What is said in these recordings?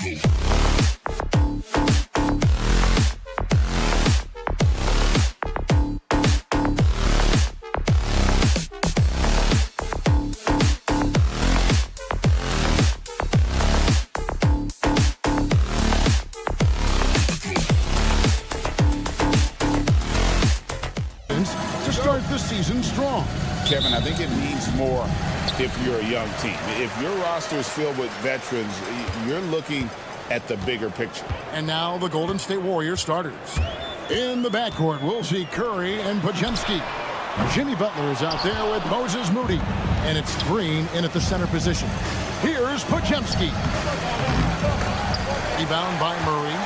To start the season strong. Kevin, I think it means more if you're a young team. If your roster is filled with veterans, you're looking at the bigger picture. And now the Golden State Warriors starters. In the backcourt, we'll see Curry and Podziemski. Jimmy Butler is out there with Moses Moody. And it's Green in at the center position. Here's Podziemski. Rebound by Murray.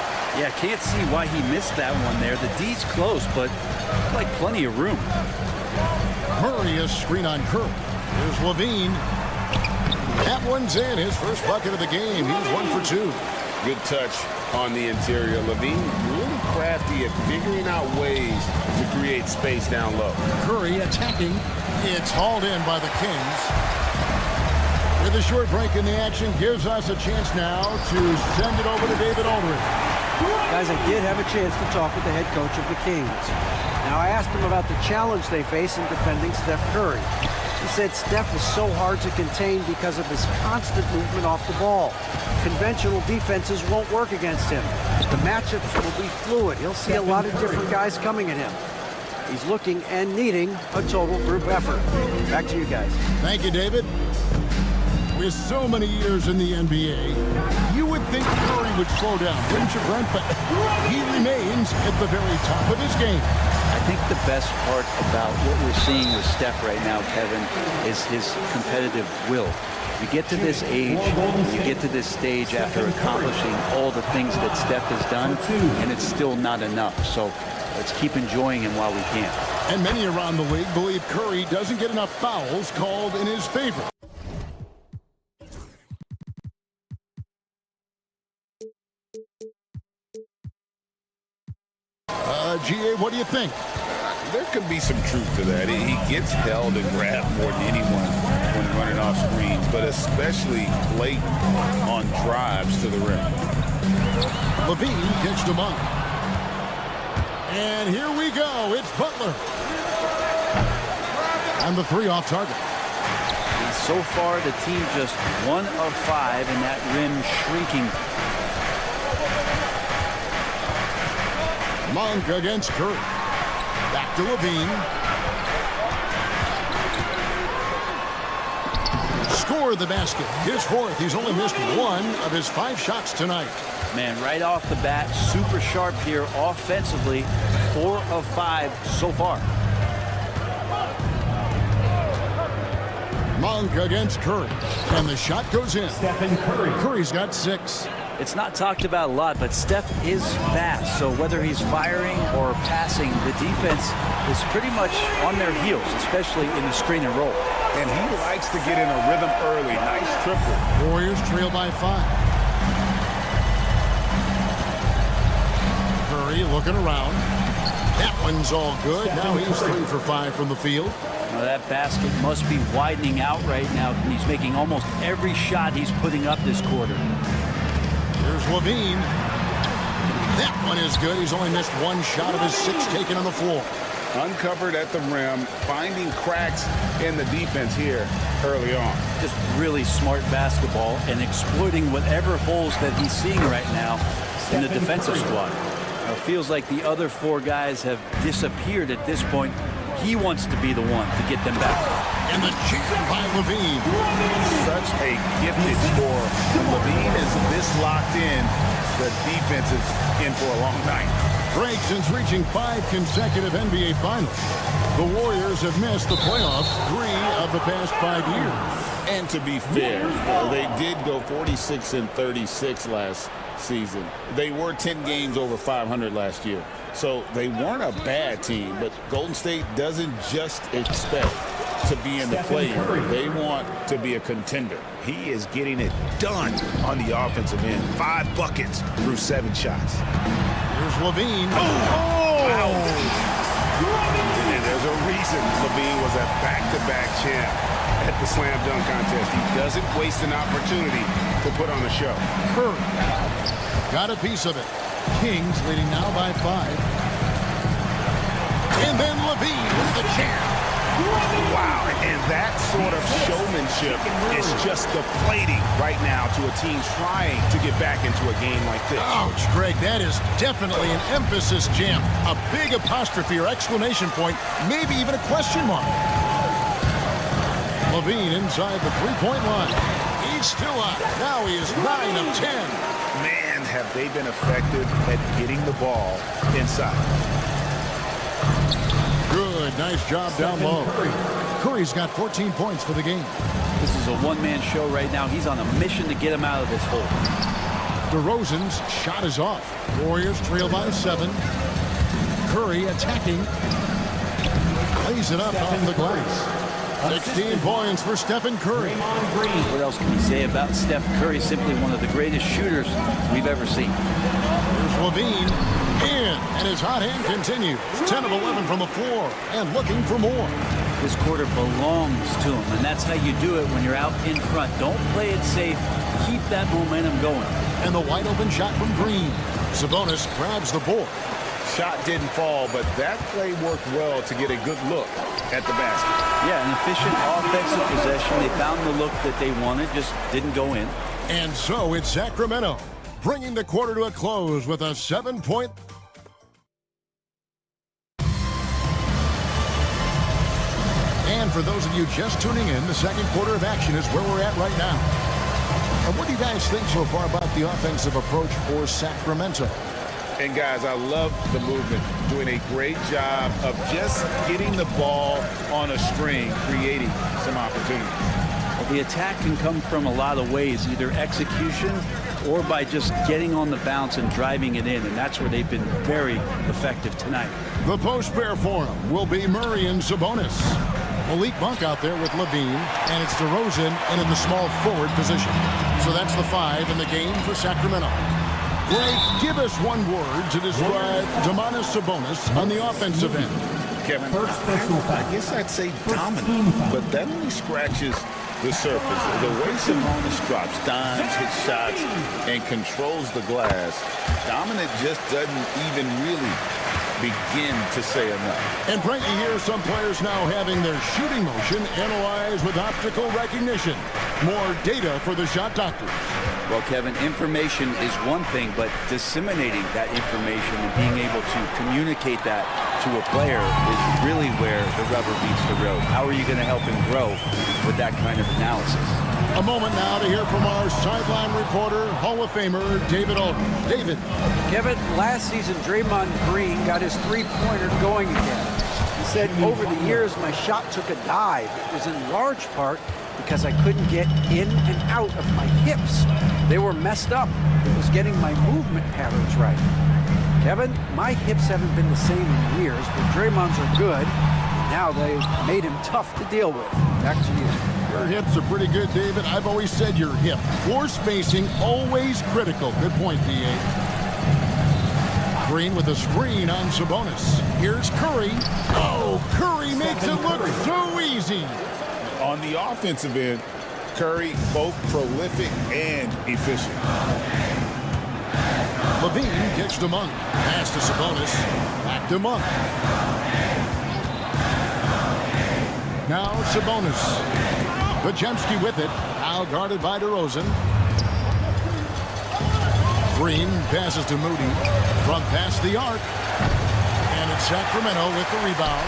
Yeah, can't see why he missed that one there. The D's close, but like plenty of room. Murray is screen on Curry. Here's Levine. That one's in. His first bucket of the game. He's 1 for 2. Good touch on the interior. Levine really crafty at figuring out ways to create space down low. Curry attacking. It's hauled in by the Kings. With a short break in the action, gives us a chance now to send it over to David Aldridge. Guys, I did have a chance to talk with the head coach of the Kings. Now, I asked him about the challenge they face in defending Steph Curry. He said Steph is so hard to contain because of his constant movement off the ball. Conventional defenses won't work against him. The matchups will be fluid. He'll see a lot of different guys coming at him. He's looking and needing a total group effort. Back to you guys. Thank you, David. With so many years in the NBA, you would think Curry would slow down, wouldn't you, Brent? But he remains at the very top of his game. I think the best part about what we're seeing with Steph right now, Kevin, is his competitive will. You get to this age, you get to this stage after accomplishing all the things that Steph has done, and it's still not enough. So let's keep enjoying him while we can. And many around the league believe Curry doesn't get enough fouls called in his favor. GA, what do you think? There could be some truth to that. He gets held and grabbed more than anyone when running off screens, but especially late on drives to the rim. Levine pitched him up. And here we go. It's Butler. And the three off target. And so far, the team just 1 of 5 in that rim shrinking. Monk against Curry. Back to Levine. Score the basket. His fourth. He's only missed 1 of his 5 shots tonight. Man, right off the bat, super sharp here offensively. 4 of 5 so far. Monk against Curry. And the shot goes in. Stephen Curry. Curry's got 6. It's not talked about a lot, but Steph is fast. So whether he's firing or passing, the defense is pretty much on their heels, especially in the screen and roll. And he likes to get in a rhythm early. Nice triple. Warriors trail by 5. Curry looking around. That one's all good. Now he's 3 for 5 from the field. Now that basket must be widening out right now. He's making almost every shot he's putting up this quarter. Here's Levine. That one is good. He's only missed 1 shot of his 6 taken on the floor. Uncovered at the rim, finding cracks in the defense here early on. Just really smart basketball and exploiting whatever holes that he's seeing right now in the defensive squad. It feels like the other 4 guys have disappeared at this point. He wants to be the one to get them back. And the jam by Levine. Such a gifted scorer. When Levine is this locked in, the defense is in for a long night. Break since reaching 5 consecutive NBA Finals. The Warriors have missed the playoffs 3 of the past 5 years. And to be fair, they did go 46-36 last season. They were 10 games over 500 last year. So they weren't a bad team, but Golden State doesn't just expect to be in the play-in. They want to be a contender. He is getting it done on the offensive end. 5 buckets through 7 shots. Here's Levine. Wow. And there's a reason Levine was a back-to-back champ. at the slam dunk contest. He doesn't waste an opportunity to put on a show. Curry got a piece of it. Kings leading now by 5. And then Levine with the jam. Wow, and that sort of showmanship is just deflating right now to a team trying to get back into a game like this. Ouch, Greg, that is definitely an emphasis jam. A big apostrophe or exclamation point, maybe even a question mark. Levine inside the three-point line. He's still up. Now he is 9 of 10. Man, have they been effective at getting the ball inside. Good, nice job down low. Curry's got 14 points for the game. This is a one-man show right now. He's on a mission to get him out of this hole. DeRozan's shot is off. Warriors trail by 7. Curry attacking. Lays it up off the glass. 16 points for Stephen Curry. What else can you say about Steph Curry? Simply one of the greatest shooters we've ever seen. Here's Levine in, and his hot hand continues. 10 of 11 from the floor, and looking for more. This quarter belongs to him, and that's how you do it when you're out in front. Don't play it safe. Keep that momentum going. And the wide open shot from Green. Sabonis grabs the board. Shot didn't fall, but that play worked well to get a good look at the basket. Yeah, an efficient offensive possession. They found the look that they wanted, just didn't go in. And so it's Sacramento, bringing the quarter to a close with a 7-point. And for those of you just tuning in, the second quarter of action is where we're at right now. And what do you guys think so far about the offensive approach for Sacramento? And guys, I love the movement, doing a great job of just getting the ball on a string, creating some opportunities. Well, the attack can come from a lot of ways, either execution or by just getting on the bounce and driving it in, and that's where they've been very effective tonight. The post-pair for him will be Murray and Sabonis. Malik Monk out there with Levine, and it's DeRozan and in the small forward position. So that's the 5 in the game for Sacramento. Greg, give us one word to describe Domantas Sabonis on the offensive end. Kevin, I guess I'd say dominant, but that only scratches the surface. The way Sabonis drops dimes, hits shots, and controls the glass, dominant just doesn't even really begin to say enough. And Brent, you hear some players now having their shooting motion analyzed with optical recognition. More data for the shot doctors. Well, Kevin, information is one thing, but disseminating that information and being able to communicate that to a player is really where the rubber meets the road. How are you going to help him grow with that kind of analysis? A moment now to hear from our sideline reporter, Hall of Famer David Aldridge. David. Kevin, last season, Draymond Green got his three-pointer going again. He said, over the years, my shot took a dive. It was in large part because I couldn't get in and out of my hips. They were messed up. It was getting my movement patterns right. Kevin, my hips haven't been the same in years, but Draymond's are good. Now they've made him tough to deal with. Back to you. Your hips are pretty good, David. I've always said your hip. Floor spacing, always critical. Good point, D.A. Green with a screen on Sabonis. Here's Curry. Oh, Curry makes it look so easy. On the offensive end, Curry both prolific and efficient. Levine kicks to Monk. Pass to Sabonis. Back to Monk. Now Sabonis. Podziemski with it. Now guarded by DeRozan. Green passes to Moody. From past the arc. And it's Sacramento with the rebound.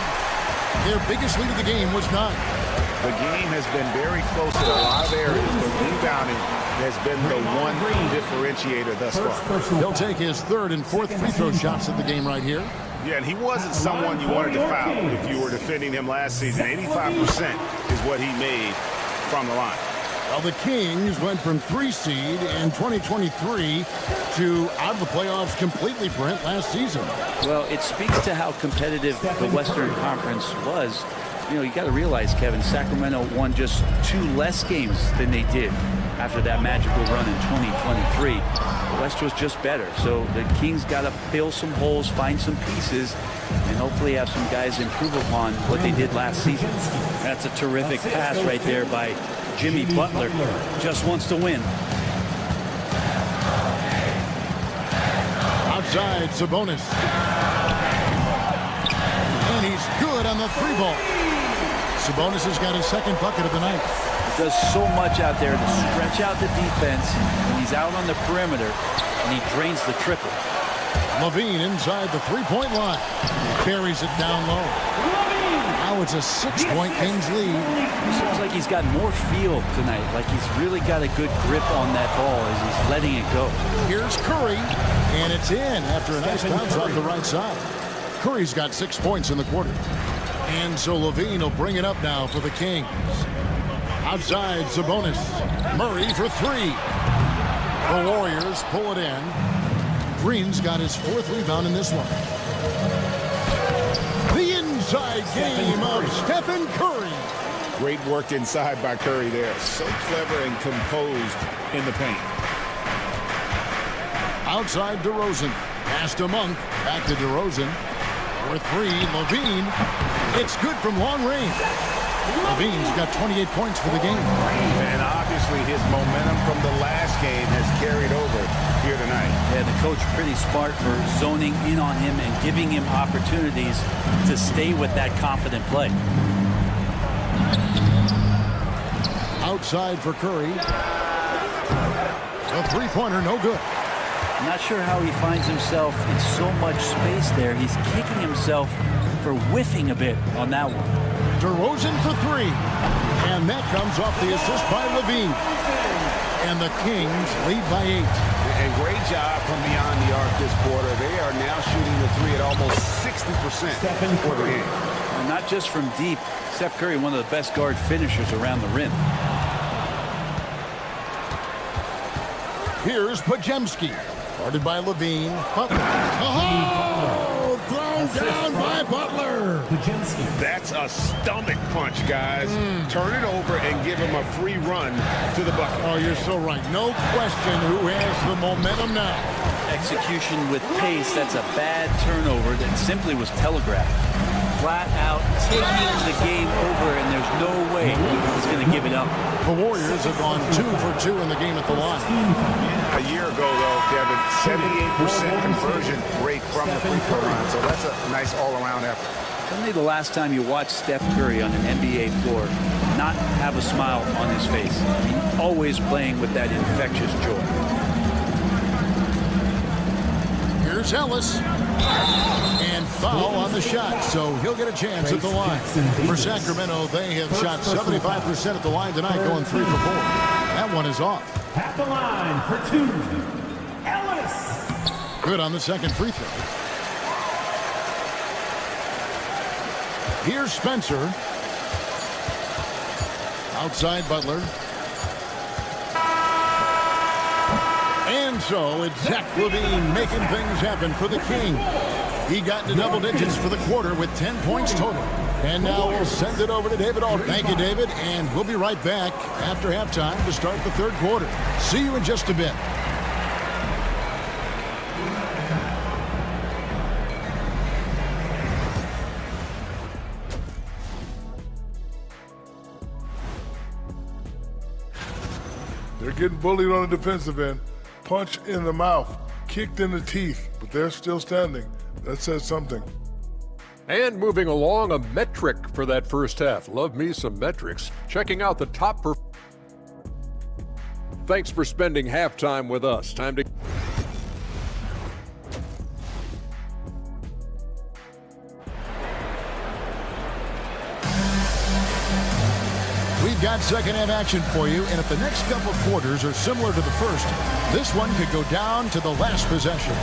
Their biggest lead of the game was 9. The game has been very close in a lot of areas, but rebounding has been the one differentiator thus far. He'll take his 3rd and 4th free throw shots at the game right here. Yeah, and he wasn't someone you wanted to foul if you were defending him last season. 85% is what he made from the line. Well, the Kings went from 3 seed in 2023 to out of the playoffs completely, Brent, last season. Well, it speaks to how competitive the Western Conference was. You know, you got to realize, Kevin, Sacramento won just 2 less games than they did after that magical run in 2023. The West was just better. So the Kings got to fill some holes, find some pieces, and hopefully have some guys improve upon what they did last season. That's a terrific pass right there by Jimmy Butler. Just wants to win. Outside, Sabonis. And he's good on the 3-ball. Sabonis has got his second bucket of the night. He does so much out there to stretch out the defense when he's out on the perimeter, and he drains the triple. Levine inside the 3-point line. Carries it down low. Now it's a 6-point Kings lead. It seems like he's got more feel tonight, like he's really got a good grip on that ball as he's letting it go. Here's Curry, and it's in after a nice bounce off the right side. Curry's got 6 points in the quarter. And so Levine will bring it up now for the Kings. Outside, Sabonis. Murray for 3. The Warriors pull it in. Green's got his 4th rebound in this one. The inside game of Stephen Curry. Great work inside by Curry there. So clever and composed in the paint. Outside, DeRozan. Pass to Monk. Back to DeRozan. For 3, Levine. It's good from long range. Levine's got 28 points for the game. And obviously his momentum from the last game has carried over here tonight. Yeah, the coach pretty smart for zoning in on him and giving him opportunities to stay with that confident play. Outside for Curry. A 3-pointer, no good. I'm not sure how he finds himself in so much space there. He's kicking himself for whiffing a bit on that one. DeRozan for 3. And that comes off the assist by Levine. And the Kings lead by 8. And great job from beyond the arc this quarter. They are now shooting the 3 at almost 60% for the game. And not just from deep. Steph Curry, one of the best guard finishers around the rim. Here's Podziemski. Guarded by Levine. Butler. Oh! Thrown down by Butler. That's a stomach punch, guys. Turn it over and give him a free run to the bucket. Oh, you're so right. No question who has the momentum now. Execution with pace. That's a bad turnover that simply was telegraphed. Flat out taking the game over, and there's no way he's going to give it up. The Warriors have gone 2 for 2 in the game at the line. A year ago, though, Kevin, 78% conversion rate from the free throw line. So that's a nice all-around effort. Only the last time you watched Steph Curry on an NBA floor not have a smile on his face. I mean, always playing with that infectious joy. Here's Ellis. And foul on the shot, so he'll get a chance at the line. For Sacramento, they have shot 75% at the line tonight, going 3 for 4. That one is off. At the line for 2, Ellis. Good on the second free throw. Here's Spencer. Outside Butler. And so it's Zach LaVine making things happen for the King. He got into double digits for the quarter with 10 points total. And now we'll send it over to David Aldridge. Thank you, David. And we'll be right back after halftime to start the third quarter. See you in just a bit. They're getting bullied on the defensive end. Punch in the mouth, kicked in the teeth, but they're still standing. That says something. And moving along, a metric for that first half. Love me some metrics. Checking out the top. Thanks for spending halftime with us. Time to. We've got second half action for you, and if the next couple quarters are similar to the first, this one could go down to the last possession.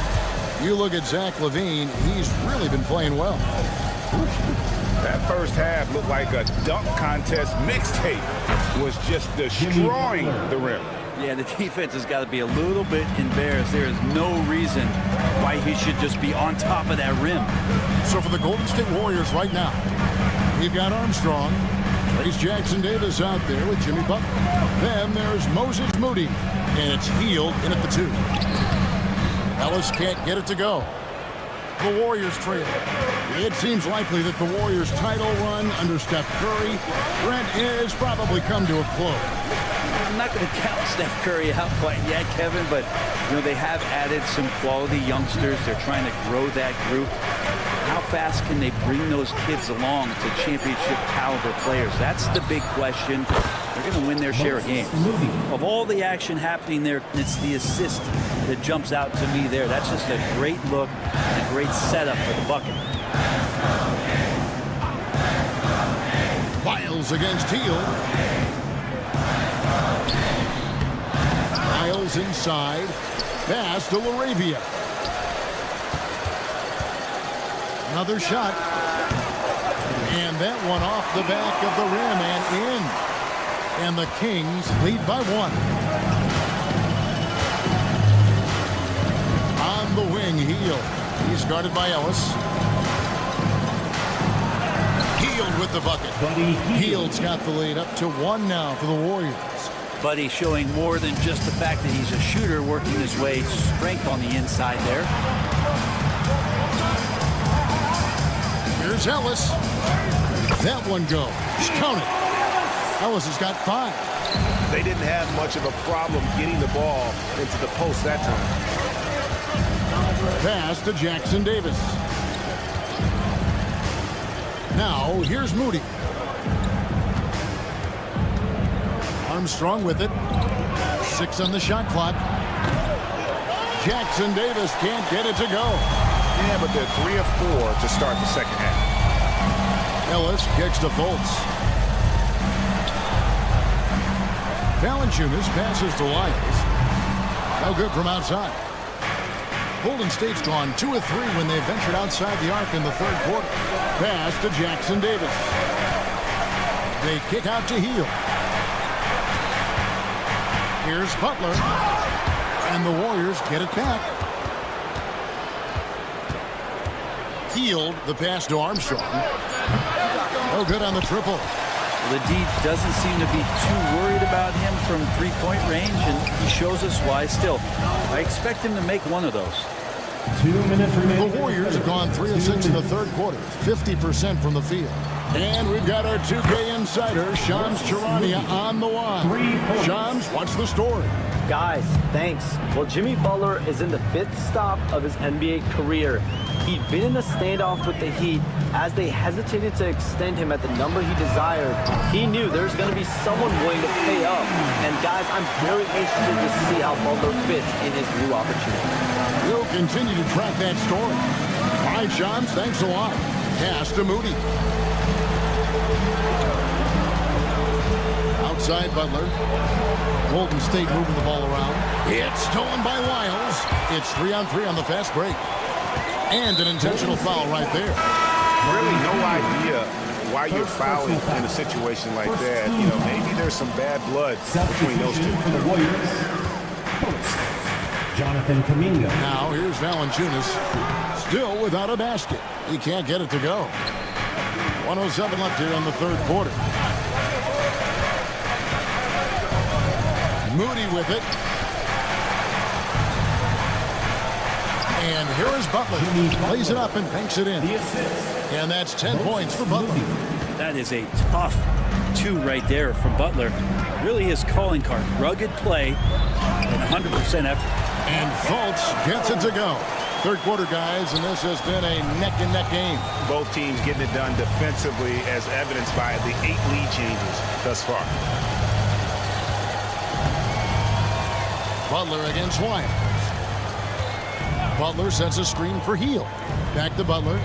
You look at Zach LaVine, he's really been playing well. That first half looked like a dunk contest mixtape. Was just destroying the rim. Yeah, the defense has got to be a little bit embarrassed. There is no reason why he should just be on top of that rim. So for the Golden State Warriors right now, we've got Armstrong, Race Jackson Davis out there with Jimmy Butler. Then there's Moses Moody, and it's Hield in at the 2. Ellis can't get it to go. The Warriors trail. It seems likely that the Warriors' title run under Steph Curry, Brent, is probably come to a close. I'm not going to count Steph Curry out quite yet, Kevin, but they have added some quality youngsters. They're trying to grow that group. How fast can they bring those kids along to championship caliber players? That's the big question. They're going to win their share of games. Of all the action happening there, it's the assist that jumps out to me there. That's just a great look and a great setup for the bucket. Miles against Hield. Miles inside. Pass to LaRavia. Another shot. And that one off the back of the rim and in. And the Kings lead by 1. On the wing, Hield. He's guarded by Ellis. Hield with the bucket. Hield's got the lead up to 1 now for the Warriors. Buddy showing more than just the fact that he's a shooter, working his way strength on the inside there. Here's Ellis. That one goes. Count it. Ellis has got 5. They didn't have much of a problem getting the ball into the post that time. Pass to Jackson Davis. Now, here's Moody. Armstrong with it. 6 on the shot clock. Jackson Davis can't get it to go. Yeah, but they're 3 of 4 to start the second half. Ellis kicks to Fultz. Valanciunas passes to Lyles. No good from outside. Golden State's gone 2 of 3 when they ventured outside the arc in the 3rd quarter. Pass to Jackson Davis. They kick out to Hield. Here's Butler. And the Warriors get it back. Hield, the pass to Armstrong. No good on the triple. Well, the D doesn't seem to be too worried about him from three-point range, and he shows us why still. I expect him to make one of those. 2 minutes remaining. The Warriors have gone 3 of 6 in the 3rd quarter, 50% from the field. And we've got our 2K insider, Shams Charania, on the line. Shams, what's the story? Guys, thanks. Well, Jimmy Butler is in the 5th stop of his NBA career. He'd been in a standoff with the Heat. As they hesitated to extend him at the number he desired, he knew there's going to be someone willing to pay up. And guys, I'm very interested to see how Butler fits in his new opportunity. We'll continue to track that story. All right, Shams, thanks a lot. Pass to Moody. Outside Butler. Golden State moving the ball around. It's stolen by Lyles. It's 3-on-3 on the fast break. And an intentional foul right there. Really no idea why you're fouling in a situation like that. You know, maybe there's some bad blood between those two. For the Warriors, Jonathan Kuminga. Now here's Valanciunas. Still without a basket. He can't get it to go. 1:07 left here in the 3rd quarter. Moody with it. And here is Butler. Plays it up and banks it in. And that's 10 points for Butler. That is a tough 2 right there from Butler. Really his calling card. Rugged play and 100% effort. And Fultz gets it to go. 3rd quarter, guys, and this has been a neck-and-neck game. Both teams getting it done defensively, as evidenced by the 8 lead changes thus far. Butler against Wyatt. Butler sets a screen for Hield. Back to Butler.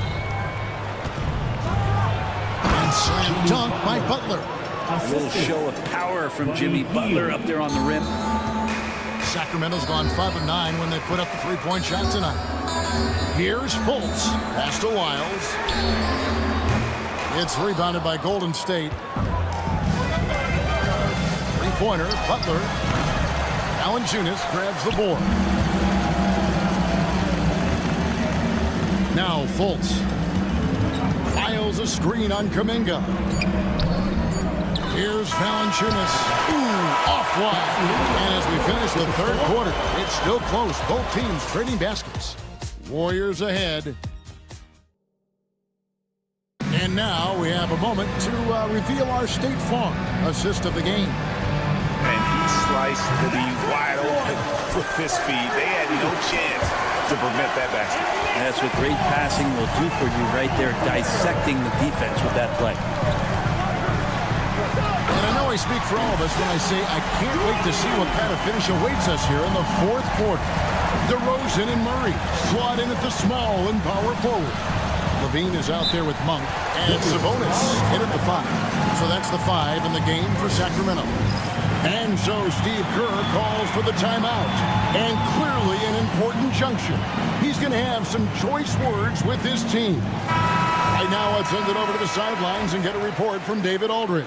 And slam dunk by Butler. A little show of power from Jimmy Butler up there on the rim. Sacramento's gone 5 of 9 when they put up the 3-point shot tonight. Here's Fultz. Pass to Lyles. It's rebounded by Golden State. 3-pointer, Butler. Valanciunas grabs the board. Now Fultz files a screen on Kuminga. Here's Valanciunas. Ooh, off wide. And as we finish the third quarter, it's still close. Both teams trading baskets. Warriors ahead. And now we have a moment to reveal our State Farm assist of the game. And he sliced the wide open with his feet. They had no chance to prevent that basket. And that's what great passing will do for you right there, dissecting the defense with that play. And I know I speak for all of us when I say I can't wait to see what kind of finish awaits us here in the fourth quarter. DeRozan and Murray slot in at the small and power forward. Levine is out there with Monk, and Sabonis in at the 5. So that's the 5 in the game for Sacramento. And so Steve Kerr calls for the timeout. And clearly an important juncture. He's going to have some choice words with his team. Right now, let's send it over to the sidelines and get a report from David Aldridge.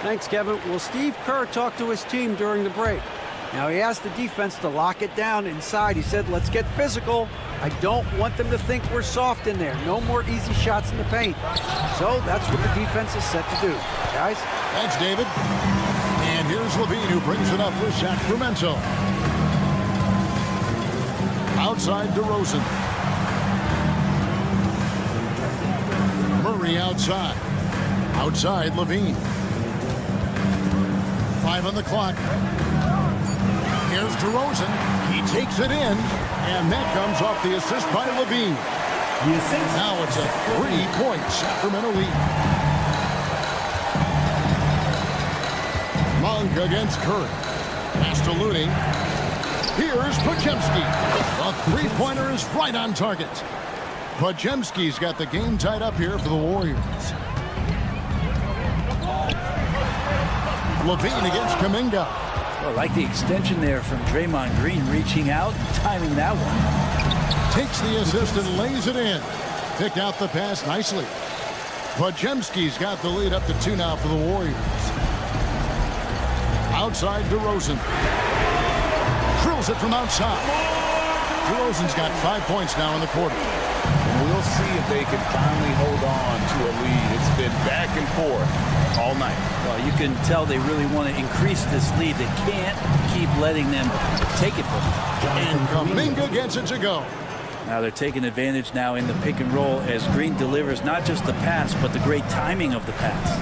Thanks, Kevin. Well, Steve Kerr talked to his team during the break. Now, he asked the defense to lock it down inside. He said, let's get physical. I don't want them to think we're soft in there. No more easy shots in the paint. So that's what the defense is set to do. Guys? Thanks, David. And here's Levine, who brings it up for Sacramento. Outside DeRozan. Murray outside. Outside Levine. 5 on the clock. Here's DeRozan. He takes it in, and that comes off the assist by Levine. Now it's a 3-point Sacramento lead. Monk against Curry. Pass to Looney. Here's Podziemski. The three-pointer is right on target. Podziemski's got the game tied up here for the Warriors. Levine against Kuminga. Well, I like the extension there from Draymond Green, reaching out and timing that one. Takes the assist and lays it in. Picked out the pass nicely. Podziemski's got the lead up to 2 now for the Warriors. Outside DeRozan. Drills it from outside. DeRozan's got 5 points now in the quarter. We'll see if they can finally hold on to a lead. It's been back and forth all night. Well, you can tell they really want to increase this lead. They can't keep letting them take it from them. And Kuminga gets it to go. Now they're taking advantage now in the pick and roll as Green delivers not just the pass, but the great timing of the pass.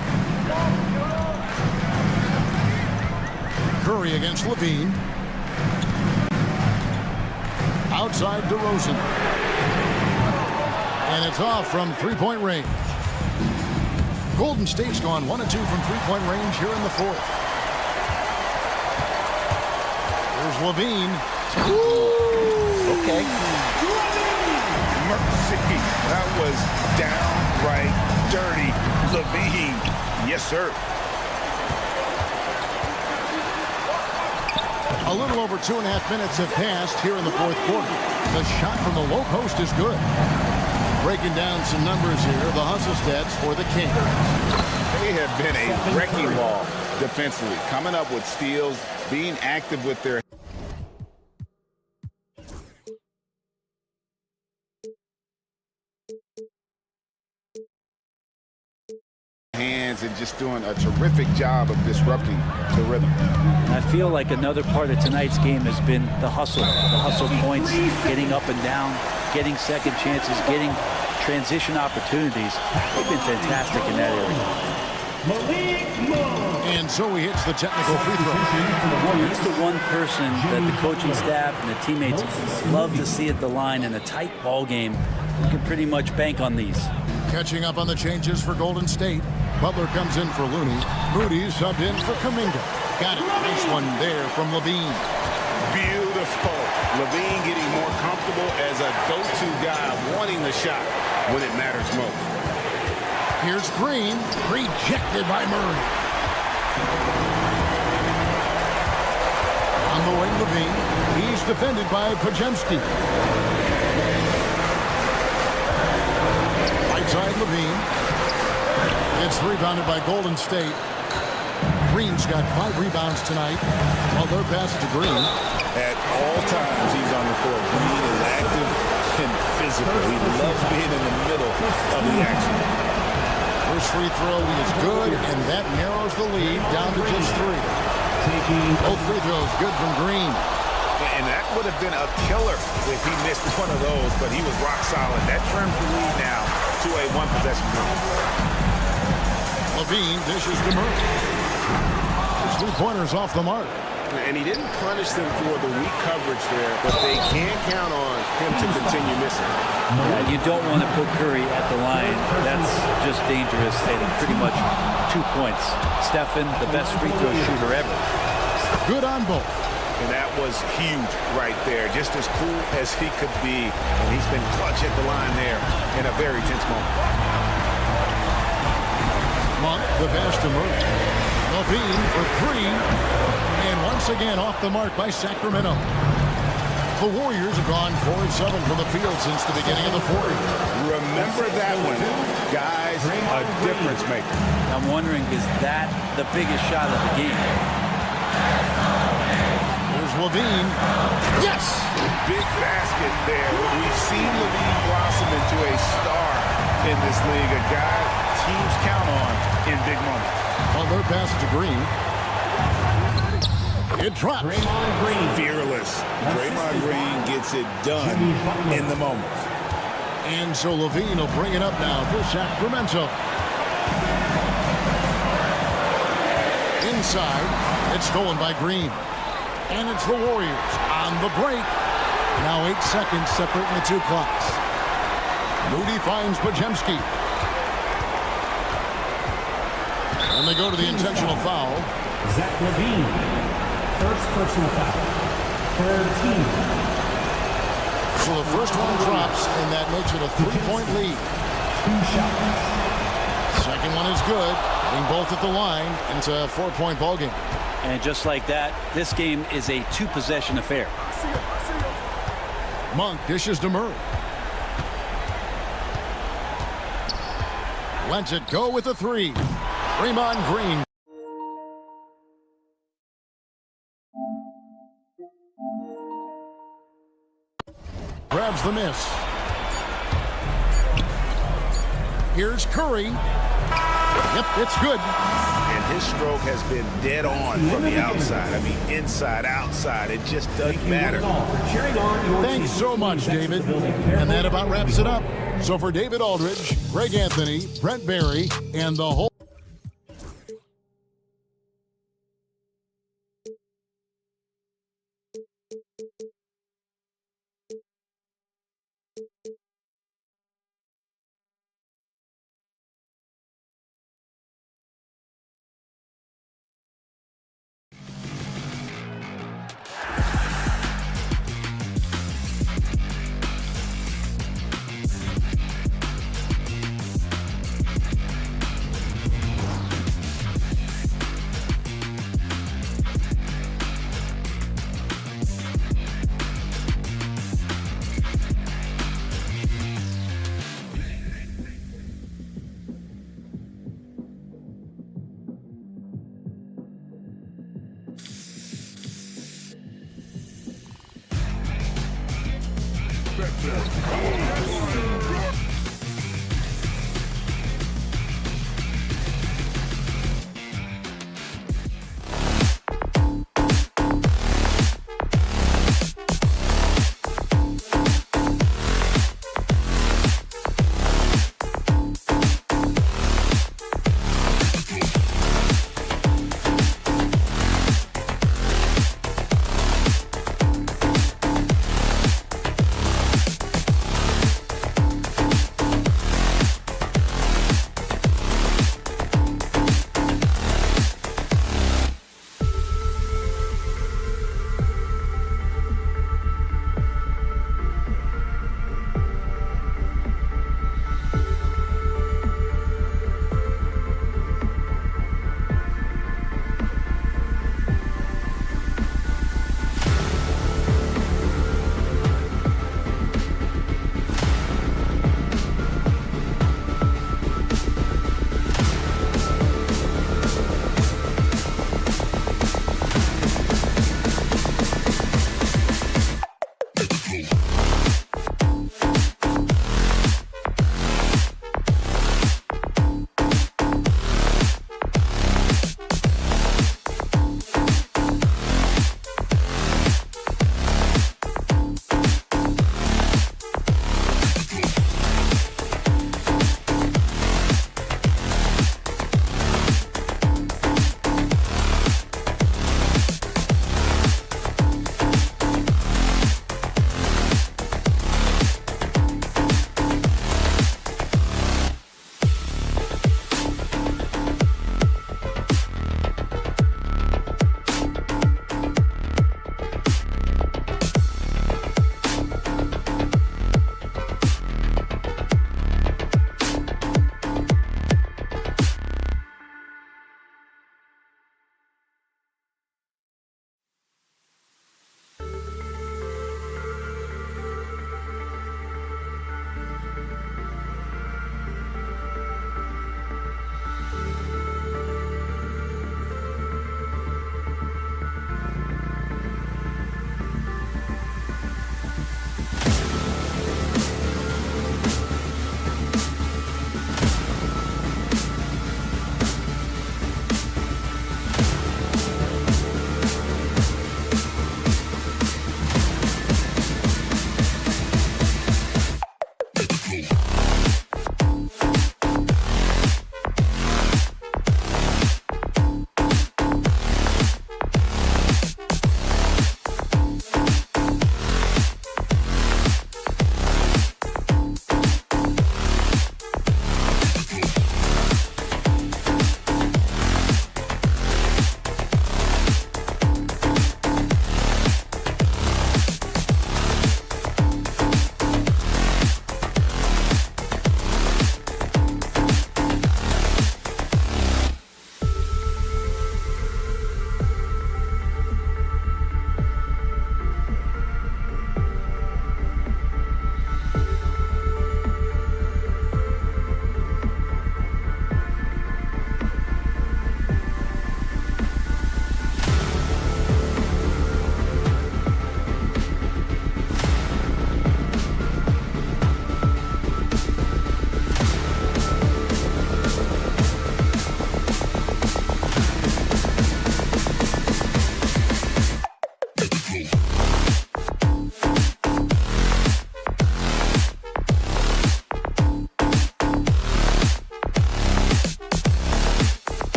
Curry against Levine. Outside DeRozan. And it's off from three-point range. Golden State's gone 1 of 2 from three-point range here in the fourth. Here's Levine. Okay. Mercy. That was downright dirty. Levine. Yes, sir. A little over 2.5 minutes have passed here in the fourth quarter. The shot from the low post is good. Breaking down some numbers here, the hustle stats for the Kings. They have been a wrecking ball defensively, coming up with steals, being active with their hands and just doing a terrific job of disrupting the rhythm. And I feel like another part of tonight's game has been the hustle points, getting up and down, getting second chances, getting transition opportunities. They've been fantastic in that area. And so he hits the technical free throw. He's the one person that the coaching staff and the teammates love to see at the line in a tight ball game. You can pretty much bank on these. Catching up on the changes for Golden State. Butler comes in for Looney. Moody's subbed in for Kuminga. Got it. Nice one there from Levine. Beautiful. Levine getting more comfortable as a go-to guy, wanting the shot when it matters most. Here's Green. Rejected by Murray. On the wing, Levine. He's defended by Podziemski. Right side, Levine. It's rebounded by Golden State. Green's got 5 rebounds tonight. Butler passes to Green. At all times, he's on the court. Green is active and physical. He loves being in the middle of the action. First free throw is good, and that narrows the lead down to just 3. Both free throws good from Green. And that would have been a killer if he missed one of those, but he was rock solid. That trims the lead now to a one-possession game. Levine dishes to Murray. His 3-pointers off the mark. And he didn't punish them for the weak coverage there, but they can count on him to continue missing. Yeah, you don't want to put Curry at the line. That's just dangerous. They had pretty much 2 points. Stefan, the best free throw shooter ever. Good on both. And that was huge right there. Just as cool as he could be. And he's been clutch at the line there in a very tense moment. Monk, the pass to Murray. Levine for 3. And once again off the mark by Sacramento. The Warriors have gone 4 of 7 from the field since the beginning of the fourth. Remember that one, guys, a difference maker. I'm wondering, is that the biggest shot of the game? There's Levine. Yes! Big basket there. We've seen Levine blossom into a star in this league, a guy teams count on in big moments. On their pass to Green. It drops. Draymond Green. Fearless. Draymond Green gets it done in the moment. And so Levine will bring it up now for Sacramento. Inside, it's stolen by Green. And it's the Warriors on the break. Now 8 seconds separating the 2 clocks. Moody finds Podziemski. And they go to the intentional foul. Zach Levine. First personal foul. Third team. So the first one drops, and that makes it a 3-point lead. 2 shots. Second one is good. Hitting both at the line, and it's a 4-point ball game. And just like that, this game is a 2-possession affair. Monk dishes to Murray. Lets it go with a 3. Draymond Green. Grabs the miss. Here's Curry. Yep, it's good. And his stroke has been dead on from the outside. I mean, inside, outside. It just doesn't matter. Thanks so much, David. And that about wraps it up. So for David Aldridge, Greg Anthony, Brent Barry, and the whole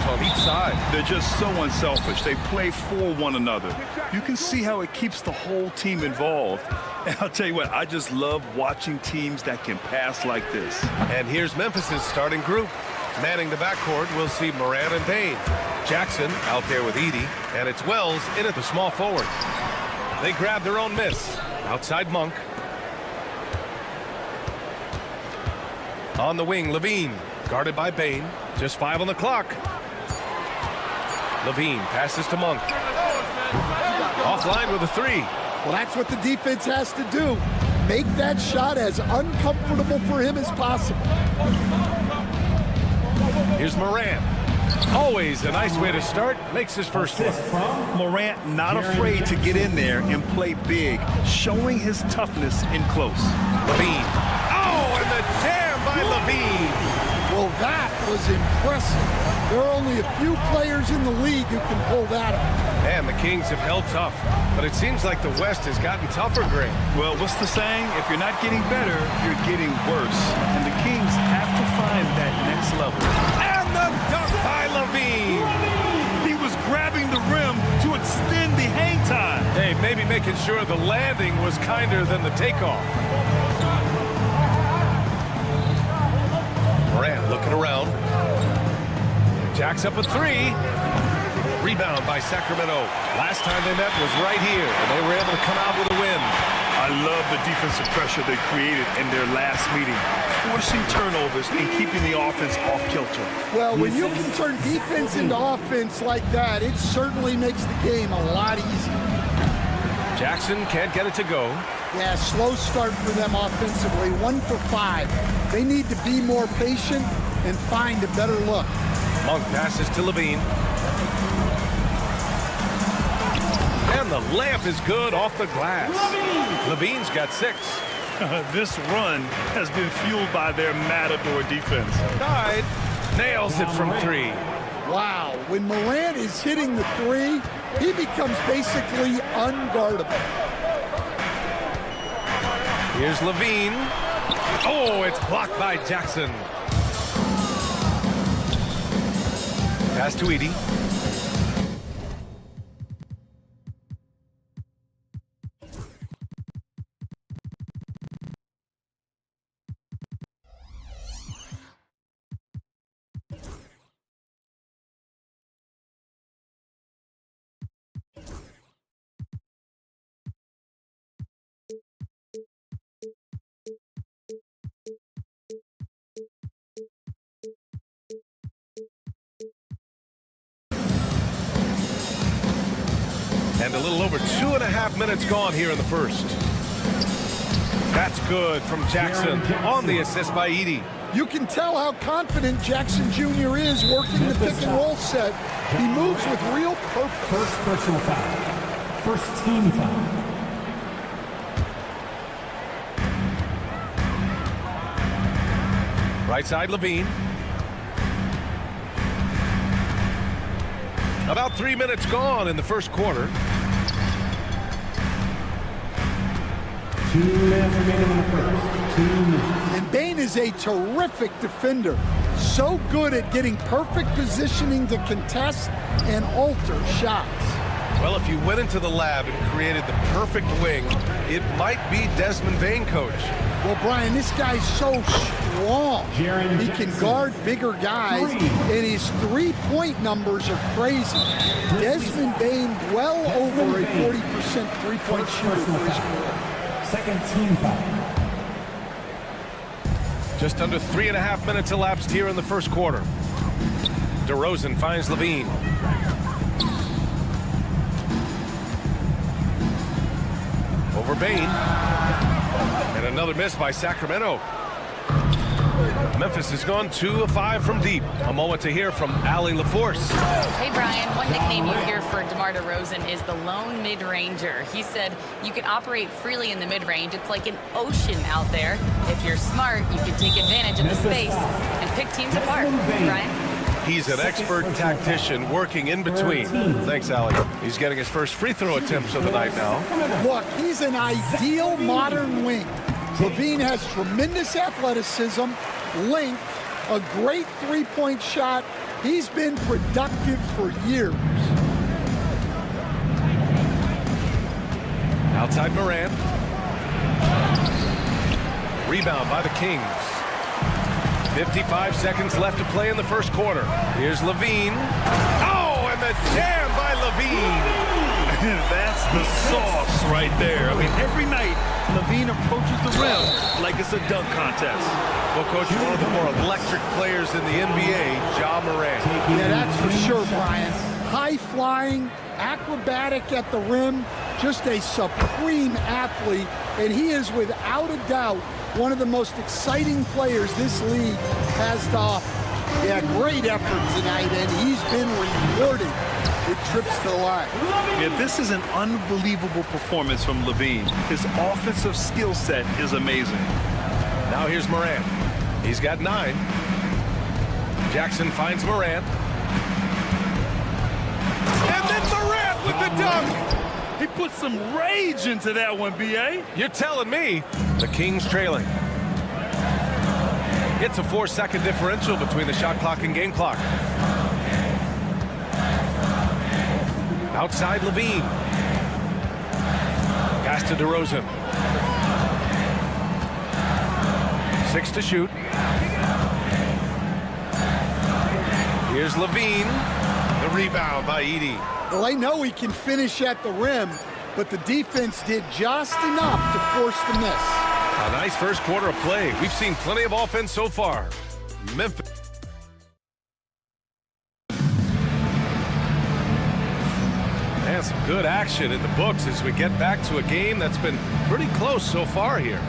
On each side. They're just so unselfish. They play for one another. You can see how it keeps the whole team involved. And I'll tell you what, I just love watching teams that can pass like this. And here's Memphis's starting group. Manning the backcourt, we'll see Moran and Bain. Jackson out there with Edey, and it's Wells in at the small forward. They grab their own miss. Outside Monk. On the wing, Levine, guarded by Bain. Just 5 on the clock. Levine passes to Monk. Offline with a 3. Well, that's what the defense has to do. Make that shot as uncomfortable for him as possible. Here's Moran. Always a nice way to start. Makes his first one. Morant not afraid to get in there and play big, showing his toughness in close. Levine. Oh, and the jam by Levine. Well, that was impressive. There are only a few players in the league who can pull that off. Man, the Kings have held tough, but it seems like the West has gotten tougher, Greg. Well, what's the saying? If you're not getting better, you're getting worse. And the Kings have to find that next level. And the dunk by Levine. He was grabbing the rim to extend the hang time. Hey, maybe making sure the landing was kinder than the takeoff. Morant looking around. Jacks up a 3. Rebound by Sacramento. Last time they met was right here, and they were able to come out with a win. I love the defensive pressure they created in their last meeting, forcing turnovers and keeping the offense off kilter. Well, when you can turn defense into offense like that, it certainly makes the game a lot easier. Jackson can't get it to go. Yeah, slow start for them offensively, 1 for 5. They need to be more patient and find a better look. Monk passes to Levine. And the layup is good off the glass. Levine's got 6. This run has been fueled by their Matador defense. Nails it from 3. Wow, when Morant is hitting the 3, he becomes basically unguardable. Here's Levine. Oh, it's blocked by Jackson. Pass to Edey. And a little over 2.5 minutes gone here in the first. That's good from Jackson on the assist by Edey. You can tell how confident Jackson Jr. is working the pick and roll set. He moves with real purpose. First personal foul. First team foul. Right side, Levine. About 3 minutes gone in the first quarter. 2 minutes remaining in the first. 2 minutes. And Bane is a terrific defender. So good at getting perfect positioning to contest and alter shots. Well, if you went into the lab and created the perfect wing, it might be Desmond Bane, coach. Well, Brian, this guy's so strong. He can guard bigger guys, and his three-point numbers are crazy. Desmond Bane well over a 40% three-point shooter for his career. Second team foul. Just under 3.5 minutes elapsed here in the first quarter. DeRozan finds Levine. Over Bane. And another miss by Sacramento. Memphis has gone 2 of 5 from deep. A moment to hear from Allie LaForce. Hey, Brian, one nickname you hear for DeMar DeRozan is the lone mid-ranger. He said you can operate freely in the mid-range. It's like an ocean out there. If you're smart, you can take advantage of the space and pick teams apart. Brian? He's an expert tactician working in between. Thanks, Allie. He's getting his first free throw attempts of the night now. Look, he's an ideal modern wing. Levine has tremendous athleticism, length, a great three-point shot. He's been productive for years. Outside Morant. Rebound by the Kings. 55 seconds left to play in the first quarter. Here's Levine. Oh, and the jam by Levine. That's the sauce right there. I mean, every night, Levine approaches the rim like it's a dunk contest. Well, Coach, one of the more electric players in the NBA, Ja Morant. Yeah, that's for sure, Brian. High-flying, acrobatic at the rim, just a supreme athlete, and he is without a doubt one of the most exciting players this league has to offer. Yeah, great effort tonight, and he's been rewarded with trips to the line. Yeah, this is an unbelievable performance from Levine. His offensive skill set is amazing. Now here's Morant. He's got 9. Jackson finds Morant. And then Morant with the dunk. He put some rage into that one, B.A. You're telling me. The Kings trailing. It's a 4-second differential between the shot clock and game clock. Outside Levine. Pass to DeRozan. 6 to shoot. Here's Levine. The rebound by Edey. Well, I know he can finish at the rim, but the defense did just enough to force the miss. A nice first quarter of play. We've seen plenty of offense so far. Memphis. And some good action in the books as we get back to a game that's been pretty close so far here.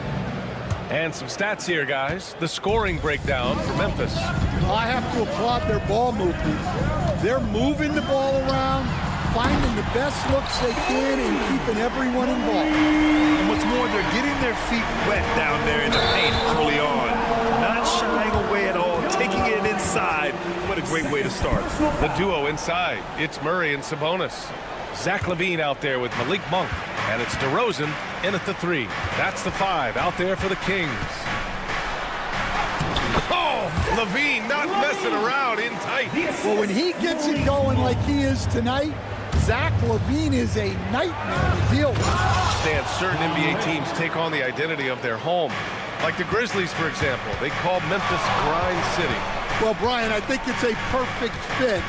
And some stats here, guys. The scoring breakdown for Memphis. Well, I have to applaud their ball movement. They're moving the ball around, finding the best looks they can, and keeping everyone involved. And what's more, they're getting their feet wet down there in the paint early on. Not shying away at all, taking it inside. What a great way to start. The duo inside. It's Murray and Sabonis. Zach LaVine out there with Malik Monk. And it's DeRozan in at the 3. That's the 5 out there for the Kings. Oh, LaVine not messing around in tight. Well, when he gets it going like he is tonight, Zach LaVine is a nightmare to deal with. Stan, certain NBA teams take on the identity of their home. Like the Grizzlies, for example. They call Memphis Grind City. Well, Brian, I think it's a perfect fit.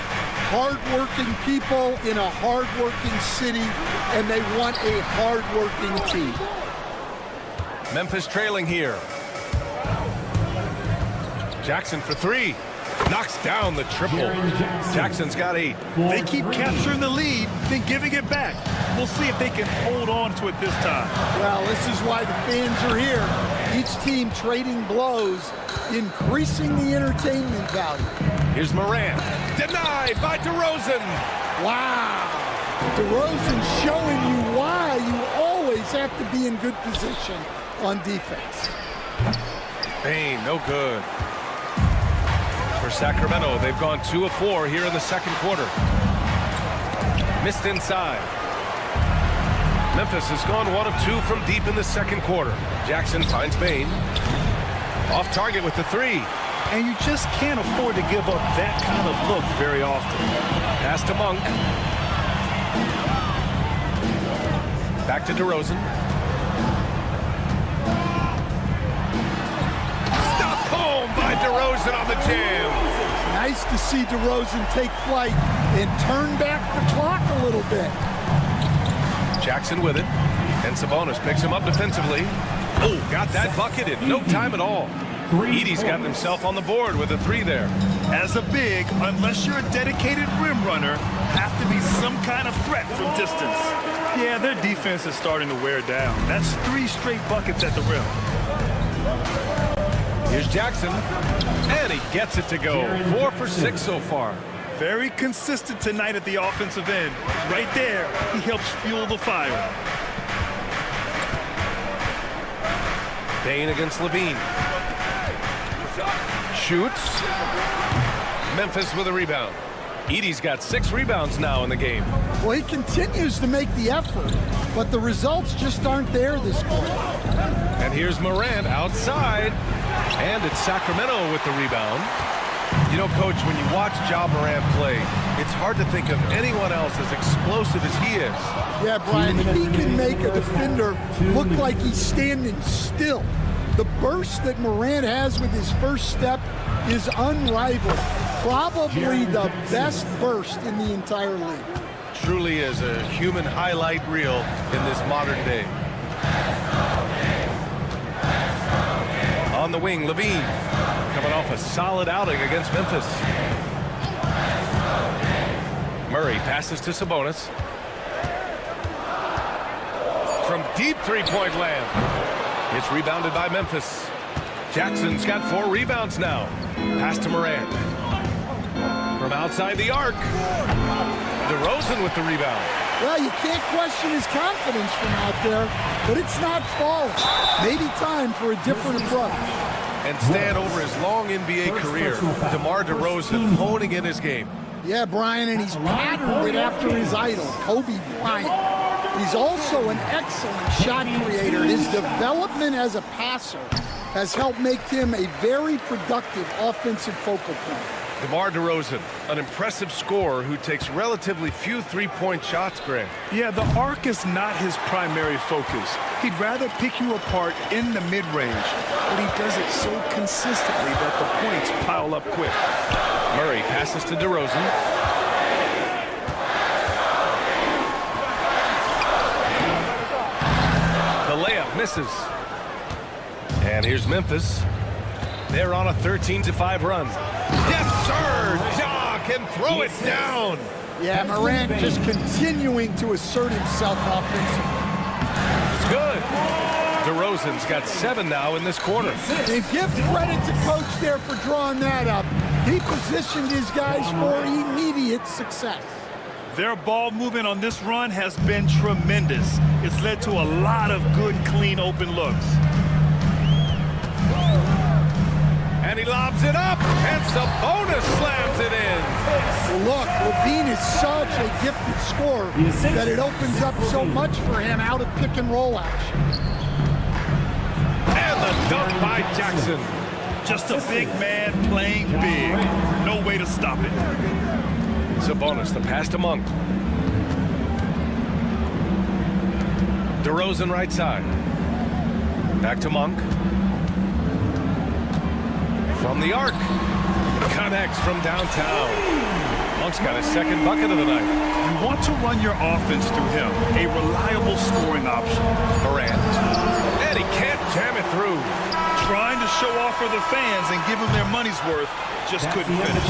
Hard-working people in a hard-working city, and they want a hard-working team. Memphis trailing here. Jackson for 3. Knocks down the triple. Jackson's got 8. They keep capturing the lead, then giving it back. We'll see if they can hold on to it this time. Well, this is why the fans are here. Each team trading blows, increasing the entertainment value. Here's Moran. Denied by DeRozan. Wow. DeRozan showing you why you always have to be in good position on defense. Bane, no good. For Sacramento, they've gone 2 of 4 here in the second quarter. Missed inside. Memphis has gone 1 of 2 from deep in the second quarter. Jackson finds Bane. Off target with the 3. And you just can't afford to give up that kind of look very often. Pass to Monk. Back to DeRozan. Stopped home by DeRozan on the jam. Nice to see DeRozan take flight and turn back the clock a little bit. Jackson with it. And Sabonis picks him up defensively. Oh, got that bucket in no time at all. Edey's got himself on the board with a 3 there. As a big, unless you're a dedicated rim runner, have to be some kind of threat from distance. Yeah, their defense is starting to wear down. That's 3 straight buckets at the rim. Here's Jackson, and he gets it to go. 4 for 6 so far. Very consistent tonight at the offensive end. Right there, he helps fuel the fire. Bane against LaVine. Shoots. Memphis with a rebound. Edey's got 6 rebounds now in the game. Well, he continues to make the effort, but the results just aren't there this quarter. And here's Morant outside. And it's Sacramento with the rebound. You know, Coach, when you watch Ja Morant play, it's hard to think of anyone else as explosive as he is. Yeah, Brian, he can make a defender look like he's standing still. The burst that Morant has with his first step is unrivaled. Probably the best burst in the entire league. Truly is a human highlight reel in this modern day. On the wing, LaVine coming off a solid outing against Memphis. Murray passes to Sabonis. From deep three-point land. It's rebounded by Memphis. Jackson's got 4 rebounds now. Pass to Morant. From outside the arc. DeRozan with the rebound. Well, you can't question his confidence from out there, but it's not falling. Maybe time for a different approach. And Stan, over his long NBA career, DeMar DeRozan honing in his game. Yeah, Brian, and he's patterned it after his idol, Kobe Bryant. He's also an excellent shot creator. His development as a passer has helped make him a very productive offensive focal point. DeMar DeRozan, an impressive scorer who takes relatively few three-point shots, Greg. Yeah, the arc is not his primary focus. He'd rather pick you apart in the mid-range, but he does it so consistently that the points pile up quick. Murray passes to DeRozan. The layup misses. And here's Memphis. They're on a 13-5 run. Yes, sir! Ja can throw it down. Yeah, Morant just continuing to assert himself offensively. It's good. DeRozan's got 7 now in this quarter. And give credit to Coach there for drawing that up. He positioned his guys for immediate success. Their ball movement on this run has been tremendous. It's led to a lot of good, clean, open looks. And he lobs it up, and Sabonis slams it in. Look, Levine is such a gifted scorer that it opens up so much for him out of pick and roll action. And the dunk by Jackson. Just a big man playing big. No way to stop it. Sabonis, the pass to Monk. DeRozan right side. Back to Monk. From the arc. Connects from downtown. Monk's got his second bucket of the night. You want to run your offense through him. A reliable scoring option. Morant. And he can't jam it through. Trying to show off for the fans and give them their money's worth. Just couldn't finish.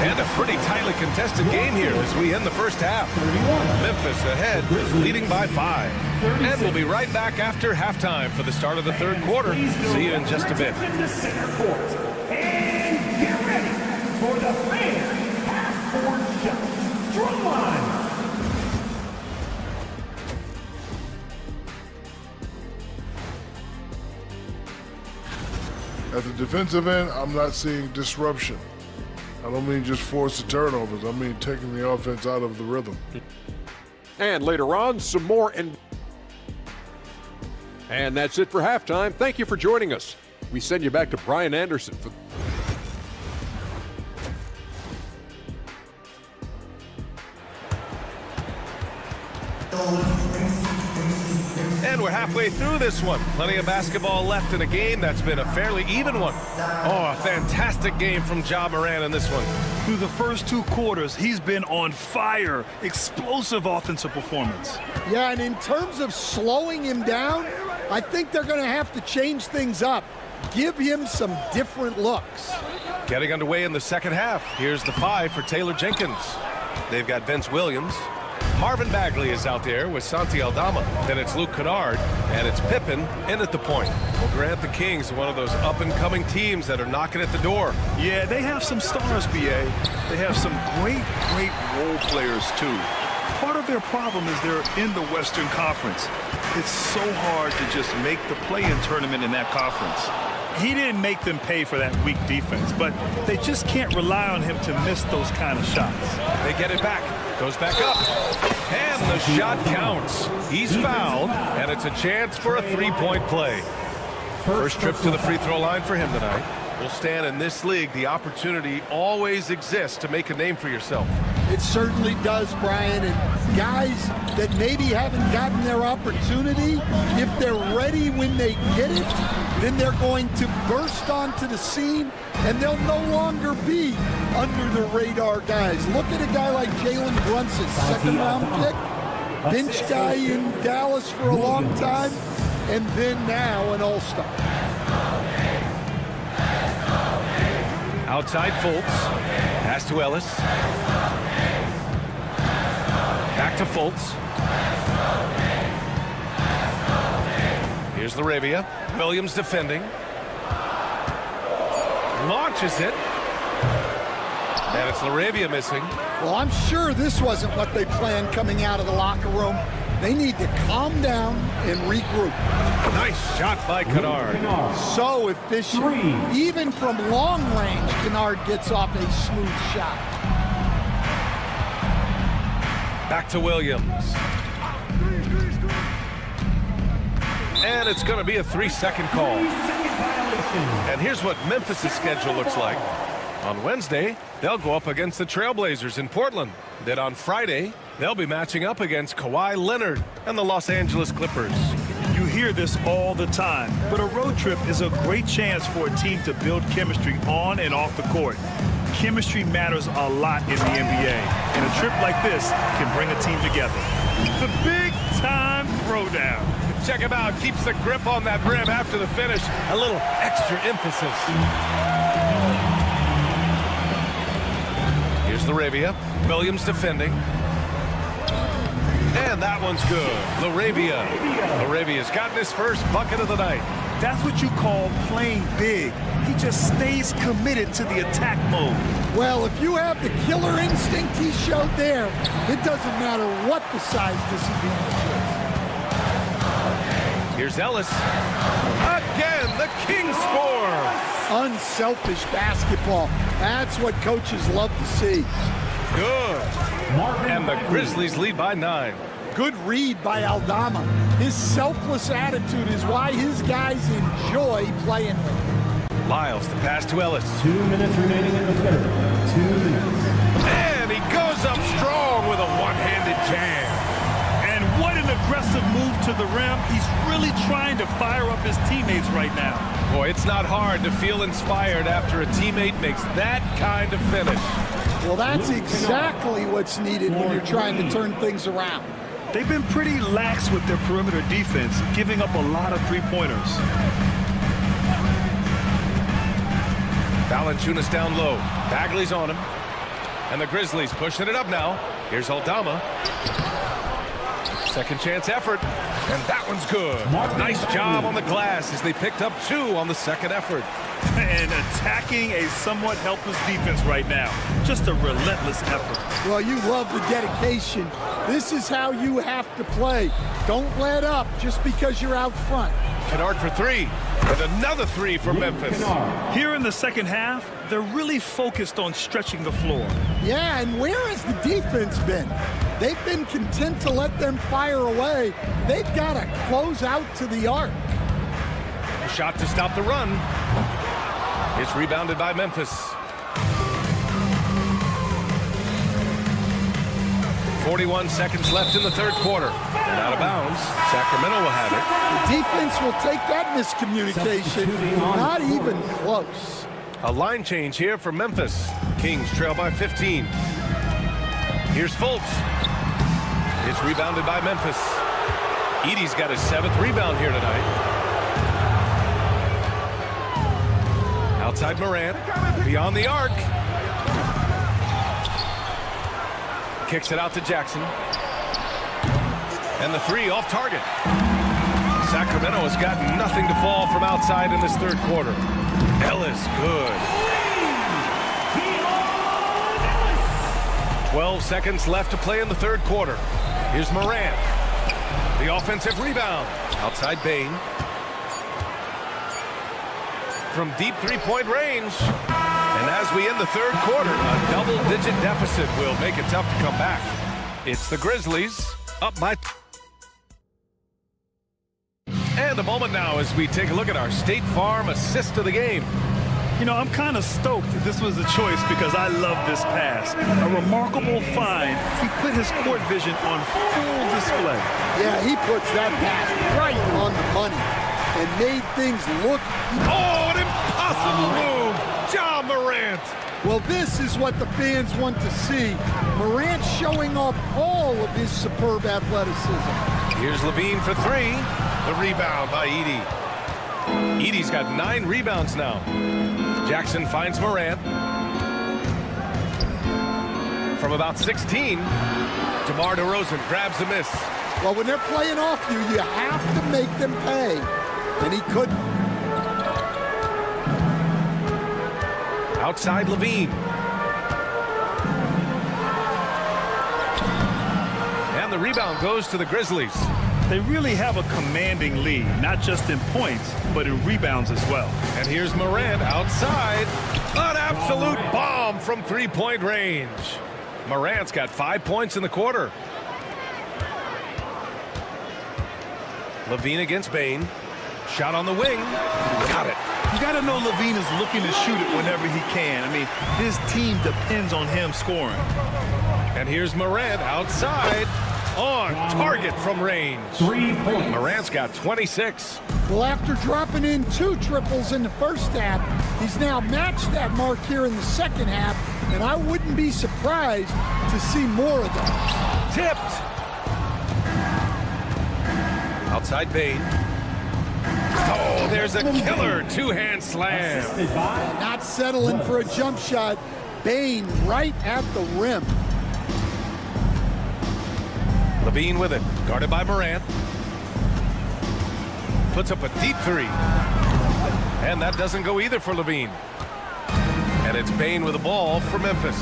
And a pretty tightly contested game here as we end the first half. Memphis ahead, leading by 5. And we'll be right back after halftime for the start of the third quarter. See you in just a bit. And get ready for the fan half-court shot. Drumline. At the defensive end, I'm not seeing disruption. I don't mean just forced turnovers. I mean taking the offense out of the rhythm. And later on, some more. And that's it for halftime. Thank you for joining us. We send you back to Brian Anderson for And we're halfway through this one. Plenty of basketball left in a game that's been a fairly even one. Oh, a fantastic game from Ja Morant in this one. Through the first 2 quarters, he's been on fire. Explosive offensive performance. Yeah, and in terms of slowing him down, I think they're going to have to change things up. Give him some different looks. Getting underway in the second half. Here's the 5 for Taylor Jenkins. They've got Vince Williams. Marvin Bagley is out there with Santi Aldama. Then it's Luke Kennard, and it's Pippen in at the point. Well, Grant, the Kings are one of those up-and-coming teams that are knocking at the door. Yeah, they have some stars, BA. They have some great role players, too. Part of their problem is they're in the Western Conference. It's so hard to just make the play-in tournament in that conference. He didn't make them pay for that weak defense, but they just can't rely on him to miss those kind of shots. They get it back. Goes back up. And the shot counts. He's fouled, and it's a chance for a 3-point play. First trip to the free throw line for him tonight. Well, Stan, in this league, the opportunity always exists to make a name for yourself. It certainly does, Brian. And guys that maybe haven't gotten their opportunity, if they're ready when they get it, then they're going to burst onto the scene, and they'll no longer be under the radar guys. Look at a guy like Jalen Brunson, second-round pick, bench guy in Dallas for a long time, and then now an all-star. Outside Fultz. Pass to Ellis. Back to Fultz. Here's Laravia. Williams defending. Launches it. And it's Laravia missing. Well, I'm sure this wasn't what they planned coming out of the locker room. They need to calm down and regroup. Nice shot by Kennard. So efficient. Even from long range, Kennard gets off a smooth shot. Back to Williams. And it's going to be a 3-second call. And here's what Memphis' schedule looks like. On Wednesday, they'll go up against the Trailblazers in Portland. Then on Friday, they'll be matching up against Kawhi Leonard and the Los Angeles Clippers. You hear this all the time, but a road trip is a great chance for a team to build chemistry on and off the court. Chemistry matters a lot in the NBA, and a trip like this can bring a team together. The big-time throwdown. Check him out. Keeps the grip on that rim after the finish. A little extra emphasis. Here's Laravia. Williams defending. And that one's good. Laravia. Laravia's gotten his first bucket of the night. That's what you call playing big. He just stays committed to the attack mode. Well, if you have the killer instinct he showed there, it doesn't matter what the size disadvantage is. Here's Ellis. Again, the Kings score. unselfish basketball. That's what coaches love to see. Good. And the Grizzlies lead by 9. Good read by Aldama. His selfless attitude is why his guys enjoy playing with him. Lyles, the pass to Ellis. 2 minutes remaining in the third. 2 minutes. And he goes up strong with a one-handed jam. And what an aggressive move to the rim. He's really trying to fire up his teammates right now. Boy, it's not hard to feel inspired after a teammate makes that kind of finish. Well, that's exactly what's needed when you're trying to turn things around. They've been pretty lax with their perimeter defense, giving up a lot of three-pointers. Valanciunas down low. Bagley's on him. And the Grizzlies pushing it up now. Here's Aldama. Second chance effort. And that one's good. Nice job on the glass as they picked up 2 on the second effort. And attacking a somewhat helpless defense right now. Just a relentless effort. Well, you love the dedication. This is how you have to play. Don't let up just because you're out front. Kennard for 3. And another 3 for Memphis. Here in the second half, they're really focused on stretching the floor. Yeah, and where has the defense been? They've been content to let them fire away. They've got to close out to the arc. A shot to stop the run. It's rebounded by Memphis. 41 seconds left in the third quarter. And out of bounds. Sacramento will have it. The defense will take that miscommunication. Not even close. A line change here for Memphis. Kings trail by 15. Here's Fultz. It's rebounded by Memphis. Edey's got his 7th rebound here tonight. Outside Morant. Beyond the arc. Kicks it out to Jackson. And the 3 off target. Sacramento has got nothing to fall from outside in this third quarter. Ellis, good. 12 seconds left to play in the third quarter. Here's Morant. The offensive rebound. Outside Bain. From deep three-point range. And as we end the third quarter, a double-digit deficit will make it tough to come back. It's the Grizzlies up by... And a moment now as we take a look at our State Farm assist of the game. You know, I'm kind of stoked that this was a choice because I love this pass. A remarkable find. He put his court vision on full display. Yeah, he puts that pass right on the money and made things look... Oh, an impossible move! John Morant! Well, this is what the fans want to see. Morant showing off all of his superb athleticism. Here's Levine for 3. The rebound by Edey. Edey's got 9 rebounds now. Jackson finds Morant. From about 16, DeMar DeRozan grabs the miss. Well, when they're playing off you, you have to make them pay. And he couldn't. Outside Levine. And the rebound goes to the Grizzlies. They really have a commanding lead, not just in points, but in rebounds as well. And here's Morant outside. An absolute bomb from three-point range. Morant's got 5 points in the quarter. Levine against Bain. Shot on the wing. Got it. You got to know Levine is looking to shoot it whenever he can. I mean, his team depends on him scoring. And here's Morant outside. On target from range. 3 points. Morant's got 26. Well, after dropping in 2 triples in the first half, he's now matched that mark here in the second half, and I wouldn't be surprised to see more of them. Tipped. Outside Bain. Oh, there's a killer 2-hand slam. Not settling for a jump shot. Bain right at the rim. Levine with it, guarded by Morant. Puts up a deep 3. And that doesn't go either for Levine. And it's Bain with the ball for Memphis.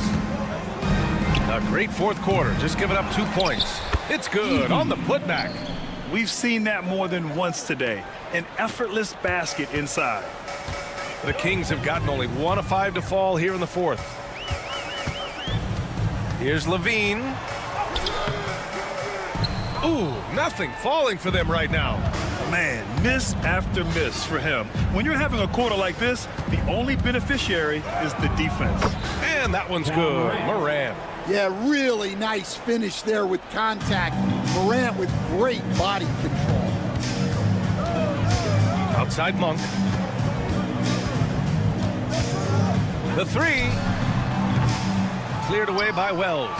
A great fourth quarter, just giving up 2 points. It's good on the putback. We've seen that more than once today. An effortless basket inside. The Kings have gotten only 1 of 5 to fall here in the fourth. Here's Levine. Ooh, nothing falling for them right now. Man, miss after miss for him. When you're having a quarter like this, the only beneficiary is the defense. And that one's good. Morant. Yeah, really nice finish there with contact. Morant with great body control. Outside Monk. The three. Cleared away by Wells.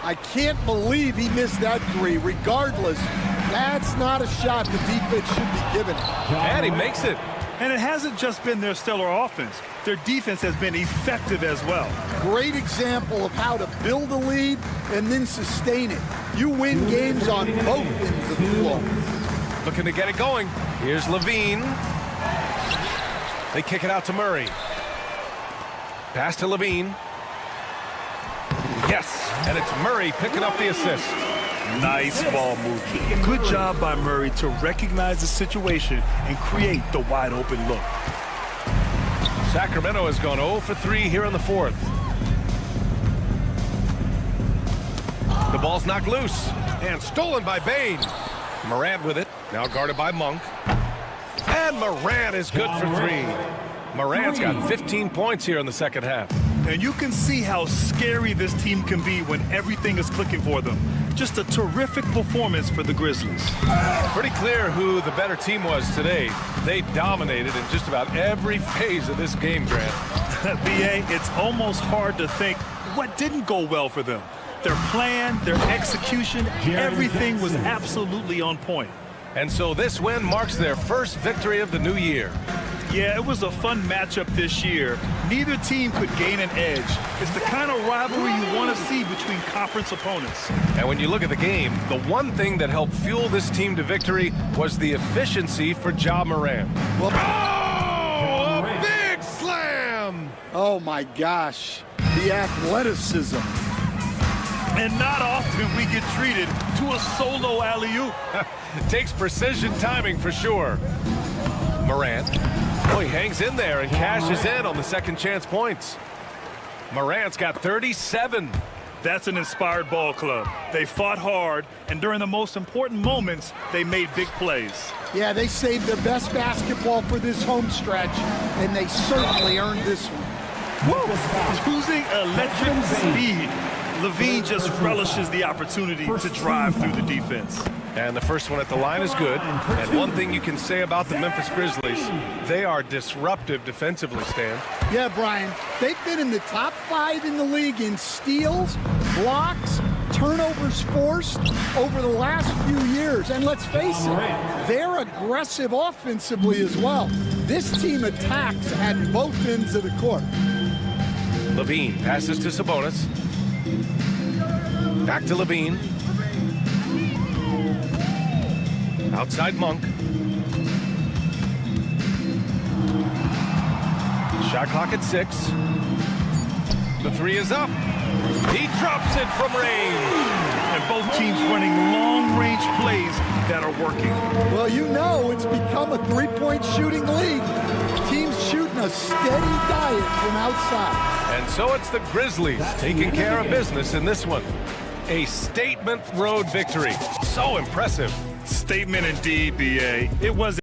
I can't believe he missed that three. Regardless, that's not a shot the defense should be giving. And he makes it. And it hasn't just been their stellar offense. Their defense has been effective as well. Great example of how to build a lead and then sustain it. You win games on both ends of the floor. Looking to get it going. Here's Levine. They kick it out to Murray. Pass to Levine. Yes, and it's Murray picking up the assist. Nice ball movement. Good job by Murray to recognize the situation and create the wide open look. Sacramento has gone 0 for 3 here in the fourth. The ball's knocked loose and stolen by Bain. Morant with it, now guarded by Monk. And Morant is good for 3. Morant's got 15 points here in the second half. And you can see how scary this team can be when everything is clicking for them. Just a terrific performance for the Grizzlies. Pretty clear who the better team was today. They dominated in just about every phase of this game, Grant. BA, it's almost hard to think what didn't go well for them. Their plan, their execution, everything was absolutely on point. And so this win marks their first victory of the new year. Yeah, it was a fun matchup this year. Neither team could gain an edge. It's the kind of rivalry you want to see between conference opponents. And when you look at the game, the one thing that helped fuel this team to victory was the efficiency for Ja Morant. Well, oh, a big slam! Oh, my gosh. The athleticism. And not often we get treated to a solo alley-oop. Takes precision timing for sure. Morant. Oh, he hangs in there and cashes in on the second chance points. Morant's got 37. That's an inspired ball club. They fought hard, and during the most important moments, they made big plays. Yeah, they saved their best basketball for this home stretch, and they certainly earned this one. Woo! Using electric speed, Levine just relishes the opportunity to drive through the defense. And the first one at the line is good. And one thing you can say about the Memphis Grizzlies, they are disruptive defensively, Stan. Yeah, Brian, they've been in the top 5 in the league in steals, blocks, turnovers forced over the last few years. And let's face it, they're aggressive offensively as well. This team attacks at both ends of the court. Levine passes to Sabonis. Back to Levine. Outside Monk. Shot clock at 6. The 3 is up. He drops it from range. And both teams running long-range plays that are working. Well, you know it's become a three-point shooting league. Teams shooting a steady diet from outside. And so it's the Grizzlies taking care of business in this one. A statement road victory. So impressive. Statement indeed, BA. It was.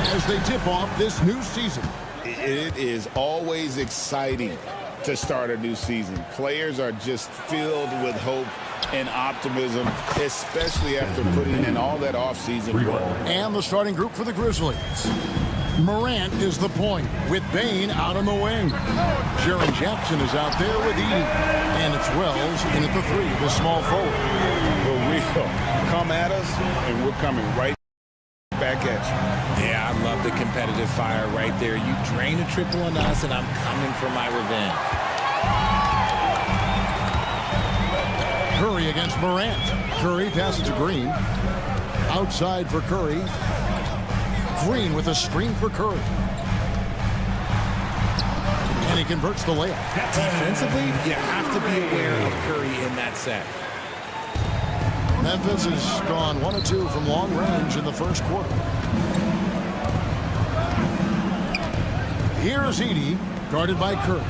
as they tip off this new season. It is always exciting to start a new season. Players are just filled with hope and optimism, especially after putting in all that offseason work. And the starting group for the Grizzlies. Morant is the point, with Bane out on the wing. Jaren Jackson is out there with Edey. And it's Wells in at the 3, the small forward. But we'll come at us, and we're coming right back at you. Yeah, I love the competitive fire right there. You drain a triple on us, and I'm coming for my revenge. Curry against Morant. Curry passes to Green. Outside for Curry. Green with a screen for Curry. And he converts the layup. Defensively, you have to be aware of Curry in that set. Memphis has gone 1 of 2 from long range in the first quarter. Here's Edey, guarded by Curry.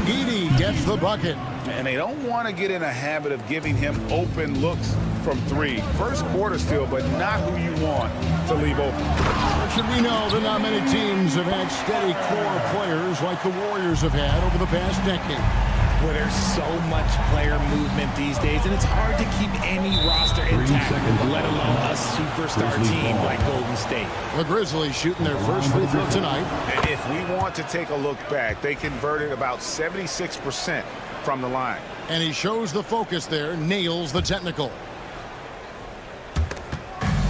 Edey gets the bucket. And they don't want to get in a habit of giving him open looks from 3. First quarter still, but not who you want to leave open. Should we know that not many teams have had steady core players like the Warriors have had over the past decade. Well, there's so much player movement these days, and it's hard to keep any roster intact, let alone a superstar team like Golden State. The Grizzlies shooting their first free throw tonight. And if we want to take a look back, they converted about 76% from the line. And he shows the focus there, nails the technical.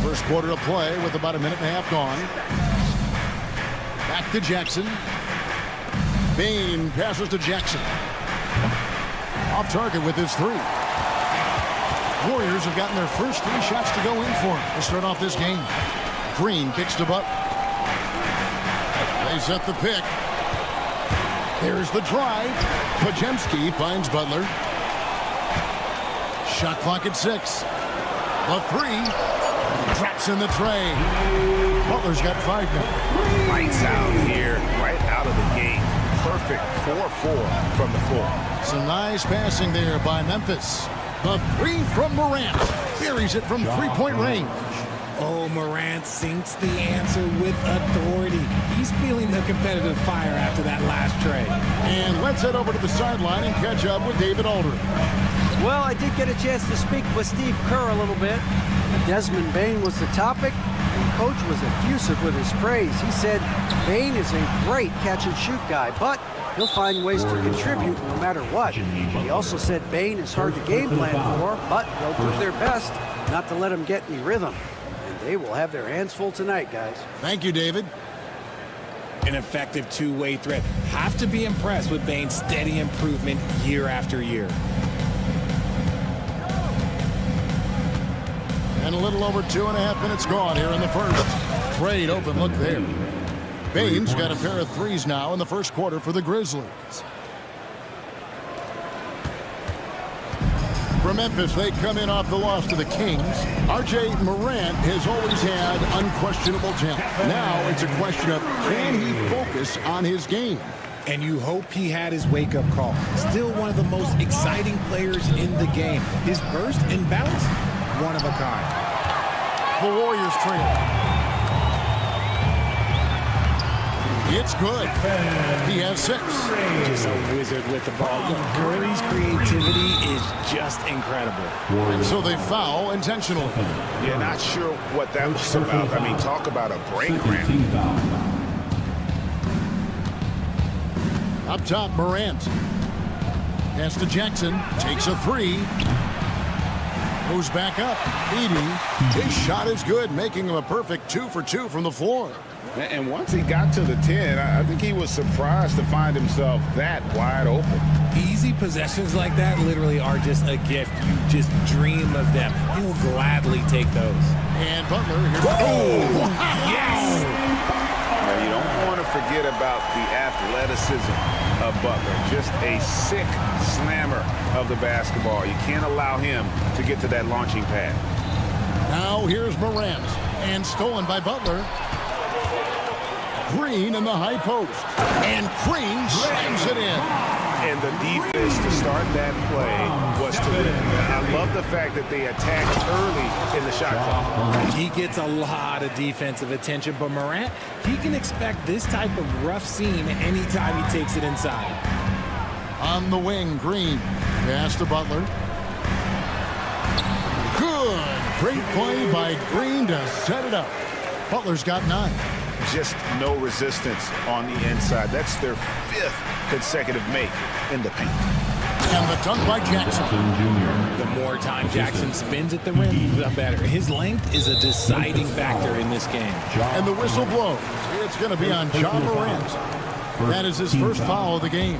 First quarter of play with about a minute and a half gone. Back to Jackson. Bane passes to Jackson. Off target with his 3. Warriors have gotten their first 3 shots to go in for him to start off this game. Green kicks to Butler. They set the pick. There's the drive. Podziemski finds Butler. Shot clock at 6. The 3 drops in the tray. Butler's got 5 minutes. Lights out here, right out of the gate. Perfect 4-4 from the floor. Some nice passing there by Memphis. The 3 from Morant. Buries it from 3-point range. Oh, Morant sinks the answer with authority. He's feeling the competitive fire after that last tray. And let's head over to the sideline and catch up with David Aldridge. Well, I did get a chance to speak with Steve Kerr a little bit. Desmond Bane was the topic, and Coach was effusive with his praise. He said Bane is a great catch-and-shoot guy, but he'll find ways to contribute no matter what. He also said Bane is hard to game plan for, but they'll do their best not to let him get any rhythm. And they will have their hands full tonight, guys. Thank you, David. An effective two-way threat. Have to be impressed with Bane's steady improvement year after year. And a little over 2.5 minutes gone here in the first. Great open look there. Bane's got a pair of 3s now in the first quarter for the Grizzlies. For Memphis, they come in off the loss to the Kings. R.J. Morant has always had unquestionable talent. Now it's a question of can he focus on his game? And you hope he had his wake-up call. Still one of the most exciting players in the game. His burst and bounce, one of a kind. The Warriors trail. It's good. He has 6. Just a wizard with the ball. Look, Curry's creativity is just incredible. And so they foul intentionally. Yeah, not sure what that was about. I mean, talk about a brain cramp. Up top, Morant. Pass to Jackson. Takes a 3. Goes back up. Edey. His shot is good, making him a perfect 2 for 2 from the floor. And once he got to the 10, I think he was surprised to find himself that wide open. Easy possessions like that literally are just a gift. You just dream of them. He'll gladly take those. And Butler. Yes! Now, you don't want to forget about the athleticism of Butler. Just a sick slammer of the basketball. You can't allow him to get to that launching pad. Now here's Morant. And stolen by Butler. Green in the high post. And Green slams it in. And the defense to start that play was terrific. I love the fact that they attacked early in the shot clock. He gets a lot of defensive attention, but Morant, he can expect this type of rough scene anytime he takes it inside. On the wing, Green. Pass to Butler. Good. Great play by Green to set it up. Butler's got 9. Just no resistance on the inside. That's their 5th consecutive make in the paint. And the dunk by Jackson. The more time Jackson spins at the rim, the better. His length is a deciding factor in this game. And the whistle blows. It's going to be on Ja Morant. That is his first foul of the game.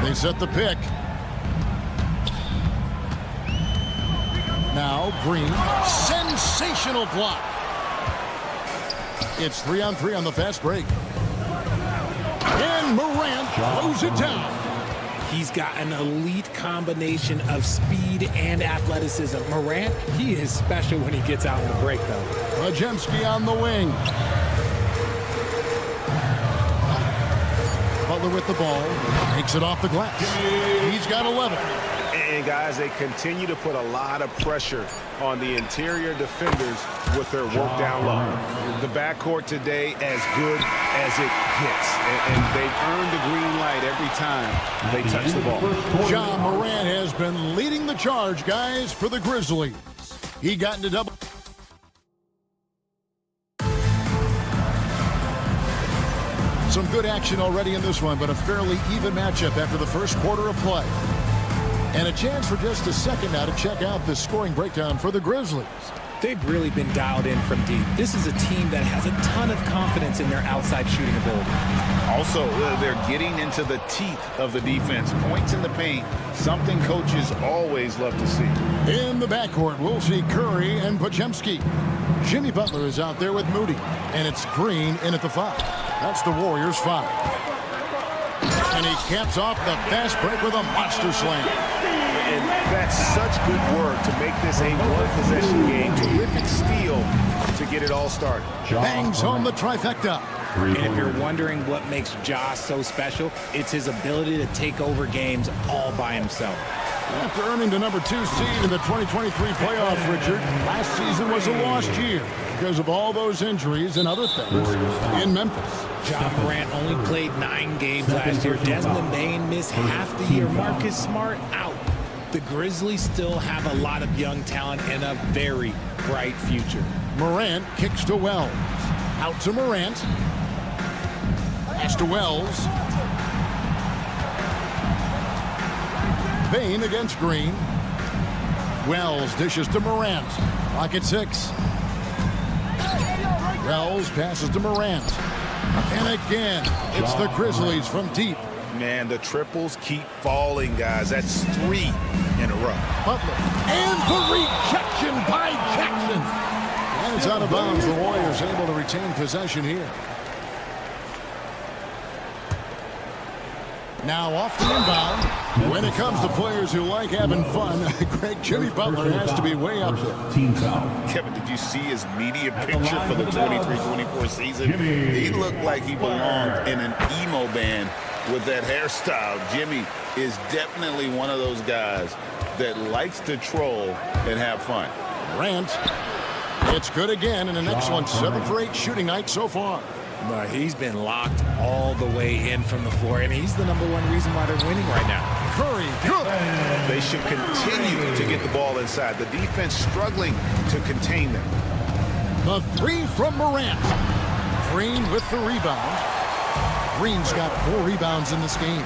They set the pick. Now Green. Sensational block. It's 3-on-3 on the fast break. And Morant throws it down. He's got an elite combination of speed and athleticism. Morant, he is special when he gets out in the break, though. Podziemski on the wing. Butler with the ball. Takes it off the glass. He's got 11. And guys, they continue to put a lot of pressure on the interior defenders with their work down low. The backcourt today as good as it gets. And they've earned the green light every time they touch the ball. Ja Morant has been leading the charge, guys, for the Grizzlies. He got into double. Some good action already in this one, but a fairly even matchup after the first quarter of play. And a chance for just a second now to check out the scoring breakdown for the Grizzlies. They've really been dialed in from deep. This is a team that has a ton of confidence in their outside shooting ability. Also, they're getting into the teeth of the defense. Points in the paint, something coaches always love to see. In the backcourt, we'll see Curry and Podziemski. Jimmy Butler is out there with Moody. And it's Green in at the 5. That's the Warriors' 5. And he caps off the fast break with a monster slam. And that's such good work to make this a one-possession game. Terrific steal to get it all started. Bangs home the trifecta. And if you're wondering what makes Ja so special, it's his ability to take over games all by himself. After earning the number 2 seed in the 2023 playoffs, Richard, last season was a lost year because of all those injuries and other things in Memphis. Ja Morant only played 9 games last year. Desmond Bane missed half the year. Marcus Smart out. The Grizzlies still have a lot of young talent and a very bright future. Morant kicks to Wells. Out to Morant. Pass to Wells. Bane against Green. Wells dishes to Morant. Clock at 6. Wells passes to Morant. And again, it's the Grizzlies from deep. Man, the triples keep falling, guys. That's 3 in a row. Butler. And the rejection by Jackson. And it's out of bounds. The Warriors able to retain possession here. Now off the inbound. When it comes to players who like having fun, great Jimmy Butler has to be way up there. Team foul. Kevin, did you see his media picture for the 23-24 season? He looked like he belonged in an emo band with that hairstyle. Jimmy is definitely one of those guys that likes to troll and have fun. Morant. It's good again, and an excellent 7 for 8 shooting night so far. But he's been locked all the way in from the floor, and he's the number 1 reason why they're winning right now. Curry, good. They should continue to get the ball inside. The defense struggling to contain them. The 3 from Morant. Green with the rebound. Green's got 4 rebounds in this game.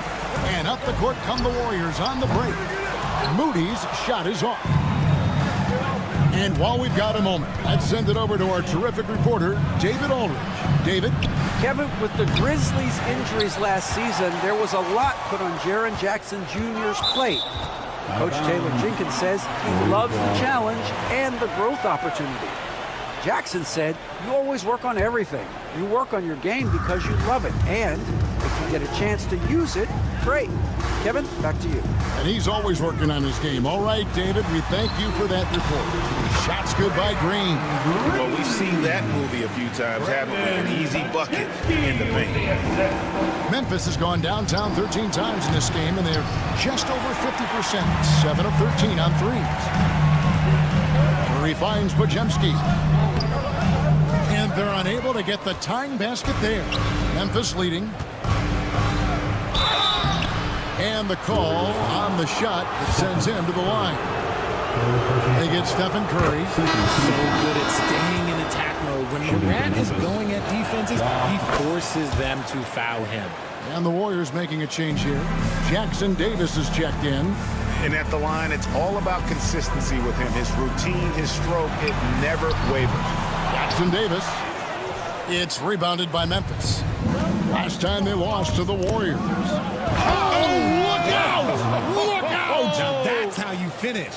And up the court come the Warriors on the break. Moody's shot is off. And while we've got a moment, let's send it over to our terrific reporter, David Aldridge. David? Kevin, with the Grizzlies' injuries last season, there was a lot put on Jaren Jackson Jr.'s plate. Coach Taylor Jenkins says he loves the challenge and the growth opportunity. Jackson said, you always work on everything. You work on your game because you love it. And if you get a chance to use it, great. Kevin, back to you. And he's always working on his game. All right, David, we thank you for that report. Shot's good by Green. Well, we've seen that movie a few times, haven't we? An easy bucket in the paint. Memphis has gone downtown 13 times in this game, and they're just over 50%, 7 of 13 on threes. Curry finds Podziemski. And they're unable to get the tying basket there. Memphis leading. And the call on the shot that sends him to the line. They get Stephen Curry. So good at staying in attack mode. When Morant is going at defenses, he forces them to foul him. And the Warriors making a change here. Jackson Davis is checked in. And at the line, it's all about consistency with him. His routine, his stroke, it never wavers. Jackson Davis. It's rebounded by Memphis. Last time they lost to the Warriors. Oh, look out! Look out! Now that's how you finish.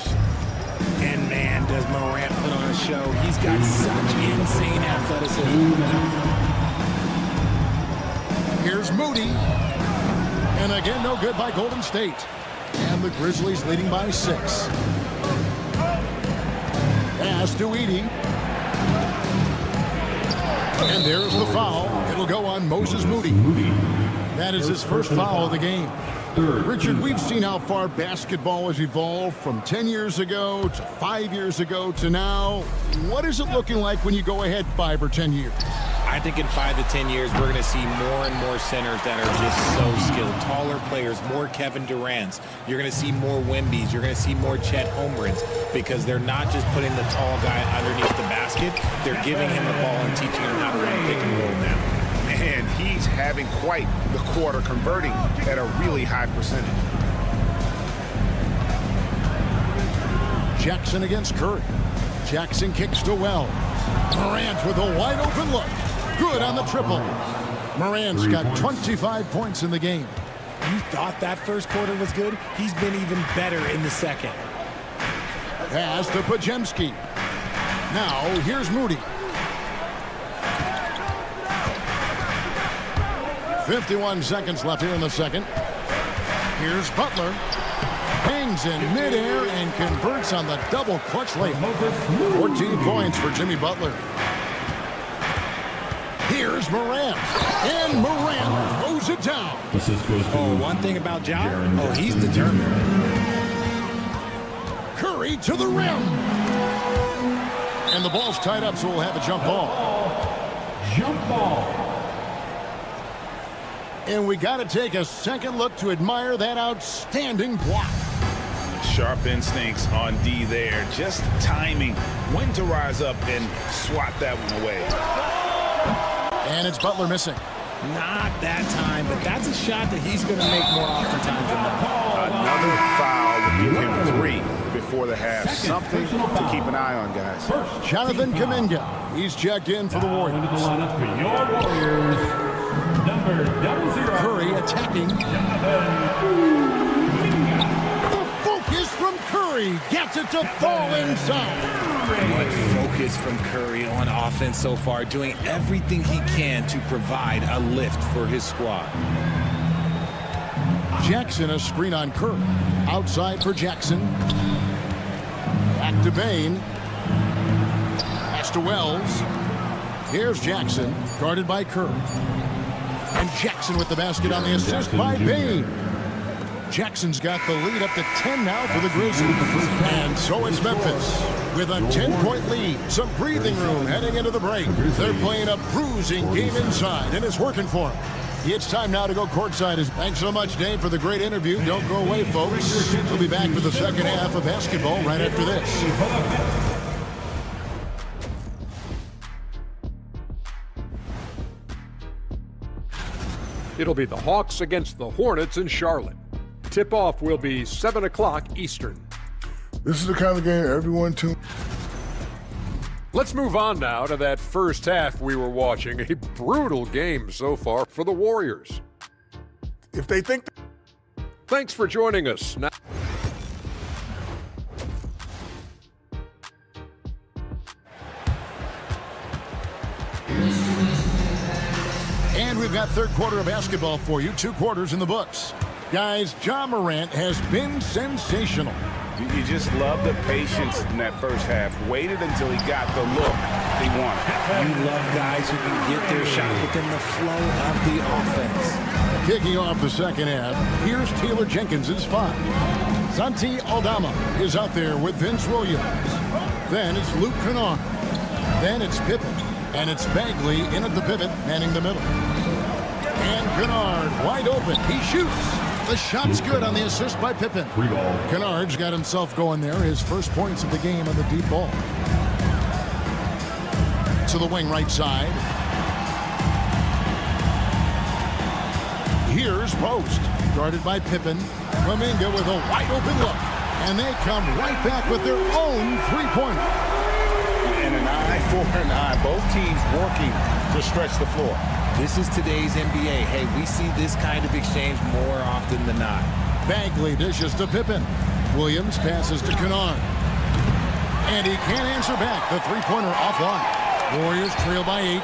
And man, does Morant put on a show. He's got such insane athleticism. Here's Moody. And again, no good by Golden State. And the Grizzlies leading by 6. Pass to Edey. And there's the foul. It'll go on Moses Moody. That is his first foul of the game. Richard, we've seen how far basketball has evolved from 10 years ago to 5 years ago to now. What is it looking like when you go ahead 5 or 10 years? I think in 5 to 10 years, we're going to see more and more centers that are just so skilled. Taller players, more Kevin Durant's. You're going to see more Wemby's. You're going to see more Chet Holmgrens because they're not just putting the tall guy underneath the basket. They're giving him the ball and teaching him how to run pick and roll now. Man, he's having quite the quarter, converting at a really high percentage. Jackson against Curry. Jackson kicks to Wells. Morant with a wide open look. Good on the triple. Morant's got 25 points in the game. You thought that first quarter was good? He's been even better in the second. Pass to Podziemski. Now here's Moody. 51 seconds left here in the second. Here's Butler. Hangs in midair and converts on the double clutch layup. 14 points for Jimmy Butler. Here's Morant. And Morant throws it down. Oh, one thing about Ja, he's determined. Curry to the rim. And the ball's tied up, so we'll have a jump ball. Jump ball. And we got to take a second look to admire that outstanding block. Sharp instincts on D there. Just timing when to rise up and swat that one away. And it's Butler missing. Not that time, but that's a shot that he's going to make more oftentimes than not. Another foul would give him 3 before the half. Something to keep an eye on, guys. Jonathan Kuminga. He's checked in for the Warriors. Curry attacking. The focus from Curry gets it to fall inside. What focus from Curry on offense so far, doing everything he can to provide a lift for his squad. Jackson a screen on Curry. Outside for Jackson. Back to Bain. Pass to Wells. Here's Jackson, guarded by Curry. And Jackson with the basket on the assist by Bain. Jackson's got the lead up to 10 now for the Grizzlies. And so it's Memphis with a 10-point lead. Some breathing room heading into the break. They're playing a bruising game inside, and it's working for them. It's time now to go courtside. Thanks so much, Dave, for the great interview. Don't go away, folks. We'll be back with the second half of basketball right after this. It'll be the Hawks against the Hornets in Charlotte. Tip-off will be 7 o'clock Eastern. This is the kind of game everyone tunes. Let's move on now to that first half we were watching. A brutal game so far for the Warriors. If they think... Thanks for joining us. Now And we've got third quarter of basketball for you. 2 quarters in the books. Guys, Ja Morant has been sensational. You just love the patience in that first half. Waited until he got the look he wanted. You love guys who can get their shot within the flow of the offense. Kicking off the second half, here's Taylor Jenkins' five. Santi Aldama is out there with Vince Williams. Then it's Luke Kennard. Then it's Pippen. And it's Bagley in at the pivot, manning the middle. And Kennard wide open. He shoots. The shot's good on the assist by Pippen. Kennard's got himself going there. His first points of the game on the deep ball. To the wing right side. Here's Post. Guarded by Pippen. Kuminga with a wide open look. And they come right back with their own three-pointer. And an eye for an eye. Both teams working to stretch the floor. This is today's NBA. Hey, we see this kind of exchange more often than not. Bagley dishes to Pippen. Williams passes to Kennard. And he can't answer back. The three-pointer offline. Warriors trail by 8.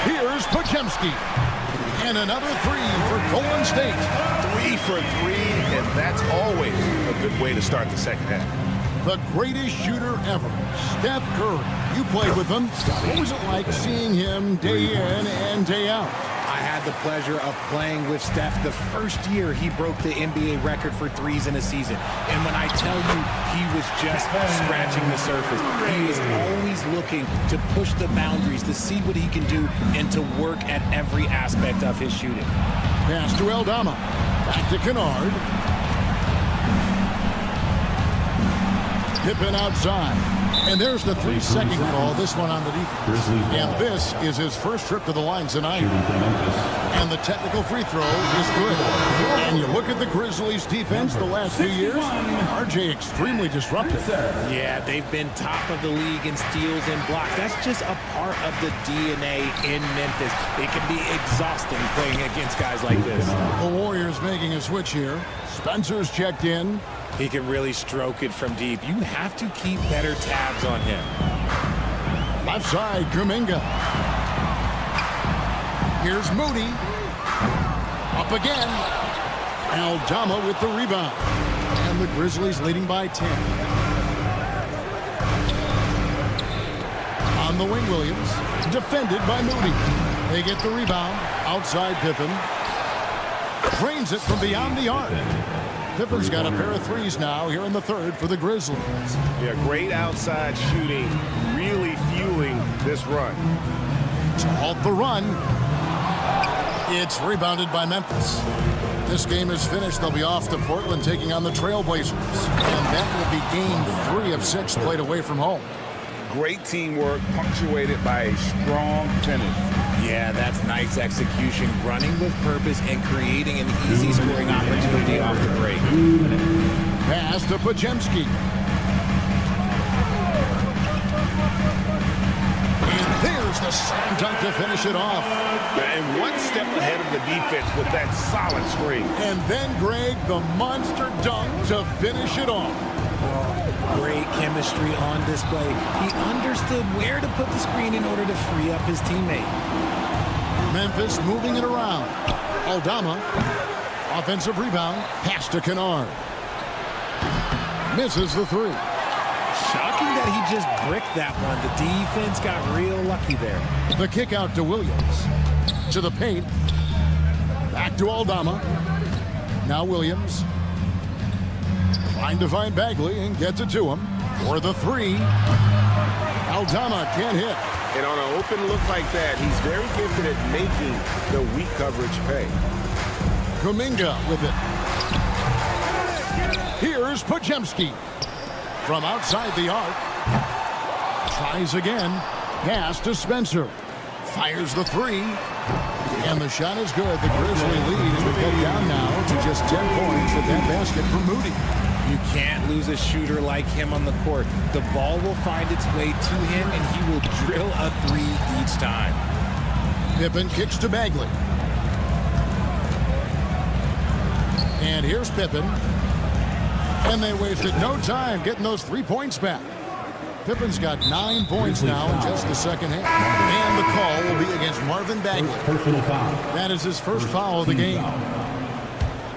Here's Podziemski. And another three for Golden State. 3 for 3, and that's always a good way to start the second half. The greatest shooter ever, Steph Curry. You played with him. What was it like seeing him day in and day out? I had the pleasure of playing with Steph the first year he broke the NBA record for threes in a season. And when I tell you he was just scratching the surface, he is always looking to push the boundaries, to see what he can do, and to work at every aspect of his shooting. Pass to Aldama. Back to Kennard. Pippen outside. And there's the 3-second call, this one on the defense. And this is his first trip to the line tonight. And the technical free throw is good. And you look at the Grizzlies defense the last few years, RJ extremely disruptive. Yeah, they've been top of the league in steals and blocks. That's just a part of the DNA in Memphis. It can be exhausting playing against guys like this. The Warriors making a switch here. Spencer's checked in. He can really stroke it from deep. You have to keep better tabs on him. Left side, Kuminga. Here's Moody. Up again. Aldama with the rebound. And the Grizzlies leading by 10. On the wing, Williams. Defended by Moody. They get the rebound. Outside Pippen. Drains it from beyond the arc. Pippen's got a pair of threes now here in the third for the Grizzlies. Yeah, great outside shooting, really fueling this run. To halt the run. It's rebounded by Memphis. This game is finished. They'll be off to Portland taking on the Trailblazers. And that will be game 3 of 6 played away from home. Great teamwork punctuated by a strong finish. Yeah, that's nice execution, running with purpose and creating an easy scoring opportunity off the break. Pass to Podziemski. And there's the slam dunk to finish it off. And one step ahead of the defense with that solid screen. And then, Greg, the monster dunk to finish it off. Great chemistry on display. He understood where to put the screen in order to free up his teammate. Memphis moving it around. Aldama. Offensive rebound. Pass to Kennard. Misses the three. Shocking that he just bricked that one. The defense got real lucky there. The kick out to Williams. To the paint. Back to Aldama. Now Williams. Trying to find Bagley and gets it to him. For the three. Aldama can't hit. And on an open look like that, he's very gifted at making the weak coverage pay. Kuminga with it. Here's Podziemski. From outside the arc. Tries again. Pass to Spencer. Fires the three. And the shot is good. The Grizzly lead as we go down now to just 10 points with that basket from Moody. You can't lose a shooter like him on the court. The ball will find its way to him, and he will drill a three each time. Pippen kicks to Bagley. And here's Pippen. And they wasted no time getting those 3 points back. Pippen's got 9 points now in just the second half. And the call will be against Marvin Bagley. That is his first foul of the game.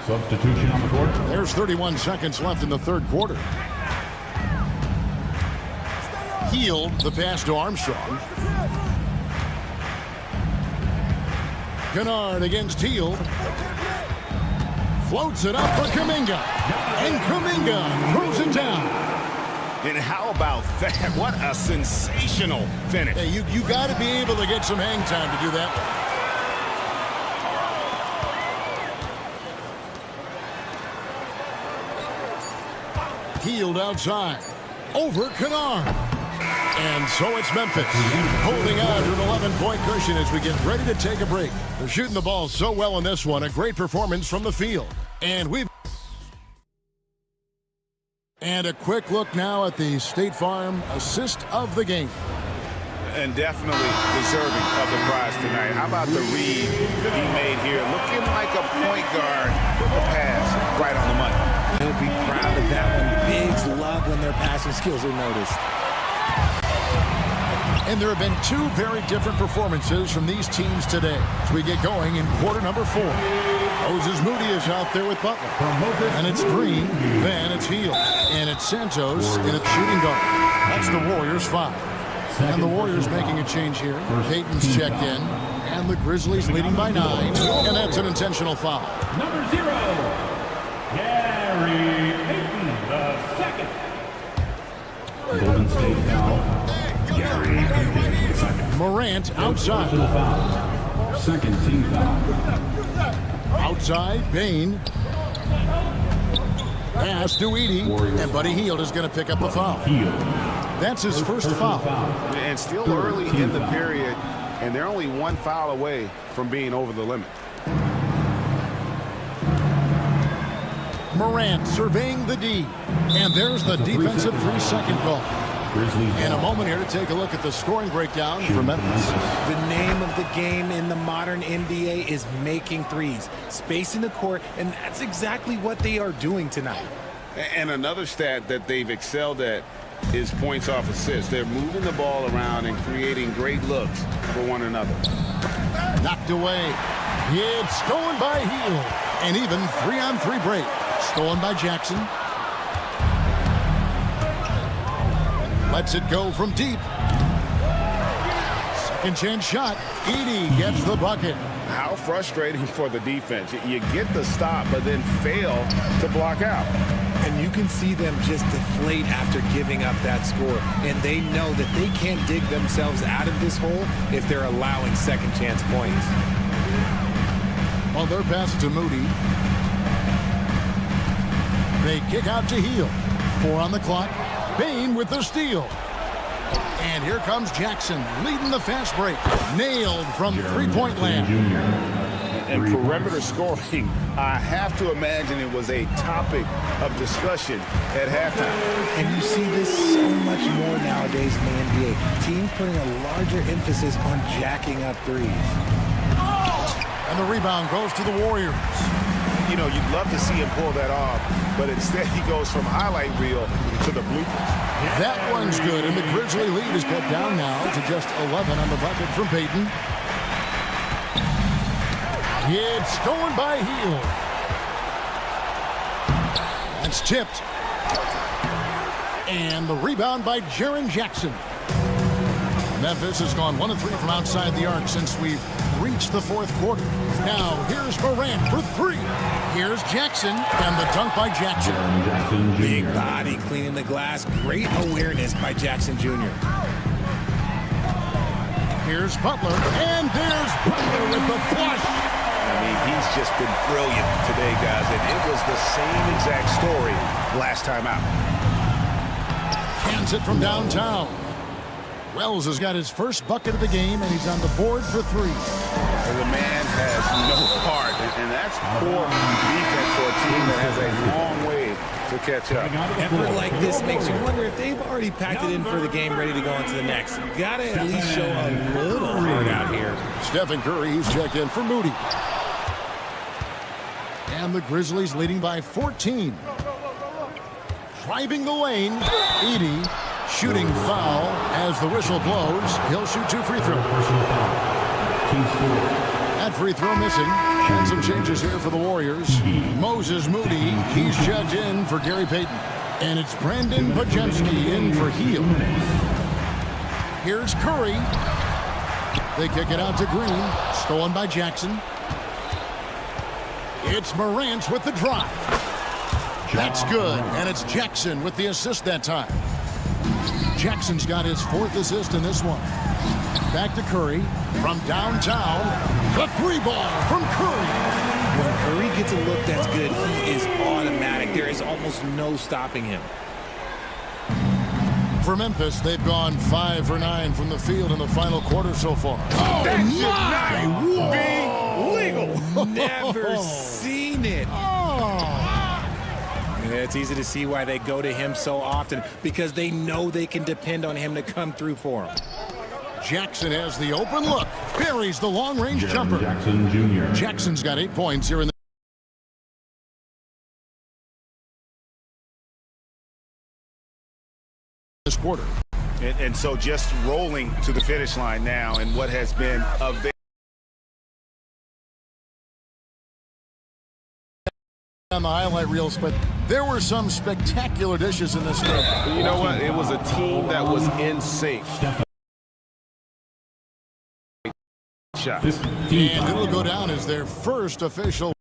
Substitution on the court. There's 31 seconds left in the third quarter. Healed the pass to Armstrong. Kennard against Heald. Floats it up for Kuminga. And Kuminga throws it down. And how about that? What a sensational finish. Hey, you got to be able to get some hang time to do that one. Heald outside. Over Kennard. And so it's Memphis holding on to an 11-point cushion as we get ready to take a break. They're shooting the ball so well in this one. A great performance from the field. And a quick look now at the State Farm assist of the game. And definitely deserving of the prize tonight. How about the read he made here? Looking like a point guard with the pass right on the money. He'll be proud of that one. Bigs love when their passing skills are noticed. And there have been two very different performances from these teams today as we get going in quarter number 4. Moses Moody is out there with Butler. And it's Green, then it's Heald. And it's Santos in its shooting guard. That's the Warriors 5. And the Warriors making a change here. Payton's checked in. And the Grizzlies leading by 9. And that's an intentional foul. Number 0, Gary Payton, the second. Golden State foul. Gary Payton, second. Morant outside. Second team foul. Outside, Bain. Pass to Edey. And Buddy Hield is going to pick up the foul. That's his first foul. And still early in the period, and they're only one foul away from being over the limit. Morant surveying the D. And there's the defensive 3-second call. In a moment here to take a look at the scoring breakdown for Memphis. The name of the game in the modern NBA is making threes, spacing the court, and that's exactly what they are doing tonight. And another stat that they've excelled at is points off assists. They're moving the ball around and creating great looks for one another. Knocked away. It's stolen by Heald. And even 3-on-3 break. Stolen by Jackson. Lets it go from deep. Second chance shot. Edey gets the bucket. How frustrating for the defense. You get the stop, but then fail to block out. And you can see them just deflate after giving up that score. And they know that they can't dig themselves out of this hole if they're allowing second chance points. On their pass to Moody. They kick out to Heald. 4 on the clock. Bain with the steal. And here comes Jackson leading the fast break. Nailed from three-point land. And perimeter scoring, I have to imagine it was a topic of discussion at halftime. And you see this so much more nowadays in the NBA. Teams putting a larger emphasis on jacking up threes. And the rebound goes to the Warriors. You know, you'd love to see him pull that off, but instead he goes from highlight reel to the bloopers. That one's good, and the Grizzly lead is cut down now to just 11 on the bucket from Payton. It's stolen by Heald. That's tipped. And the rebound by Jaren Jackson. Memphis has gone 1 of 3 from outside the arc since we've reached the fourth quarter. Now here's Morant for 3. Here's Jackson, and the dunk by Jackson. Big body cleaning the glass. Great awareness by Jackson Jr. Here's Butler, and there's Butler with the flush. I mean, he's just been brilliant today, guys, and it was the same exact story last time out. Hands it from downtown. Wells has got his first bucket of the game, and he's on the board for 3. And the man has no heart, and that's poor defense for a team that has a long way to catch up. Effort like this makes you wonder if they've already packed it in for the game, ready to go into the next. Gotta at least show a little heart out here. Stephen Curry, he's checked in for Moody. And the Grizzlies leading by 14. Driving the lane, Edey. Shooting foul as the whistle blows. He'll shoot 2 free throws. That free throw missing. And some changes here for the Warriors. Moses Moody, he's checked in for Gary Payton. And it's Brandon Pajemski in for Heel. Here's Curry. They kick it out to Green. Stolen by Jackson. It's Morant with the drive. That's good. And it's Jackson with the assist that time. Jackson's got his 4th assist in this one. Back to Curry from downtown. The 3-ball from Curry. When Curry gets a look that's good, he is automatic. There is almost no stopping him. For Memphis, they've gone 5 for 9 from the field in the final quarter so far. Oh, that should not be legal. Never seen it. It's easy to see why they go to him so often, because they know they can depend on him to come through for them. Jackson has the open look. Buries the long-range jumper. Jackson Jr. Jackson's got 8 points here in this quarter. And so just rolling to the finish line now, and what has been a very on the highlight reels, but there were some spectacular dishes in this game. You know what? It was a team that was in sync. Shot. And it will go down as their first official.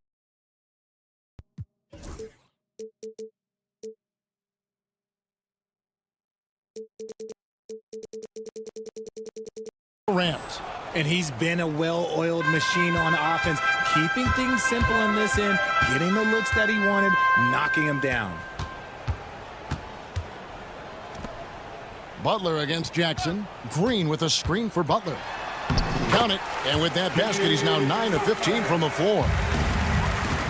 Morant. And he's been a well-oiled machine on offense, keeping things simple in this end, getting the looks that he wanted, knocking him down. Butler against Jackson. Green with a screen for Butler. Count it. And with that basket, he's now 9 of 15 from the floor.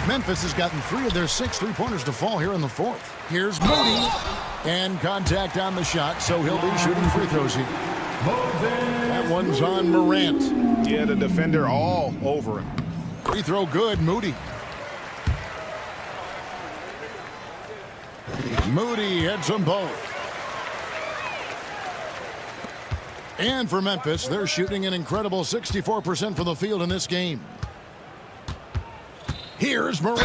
Memphis has gotten 3 of their 6 three-pointers to fall here in the 4th. Here's Moody. And contact on the shot, so he'll be shooting free throws here. That one's on Morant. Yeah, the defender all over him. Free throw good, Moody. Moody hits them both. And for Memphis, they're shooting an incredible 64% from the field in this game. Here's Morant.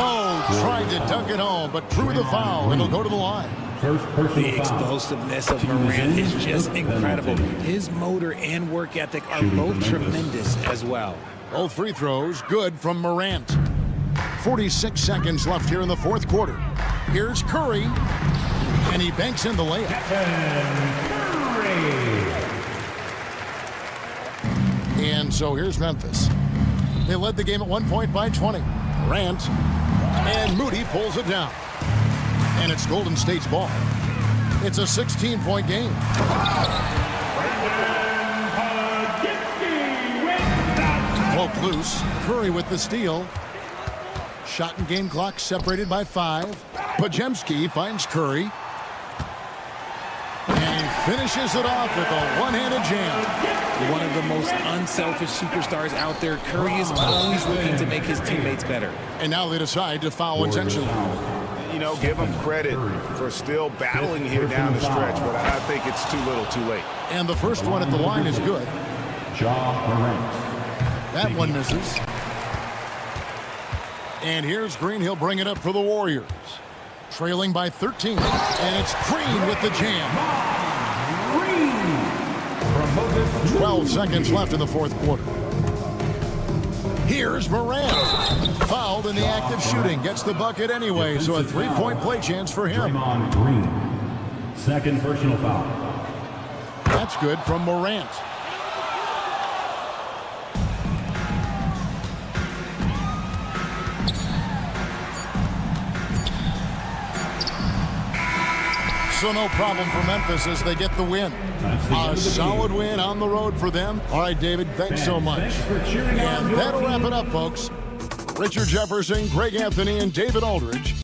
Oh, tried to dunk it home, but drew the foul, and he'll go to the line. The explosiveness of Morant is just incredible. His motor and work ethic are both tremendous as well. Both free throws good from Morant. 46 seconds left here in the 4th quarter. Here's Curry, and he banks in the layup. And so here's Memphis. They led the game at 1 point by 20. Morant and Moody pulls it down. And it's Golden State's ball. It's a 16-point game. Broke loose. Curry with the steal. Shot and game clock separated by 5. Pajemski finds Curry. And finishes it off with a one-handed jam. One of the most unselfish superstars out there. Curry is always looking to make his teammates better. And now they decide to foul intentionally. You know, give him credit for still battling here down the stretch, but I think it's too little too late. And the first one at the line is good. That one misses. And here's Green. He'll bring it up for the Warriors. Trailing by 13. And it's Green with the jam. 12 seconds left in the 4th quarter. Here's Morant. Fouled in the act of shooting. Gets the bucket anyway, so a 3-point play chance for him. Green. Second personal foul. That's good from Morant. So no problem for Memphis as they get the win. A solid win on the road for them. All right, David, thanks so much. And that'll wrap it up, folks. Richard Jefferson, Greg Anthony, and David Aldridge.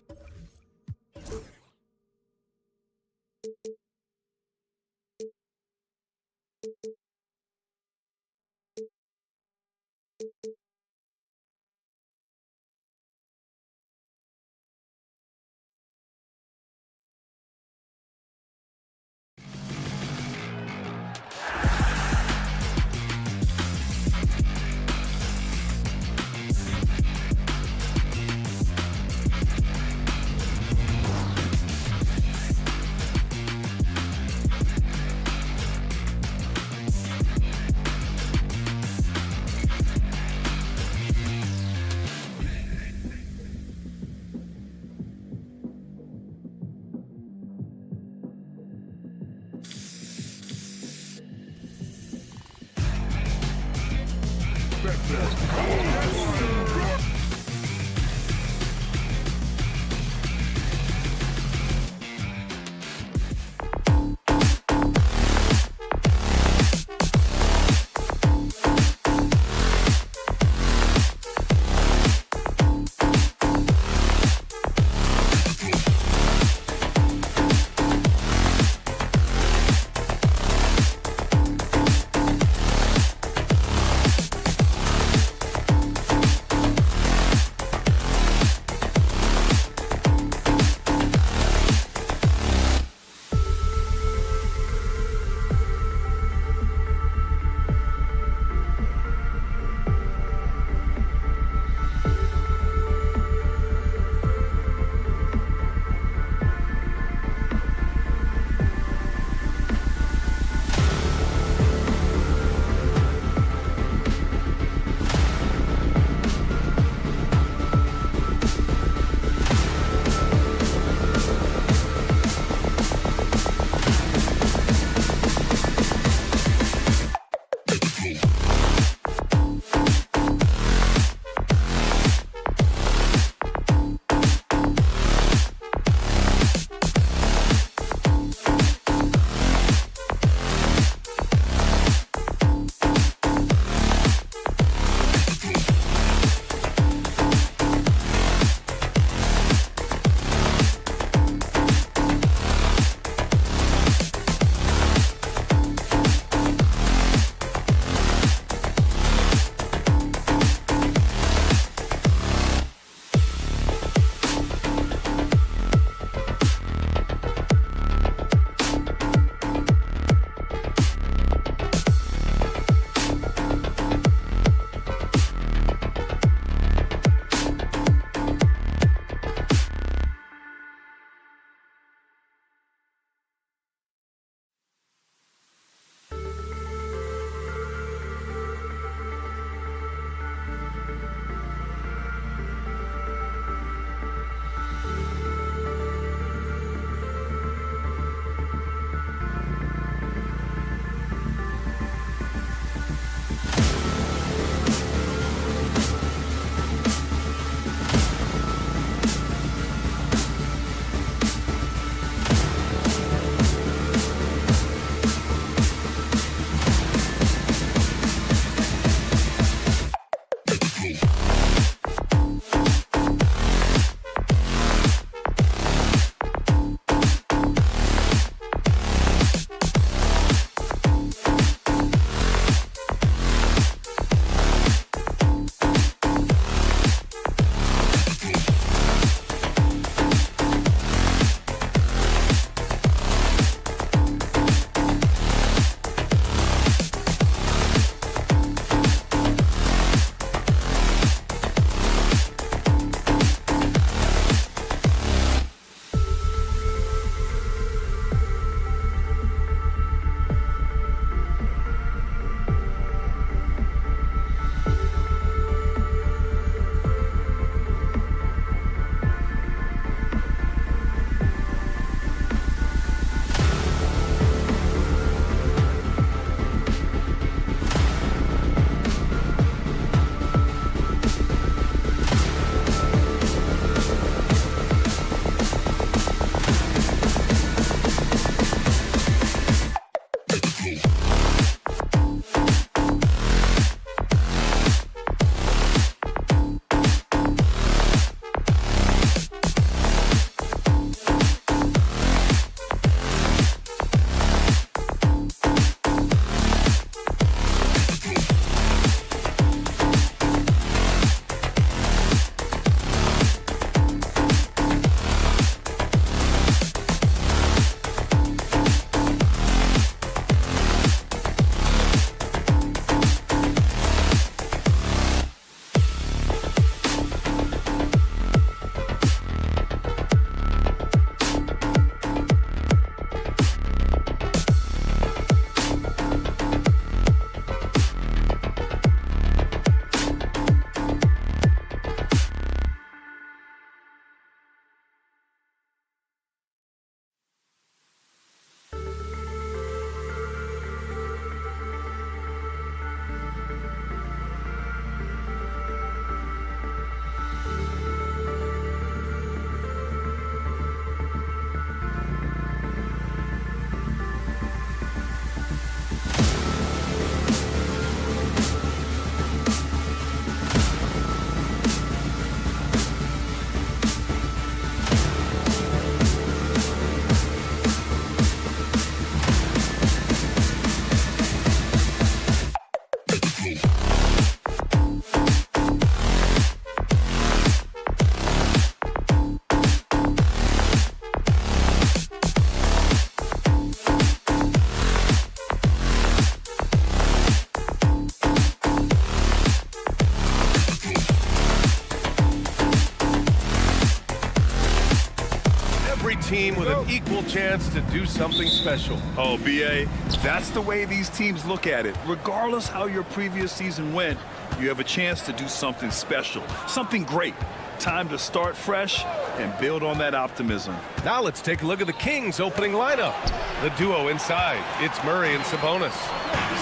Team with an equal chance to do something special. Oh, B.A., that's the way these teams look at it. Regardless how your previous season went, you have a chance to do something special, something great. Time to start fresh and build on that optimism. Now let's take a look at the Kings' opening lineup. The duo inside, it's Murray and Sabonis.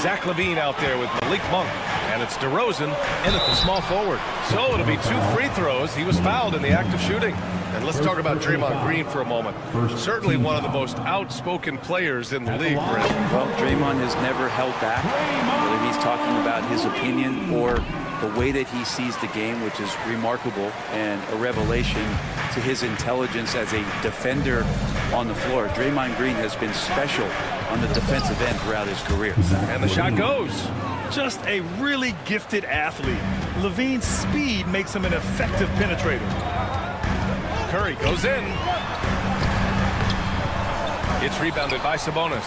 Zach LaVine out there with Malik Monk. And it's DeRozan in at the small forward. So it'll be 2 free throws. He was fouled in the act of shooting. And let's talk about Draymond Green for a moment. Certainly one of the most outspoken players in the league, Brent. Well, Draymond has never held back, whether he's talking about his opinion or the way that he sees the game, which is remarkable and a revelation to his intelligence as a defender on the floor. Draymond Green has been special on the defensive end throughout his career. And the shot goes. Just a really gifted athlete. LaVine's speed makes him an effective penetrator. Curry goes in. It's rebounded by Sabonis.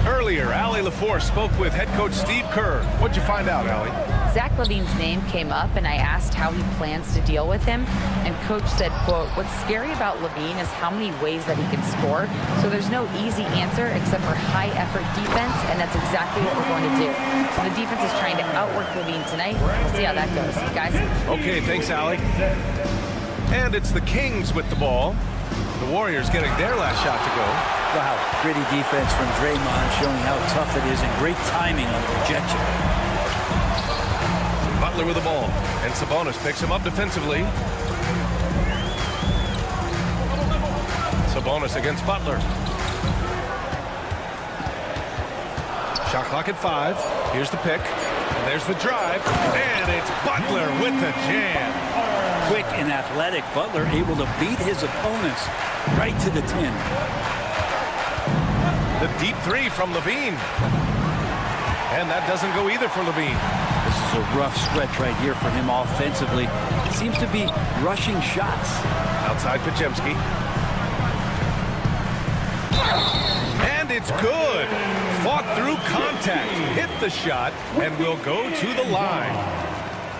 Earlier, Allie LaForce spoke with head coach Steve Kerr. What'd you find out, Allie? Zach LaVine's name came up, and I asked how he plans to deal with him. And coach said, quote, "What's scary about LaVine is how many ways that he can score. So there's no easy answer except for high-effort defense, and that's exactly what we're going to do. So the defense is trying to outwork LaVine tonight. We'll see how that goes, guys." Okay, thanks, Allie. And it's the Kings with the ball. The Warriors getting their last shot to go. Wow, gritty defense from Draymond, showing how tough it is, and great timing on the rejection. Butler with the ball, and Sabonis picks him up defensively. Sabonis against Butler. Shot clock at 5. Here's the pick. And There's the drive, and it's Butler with the jam. Quick and athletic, Butler able to beat his opponents right to the 10. The deep three from Levine. And that doesn't go either for Levine. This is a rough stretch right here for him offensively. Seems to be rushing shots. Outside Podziemski. And it's good. Fought through contact, hit the shot, and will go to the line.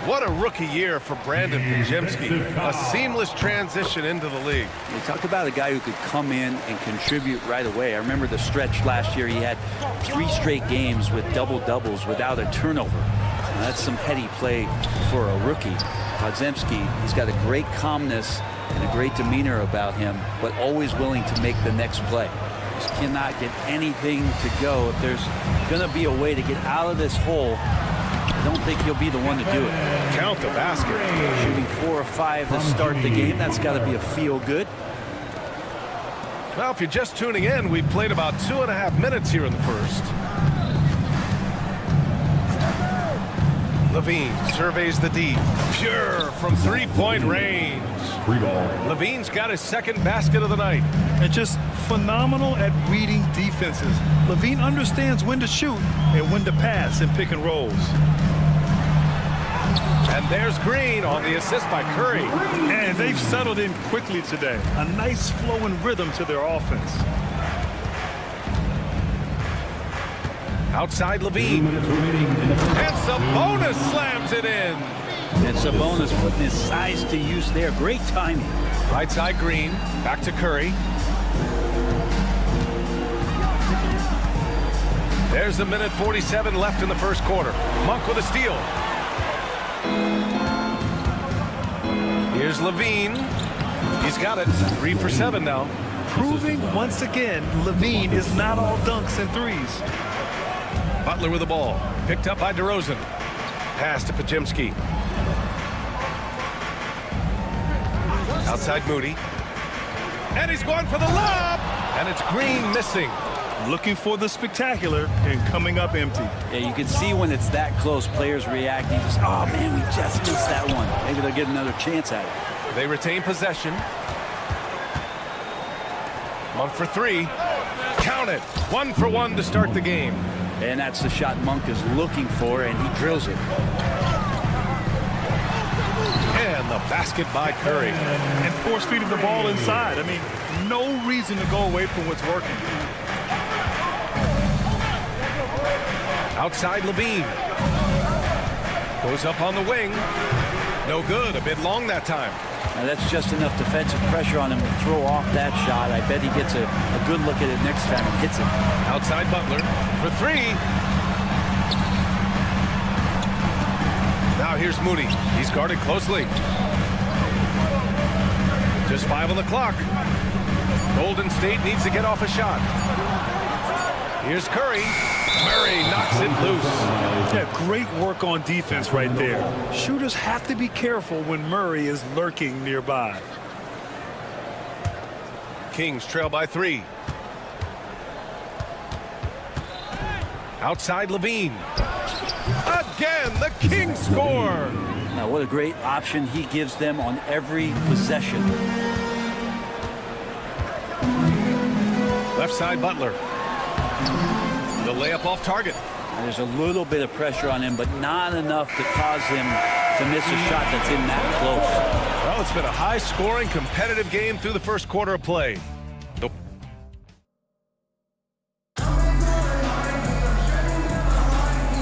What a rookie year for Brandon Podziemski. A seamless transition into the league. We talk about a guy who could come in and contribute right away. I remember the stretch last year. He had 3 straight games with double-doubles without a turnover. Now, that's some heady play for a rookie. Podziemski, he's got a great calmness and a great demeanor about him, but always willing to make the next play. Just cannot get anything to go. If there's going to be a way to get out of this hole, I don't think he'll be the one to do it. Count the basket. Shooting 4 or 5 to start the game. That's got to be a feel good. Well, if you're just tuning in, we've played about 2.5 minutes here in the first. Levine surveys the D. Pure from 3-point range. Levine's got his second basket of the night. And just phenomenal at reading defenses. Levine understands when to shoot and when to pass in pick and rolls. And there's Green on the assist by Curry. And they've settled in quickly today. A nice flowing rhythm to their offense. Outside Levine. And Sabonis slams it in. And Sabonis putting his size to use there. Great timing. Right side Green. Back to Curry. There's a minute 47 left in the first quarter. Monk with a steal. Here's Levine. He's got it. 3 for 7 now. Proving once again, Levine is not all dunks and threes. Butler with the ball. Picked up by DeRozan. Pass to Podziemski. Outside Moody. And he's going for the lob. And it's Green missing. Looking for the spectacular and coming up empty. Yeah, you can see when it's that close, players reacting. Just, oh, man, we just missed that one. Maybe they'll get another chance at it. They retain possession. Monk for 3. Count it. 1 for 1 to start the game. And that's the shot Monk is looking for, and he drills it. And the basket by Curry. And force feeding the ball inside. I mean, no reason to go away from what's working. Outside Levine. Goes up on the wing. No good. A bit long that time. Now that's just enough defensive pressure on him to throw off that shot. I bet he gets a good look at it next time and hits it. Outside Butler for 3. Now here's Moody. He's guarded closely. Just 5 on the clock. Golden State needs to get off a shot. Here's Curry. Murray knocks it loose. Yeah, great work on defense right there. Shooters have to be careful when Murray is lurking nearby. Kings trail by 3. Outside Levine. Again, the Kings score. Now, what a great option he gives them on every possession. Left side Butler. The layup off target. There's a little bit of pressure on him, but not enough to cause him to miss a shot that's in that close. Well, it's been a high-scoring, competitive game through the first quarter of play.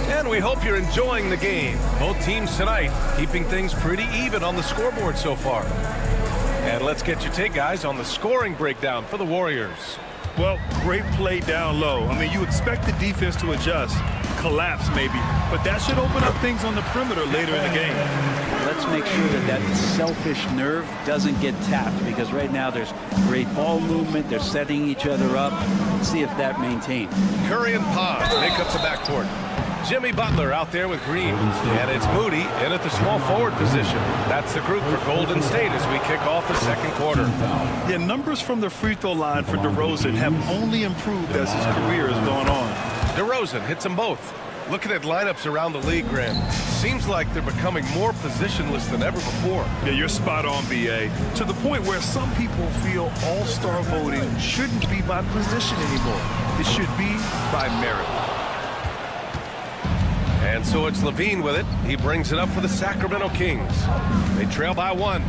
And we hope you're enjoying the game. Both teams tonight keeping things pretty even on the scoreboard so far. And let's get your take, guys, on the scoring breakdown for the Warriors. Well, great play down low. I mean, you expect the defense to adjust, collapse maybe, but that should open up things on the perimeter later in the game. Let's make sure that that selfish nerve doesn't get tapped, because right now there's great ball movement. They're setting each other up. Let's see if that maintains. Curry and Pod make up the backcourt. Jimmy Butler out there with Green. And it's Moody in at the small forward position. That's the group for Golden State as we kick off the second quarter. Yeah, numbers from the free throw line for DeRozan have only improved as his career has gone on. DeRozan hits them both. Looking at lineups around the league, Graham, seems like they're becoming more positionless than ever before. Yeah, you're spot on, BA. To the point where some people feel all-star voting shouldn't be by position anymore. It should be by merit. And so it's Levine with it. He brings it up for the Sacramento Kings. They trail by 1.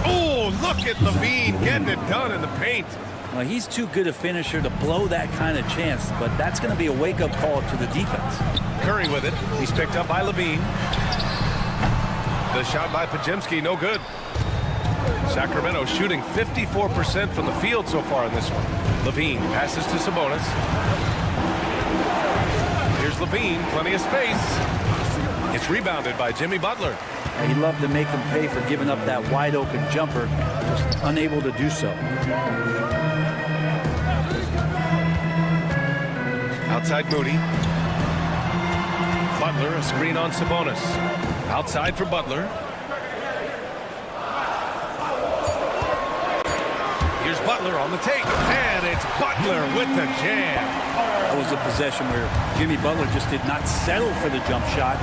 Oh, look at Levine getting it done in the paint. Well, he's too good a finisher to blow that kind of chance, but that's going to be a wake-up call to the defense. Curry with it. He's picked up by Levine. The shot by Podziemski, no good. Sacramento shooting 54% from the field so far in this one. Levine passes to Sabonis. Here's Levine, plenty of space. It's rebounded by Jimmy Butler. He loved to make him pay for giving up that wide-open jumper, just unable to do so. Outside Moody. Butler, a screen on Sabonis. Outside for Butler. Here's Butler on the take. And it's Butler with the jam. That was a possession where Jimmy Butler just did not settle for the jump shot.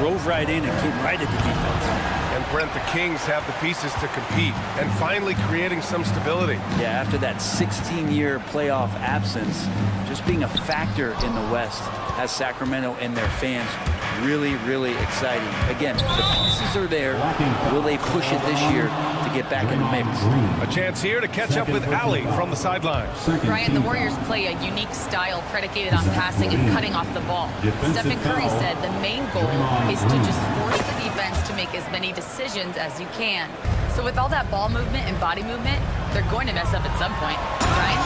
Drove right in and came right at the defense. And Brent, the Kings have the pieces to compete and finally creating some stability. Yeah, after that 16-year playoff absence, just being a factor in the West has Sacramento and their fans really, really exciting. Again, the pieces are there. Will they push it this year to get back in the mix? A chance here to catch up with Allie from the sideline. Brian, the Warriors play a unique style predicated on passing and cutting off the ball. Stephen Curry said the main goal is to just force the defense to make as many decisions as you can. So with all that ball movement and body movement, they're going to mess up at some point. Brian?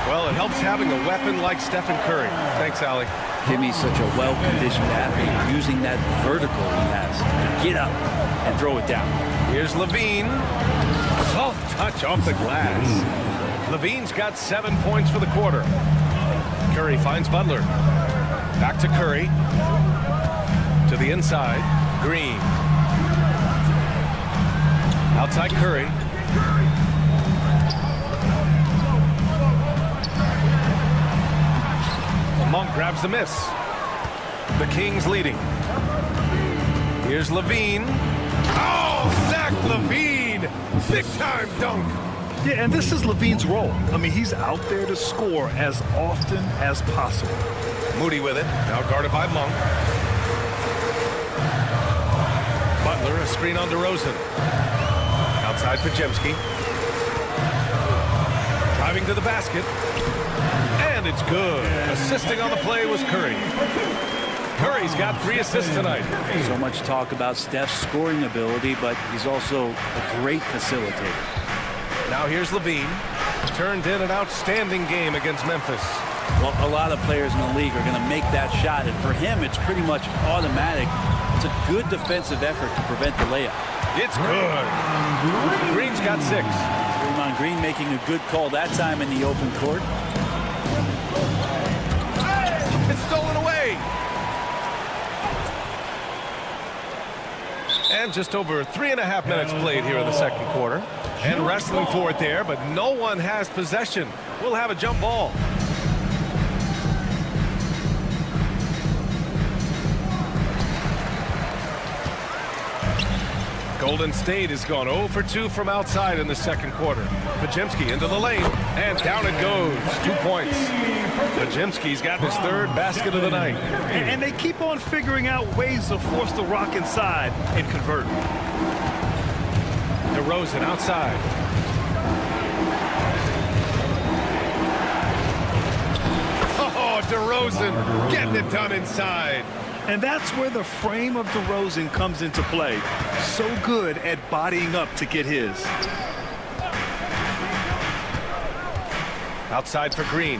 Well, it helps having a weapon like Stephen Curry. Thanks, Allie. Jimmy's such a well-conditioned athlete, using that vertical he has to get up and throw it down. Here's Levine. Soft touch off the glass. Levine's got 7 points for the quarter. Curry finds Butler. Back to Curry. To the inside. Green. Outside Curry. Monk grabs the miss. The Kings leading. Here's Levine. Oh, Zach Levine! Big time dunk. Yeah, and this is Levine's role. I mean, he's out there to score as often as possible. Moody with it. Now guarded by Monk. Butler, a screen on DeRozan. Outside Podziemski. Driving to the basket. And it's good. Assisting on the play was Curry. Curry's got 3 assists tonight. So much talk about Steph's scoring ability, but he's also a great facilitator. Now here's Levine. Turned in an outstanding game against Memphis. Well, a lot of players in the league are going to make that shot, and for him, it's pretty much automatic. It's a good defensive effort to prevent the layup. It's good. Green's got 6. Draymond Green making a good call that time in the open court. It's stolen away. And just over 3.5 minutes played here in the second quarter. And wrestling for it there, but no one has possession. We'll have a jump ball. Golden State has gone 0 for 2 from outside in the second quarter. Podziemski into the lane, and down it goes. 2 points. Podziemski's got his 3rd basket of the night. And they keep on figuring out ways to force the rock inside and convert. DeRozan outside. Oh, DeRozan getting it done inside. And that's where the frame of DeRozan comes into play. So good at bodying up to get his. Outside for Green.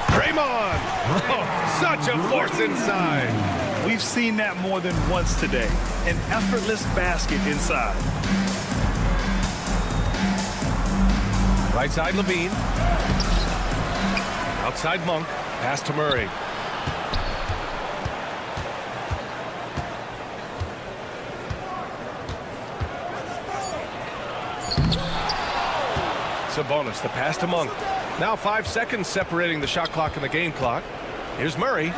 Draymond! Oh, such a force inside. We've seen that more than once today. An effortless basket inside. Right side Levine. Outside Monk. Pass to Murray. Sabonis, the pass to Monk. Now 5 seconds separating the shot clock and the game clock. Here's Murray.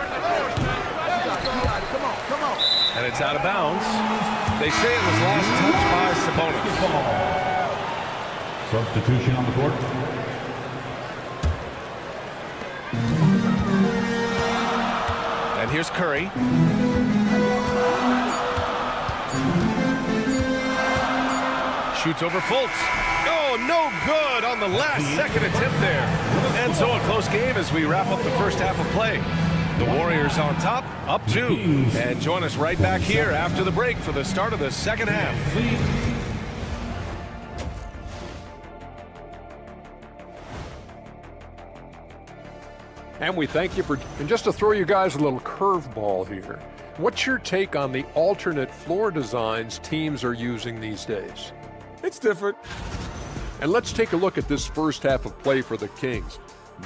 And it's out of bounds. They say it was last touched by Sabonis. Substitution on the court. And here's Curry. Shoots over Fultz. Oh, no good on the last second attempt there. And so a close game as we wrap up the first half of play. The Warriors on top, up 2. And join us right back here after the break for the start of the second half. And we thank you for, and just to throw you guys a little curveball here, what's your take on the alternate floor designs teams are using these days? It's different. And let's take a look at this first half of play for the Kings.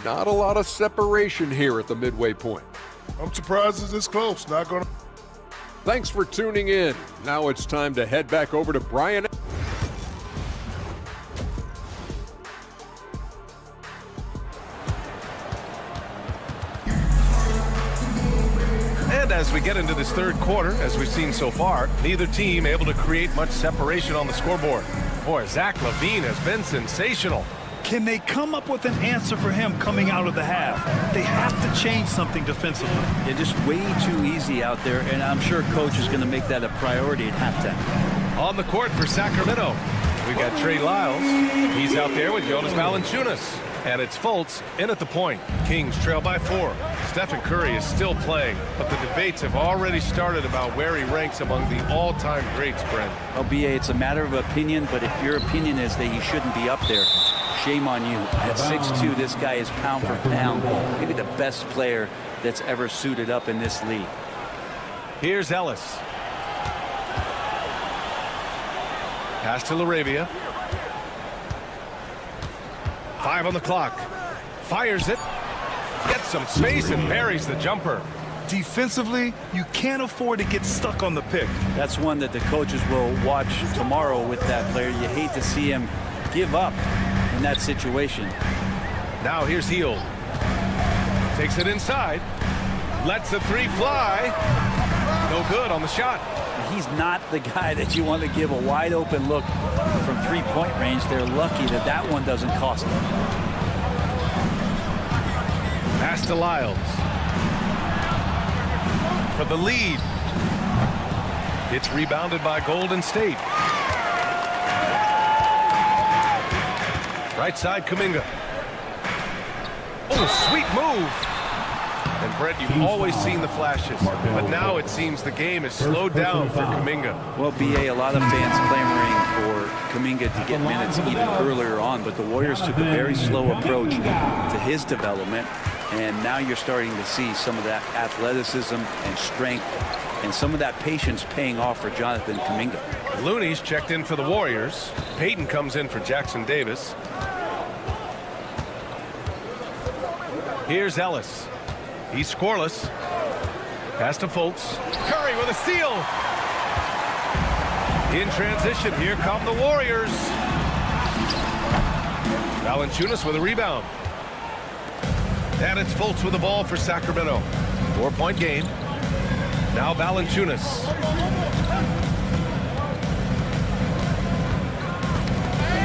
Not a lot of separation here at the midway point. I'm surprised it's this close. Not gonna. Thanks for tuning in. Now it's time to head back over to Brian. And as we get into this third quarter, as we've seen so far, neither team able to create much separation on the scoreboard. Boy, Zach LaVine has been sensational. Can they come up with an answer for him coming out of the half? They have to change something defensively. They're just way too easy out there, and I'm sure coach is going to make that a priority at halftime. On the court for Sacramento, we got Trey Lyles. He's out there with Jonas Valanciunas. And it's Fultz in at the point. Kings trail by 4. Stephen Curry is still playing, but the debates have already started about where he ranks among the all-time greats, Brent. Well, BA, it's a matter of opinion, but if your opinion is that he shouldn't be up there, shame on you. At 6'2", this guy is pound for pound, maybe the best player that's ever suited up in this league. Here's Ellis. Pass to LaRavia. 5 on the clock. Fires it. Gets some space and buries the jumper. Defensively, you can't afford to get stuck on the pick. That's one that the coaches will watch tomorrow with that player. You hate to see him give up in that situation. Now here's Hield. Takes it inside. Lets the 3 fly. No good on the shot. He's not the guy that you want to give a wide open look from 3-point range. They're lucky that that one doesn't cost them. Pass to Lyles. For the lead. It's rebounded by Golden State. Right side, Kuminga. Oh, sweet move. And Brett, you've always seen the flashes, but now it seems the game is slowed down for Kuminga. Well, BA, a lot of fans clamoring for Kuminga to get minutes even earlier on, but the Warriors took a very slow approach to his development, and now you're starting to see some of that athleticism and strength and some of that patience paying off for Jonathan Kuminga. Looney's checked in for the Warriors. Payton comes in for Jackson Davis. Here's Ellis. He's scoreless. Pass to Fultz. Curry with a steal. In transition, here come the Warriors. Valanciunas with a rebound. And it's Fultz with the ball for Sacramento. 4-point game. Now Valanciunas.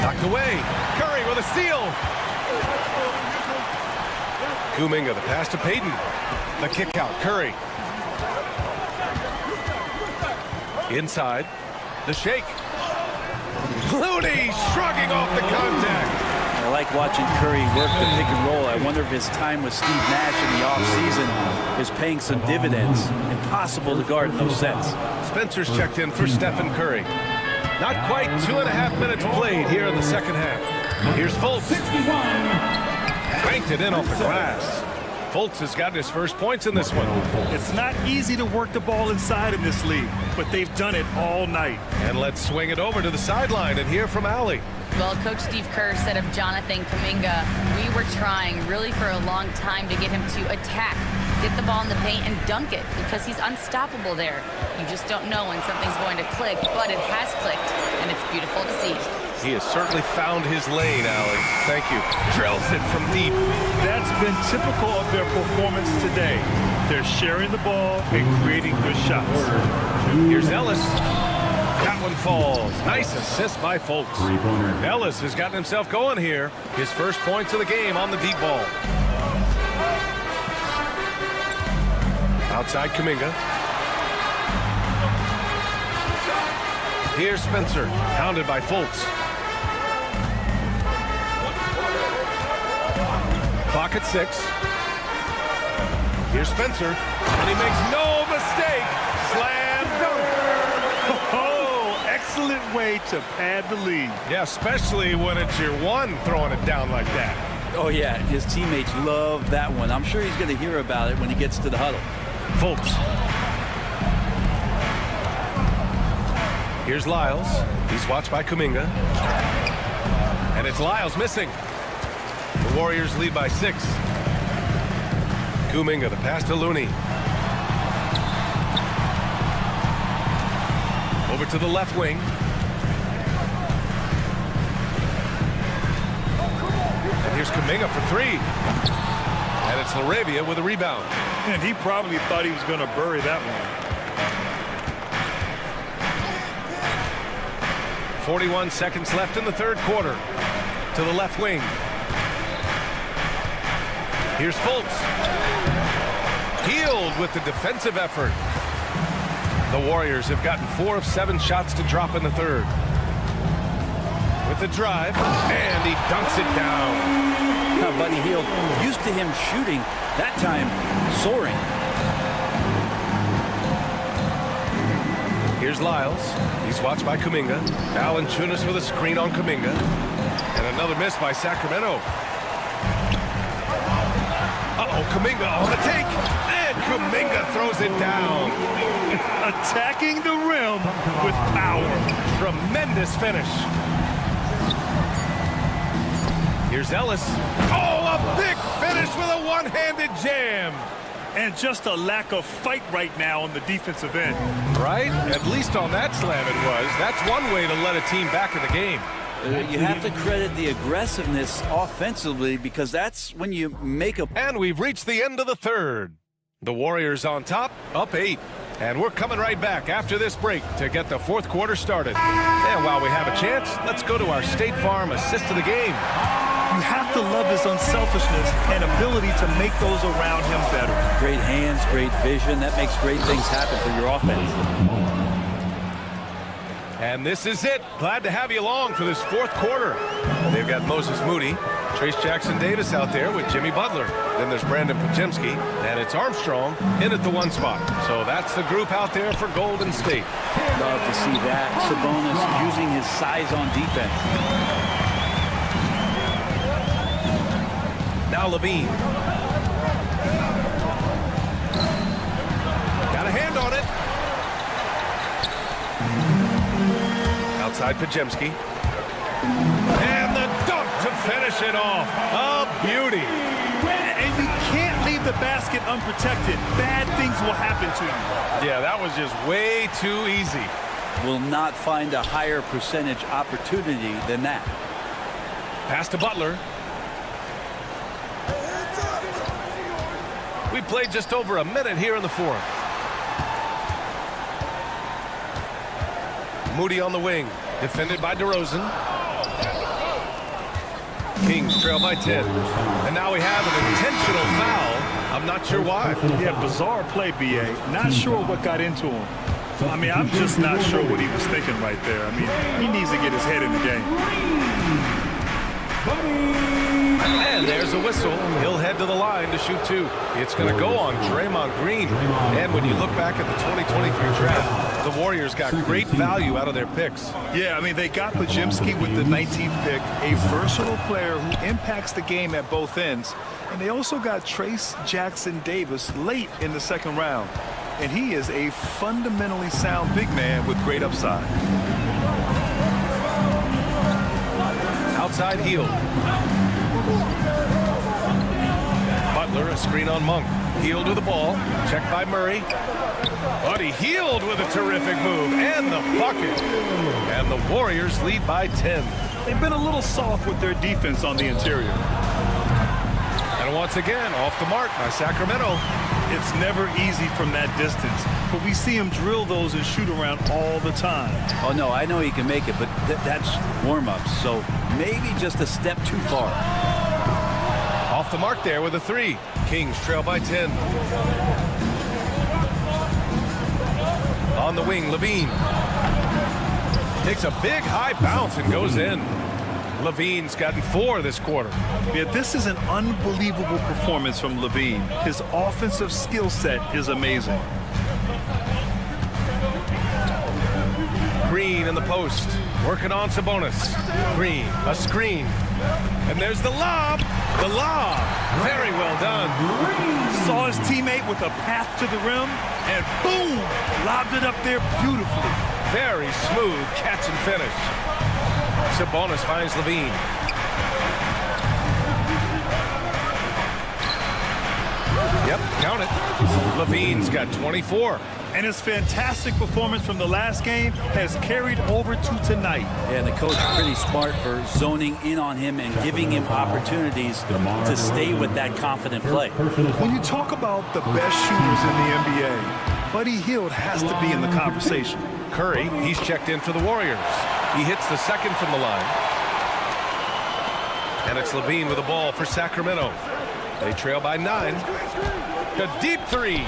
Knocked away. Curry with a steal. Kuminga, the pass to Payton. The kick out, Curry. Inside, the shake. Looney shrugging off the contact. I like watching Curry work the pick and roll. I wonder if his time with Steve Nash in the offseason is paying some dividends. Impossible to guard in those sets. Spencer's checked in for Stephen Curry. Not quite 2.5 minutes played here in the second half. Here's Fultz. 61. Banked it in off the glass. Fultz has gotten his first points in this one. It's not easy to work the ball inside in this league, but they've done it all night. And let's swing it over to the sideline and hear from Allie. Well, Coach Steve Kerr said of Jonathan Kuminga, we were trying really for a long time to get him to attack, get the ball in the paint and dunk it because he's unstoppable there. You just don't know when something's going to click, but it has clicked, and it's beautiful to see. He has certainly found his lane, Allen. Thank you. Drills it from deep. That's been typical of their performance today. They're sharing the ball and creating good shots. Here's Ellis. That one falls. Nice assist by Fultz. Ellis has gotten himself going here. His first points of the game on the deep ball. Outside Kuminga. Here's Spencer, pounded by Fultz. Clock at 6. Here's Spencer, and he makes no mistake. Slam dunk. Oh, excellent way to pad the lead. Yeah, especially when it's your one throwing it down like that. Oh, yeah, his teammates love that one. I'm sure he's going to hear about it when he gets to the huddle. Fultz. Here's Lyles. He's watched by Kuminga. And it's Lyles missing. The Warriors lead by 6. Kuminga, the pass to Looney. Over to the left wing. And here's Kuminga for 3. And it's LaRavia with a rebound. And he probably thought he was going to bury that one. 41 seconds left in the third quarter. To the left wing. Here's Fultz. Healed with the defensive effort. The Warriors have gotten 4 of 7 shots to drop in the third. With the drive, and he dunks it down. Now, Buddy Hield, used to him shooting, that time soaring. Here's Lyles. He's watched by Kuminga. Valanciunas with a screen on Kuminga. And another miss by Sacramento. Uh-oh, Kuminga on the take. And Kuminga throws it down. Attacking the rim with power. Tremendous finish. Here's Ellis. Oh, a big finish with a one-handed jam. And just a lack of fight right now on the defensive end. Right? At least on that slam it was. That's one way to let a team back in the game. You have to credit the aggressiveness offensively because that's when you make a... And we've reached the end of the third. The Warriors on top, up 8. And we're coming right back after this break to get the fourth quarter started. And while we have a chance, let's go to our State Farm assist of the game. You have to love his unselfishness and ability to make those around him better. Great hands, great vision. That makes great things happen for your offense. And this is it. Glad to have you along for this fourth quarter. They've got Moses Moody, Trace Jackson-Davis out there with Jimmy Butler. Then there's Brandon Podziemski, and it's Armstrong in at the 1 spot. So that's the group out there for Golden State. Love to see that. Sabonis using his size on defense. Now Levine. Got a hand on it. Outside Podziemski. And the dunk to finish it off. A beauty. And you can't leave the basket unprotected. Bad things will happen to you. Yeah, that was just way too easy. Will not find a higher percentage opportunity than that. Pass to Butler. We played just over a minute here in the fourth. Moody on the wing, defended by DeRozan. Kings trail by 10. And now we have an intentional foul. I'm not sure why. Yeah, bizarre play, B.A. Not sure what got into him. I mean, I'm just not sure what he was thinking right there. I mean, he needs to get his head in the game. And there's a whistle. He'll head to the line to shoot 2. It's going to go on Draymond Green. And when you look back at the 2023 draft, the Warriors got great value out of their picks. Yeah, I mean, they got Podziemski with the 19th pick, a versatile player who impacts the game at both ends. And they also got Trace Jackson-Davis late in the second round. And he is a fundamentally sound big man with great upside. outside Hield. Butler, a screen on Monk. Hield with the ball. Checked by Murray. Buddy Hield with a terrific move. And the bucket. And the Warriors lead by 10. They've been a little soft with their defense on the interior. And once again, off the mark by Sacramento. It's never easy from that distance, but we see him drill those and shoot around all the time. Oh, no, I know he can make it, but that's warm-ups, so maybe just a step too far. Off the mark there with a 3. Kings trail by 10. On the wing, Levine. Takes a big high bounce and goes in. Levine's gotten 4 this quarter. Yeah, this is an unbelievable performance from Levine. His offensive skill set is amazing. Green in the post, working on Sabonis. Green, a screen. And there's the lob. The lob. Very well done. Saw his teammate with a path to the rim, and boom, lobbed it up there beautifully. Very smooth catch and finish. Sabonis finds Levine. Yep, count it. Levine's got 24. And his fantastic performance from the last game has carried over to tonight. Yeah, and the coach is pretty smart for zoning in on him and giving him opportunities to stay with that confident play. When you talk about the best shooters in the NBA, Buddy Hield has to be in the conversation. Curry, he's checked in for the Warriors. He hits the second from the line. And it's Levine with the ball for Sacramento. They trail by 9. A deep 3.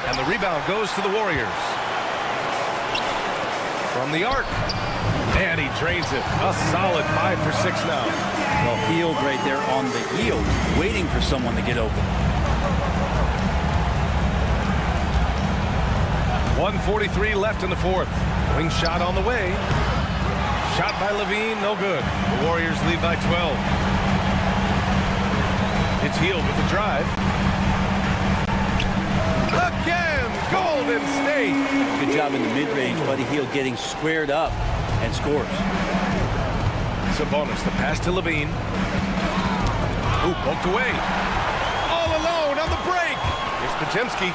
And the rebound goes to the Warriors. From the arc. And he drains it. A solid 5 for 6 now. Well, Hield right there on the heel, waiting for someone to get open. 1:43 left in the fourth. Wing shot on the way. Shot by Levine, no good. The Warriors lead by 12. It's Hield with the drive. Again, Golden State. Good job in the mid-range. Buddy Hield getting squared up and scores. Sabonis, the pass to Levine. Ooh, poked away. All alone on the break. Here's Podziemski.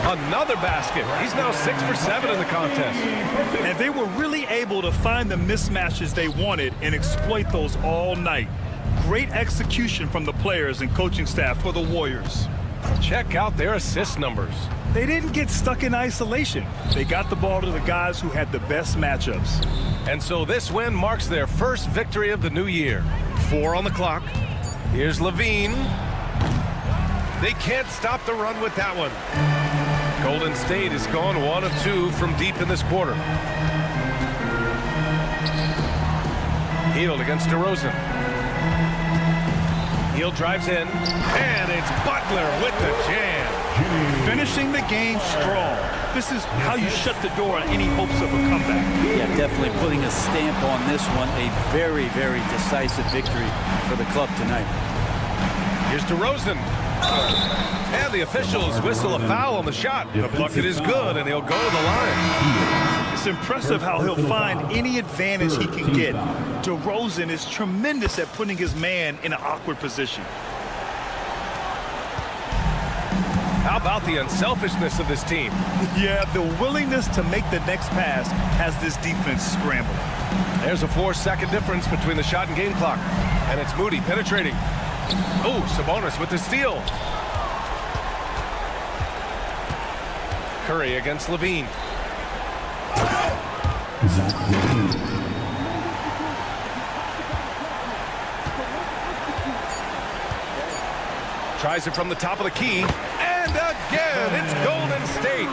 Another basket. He's now 6 for 7 in the contest. And they were really able to find the mismatches they wanted and exploit those all night. Great execution from the players and coaching staff for the Warriors. Check out their assist numbers. They didn't get stuck in isolation. They got the ball to the guys who had the best matchups. And so this win marks their first victory of the new year. 4 on the clock. Here's Levine. They can't stop the run with that one. Golden State has gone 1 of 2 from deep in this quarter. Hield against DeRozan. Hield drives in, and it's Butler with the jam. Finishing the game strong. This is how you shut the door on any hopes of a comeback. Yeah, definitely putting a stamp on this one. A very, very decisive victory for the club tonight. Here's DeRozan. And the officials whistle a foul on the shot. The bucket is good, and he'll go to the line. It's impressive how he'll find any advantage he can get. DeRozan is tremendous at putting his man in an awkward position. How about the unselfishness of this team? Yeah, the willingness to make the next pass has this defense scrambling. There's a 4-second difference between the shot and game clock. And it's Moody penetrating. Oh, Sabonis with the steal. Curry against Levine. Tries it from the top of the key. And again, it's Golden State.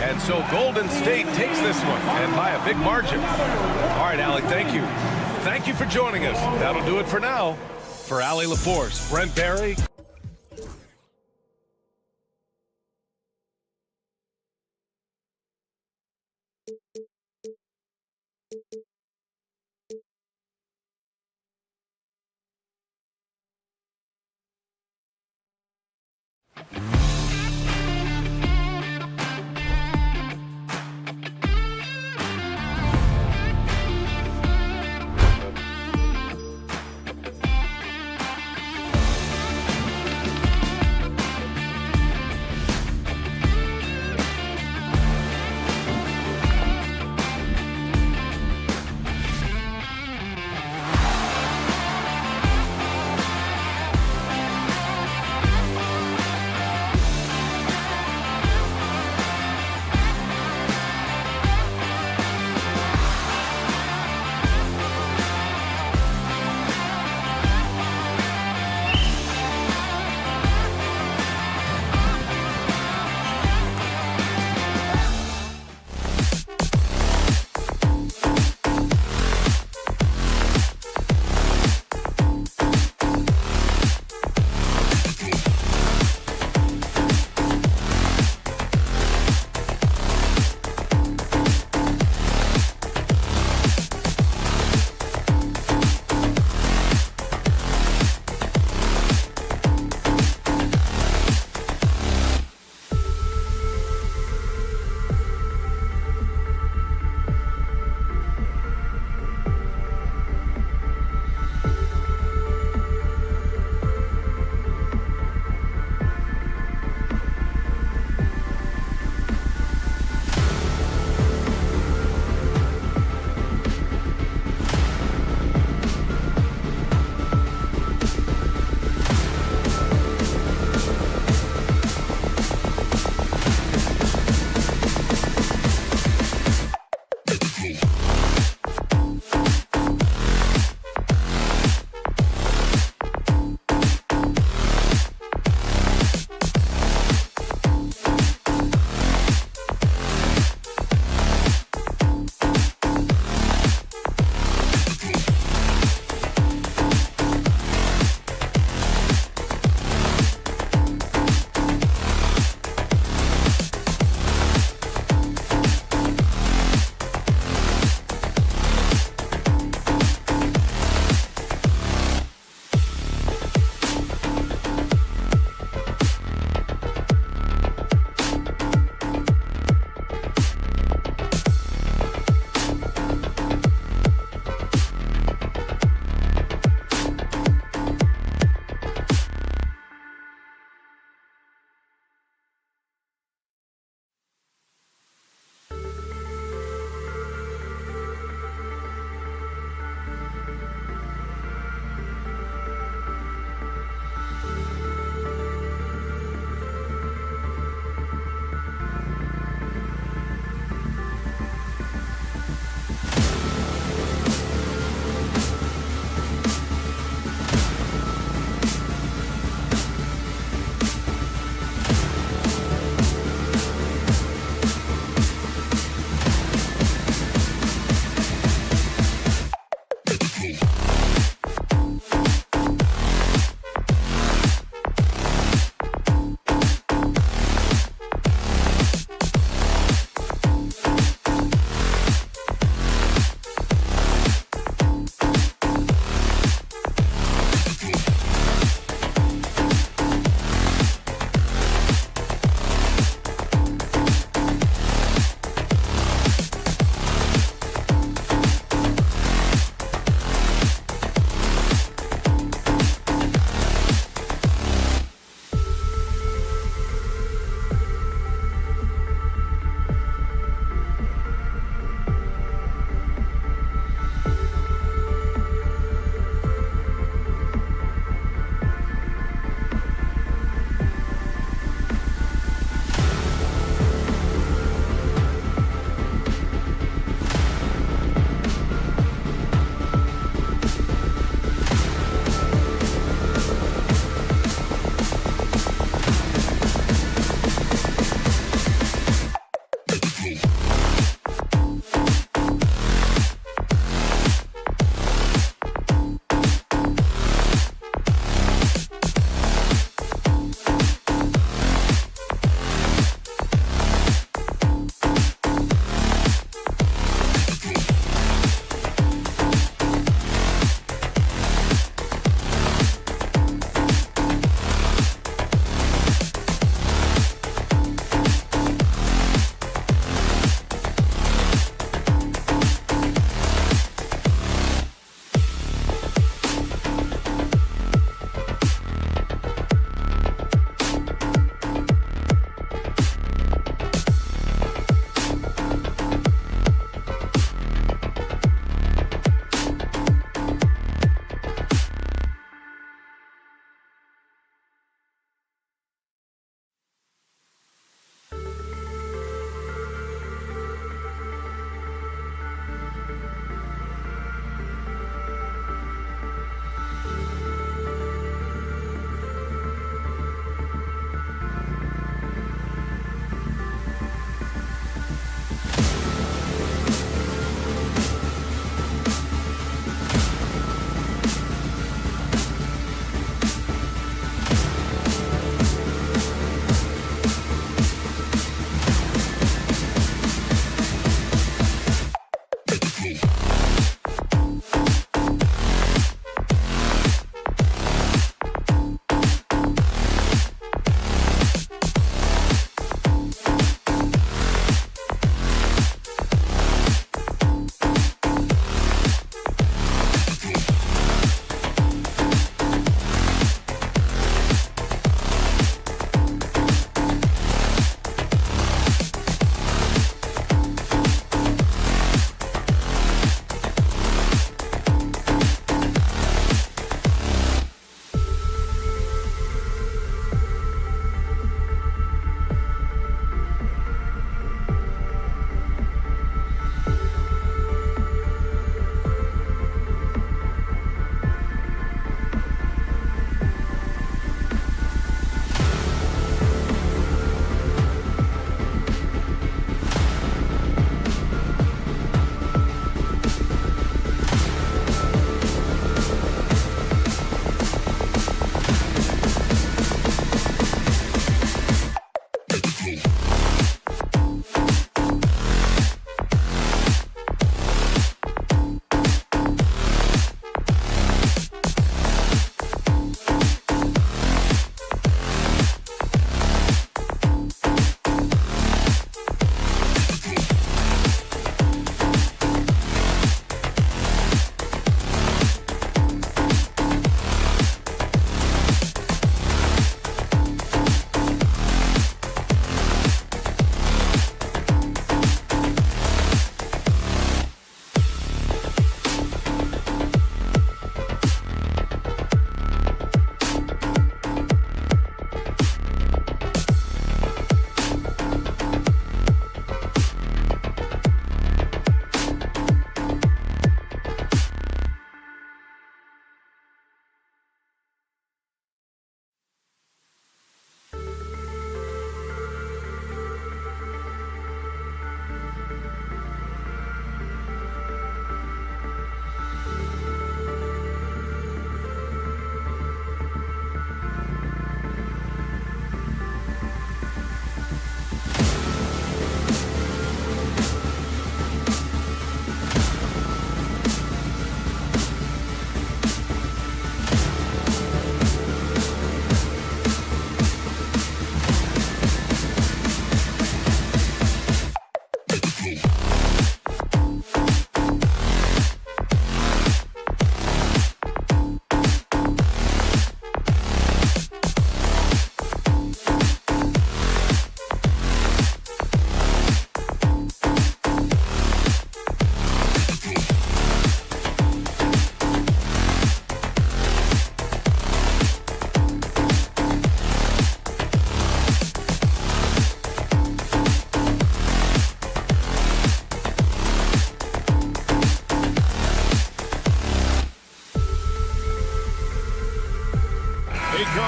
And so Golden State takes this one, and by a big margin. All right, Allie, thank you. Thank you for joining us. That'll do it for now. For Allie LaForce, Brent Barry.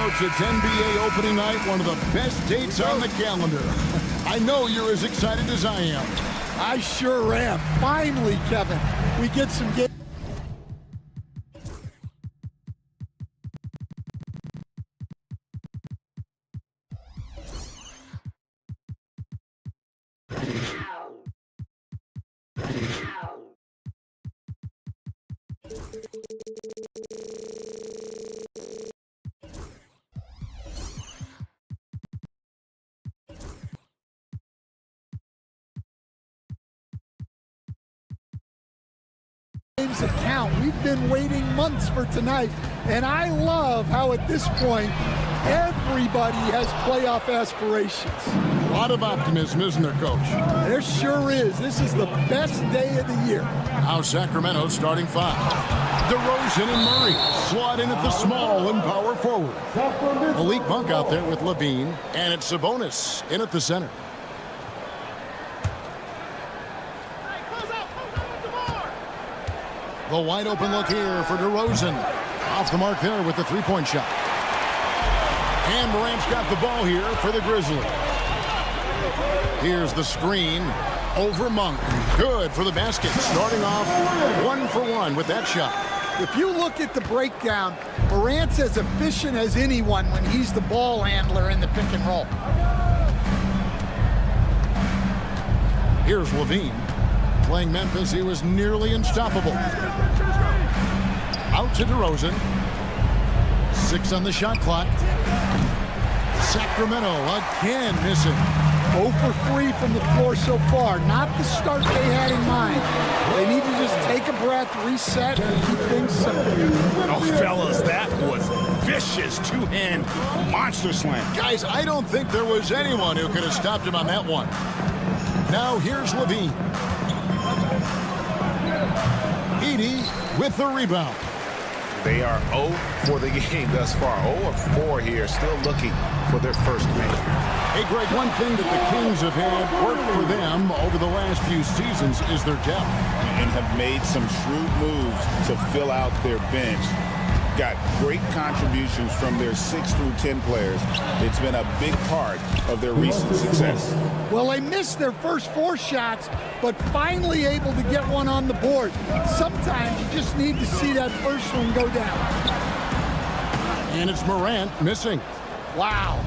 Coach, it's NBA opening night, one of the best dates on the calendar. I know you're as excited as I am. I sure am. Finally, Kevin, we get some games. That count. We've been waiting months for tonight, and I love how at this point everybody has playoff aspirations. A lot of optimism, isn't there, Coach? There sure is. This is the best day of the year. Now Sacramento starting 5. DeRozan and Murray slot in at the small and power forward. Malik Monk out there with Levine, and it's Sabonis in at the center. The wide open look here for DeRozan. Off the mark there with the three-point shot. And Morant's got the ball here for the Grizzlies. Here's the screen over Monk. Good for the basket. Starting off 1 for 1 with that shot. If you look at the breakdown, Morant's as efficient as anyone when he's the ball handler in the pick and roll. Here's Levine. Playing Memphis, he was nearly unstoppable. Out to DeRozan. 6 on the shot clock. Sacramento again missing. 0 for 3 from the floor so far. Not the start they had in mind. They need to just take a breath, reset, and keep things simple. Oh, fellas, that was vicious two-hand monster slam. Guys, I don't think there was anyone who could have stopped him on that one. Now here's Levine. Edie with the rebound. They are 0 for the game thus far. 0 of 4 here, still looking for their first win. Hey, Greg, one thing that the Kings have had work for them over the last few seasons is their depth. And have made some shrewd moves to fill out their bench. Got great contributions from their 6 through 10 players. It's been a big part of their recent success. Well, they missed their first 4 shots, but finally able to get one on the board. Sometimes you just need to see that first one go down. And it's Morant missing. Wow.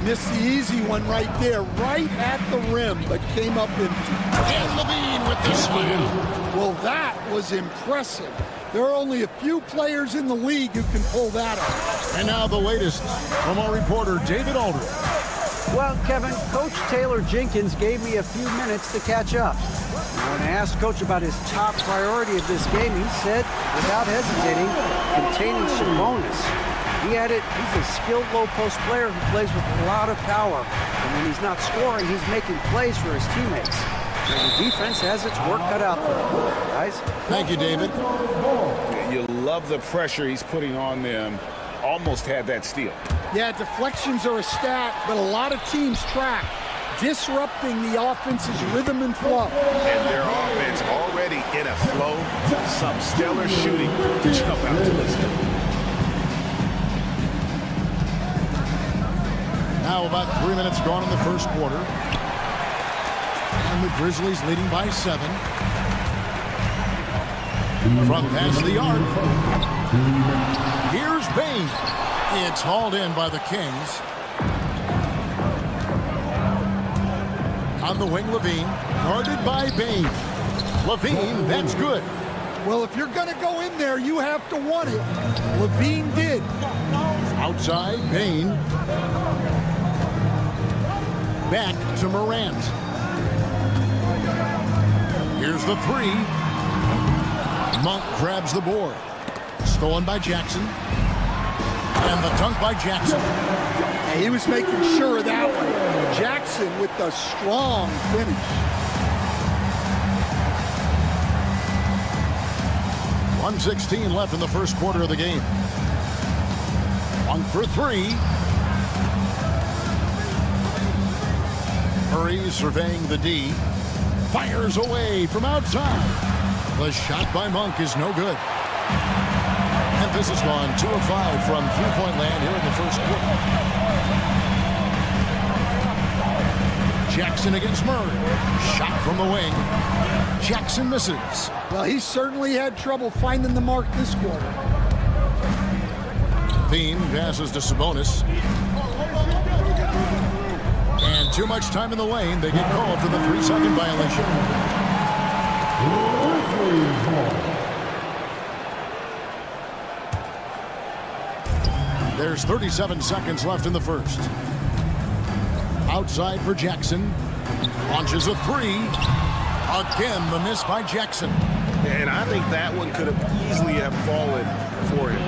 Missed the easy one right there, right at the rim, but came up empty. And Levine with the slam. Well, that was impressive. There are only a few players in the league who can pull that off. And now the latest from our reporter, David Aldridge. Well, Kevin, Coach Taylor Jenkins gave me a few minutes to catch up. When I asked Coach about his top priority of this game, he said, without hesitating, containing Sabonis. He added, he's a skilled low-post player who plays with a lot of power. And when he's not scoring, he's making plays for his teammates. So the defense has its work cut out for them. Guys? Thank you, David. You love the pressure he's putting on them. Almost had that steal. Yeah, deflections are a stat, but a lot of teams track, disrupting the offense's rhythm and flow. And their offense already in a flow. Some stellar shooting to jump out to this. Now about 3 minutes gone in the first quarter. And the Grizzlies leading by 7. From past the arc. Here's Bain. It's hauled in by the Kings. On the wing, Levine. Guarded by Bain. Levine, that's good. Well, if you're going to go in there, you have to want it. Levine did. Outside, Bain. Back to Morant. Here's the 3. Monk grabs the board. Stolen by Jackson. And the dunk by Jackson. And he was making sure of that one. Jackson with the strong finish. 1:16 left in the first quarter of the game. Monk for 3. Murray surveying the D. Fires away from outside. The shot by Monk is no good. And Memphis has gone 2 of 5 from three-point land here in the first quarter. Jackson against Murray. Shot from the wing. Jackson misses. Well, he certainly had trouble finding the mark this quarter. Bean passes to Sabonis. And too much time in the lane. They get called for the 3-second violation. There's 37 seconds left in the first. Outside for Jackson. Launches a 3. Again, the miss by Jackson. And I think that one could have easily have fallen for him.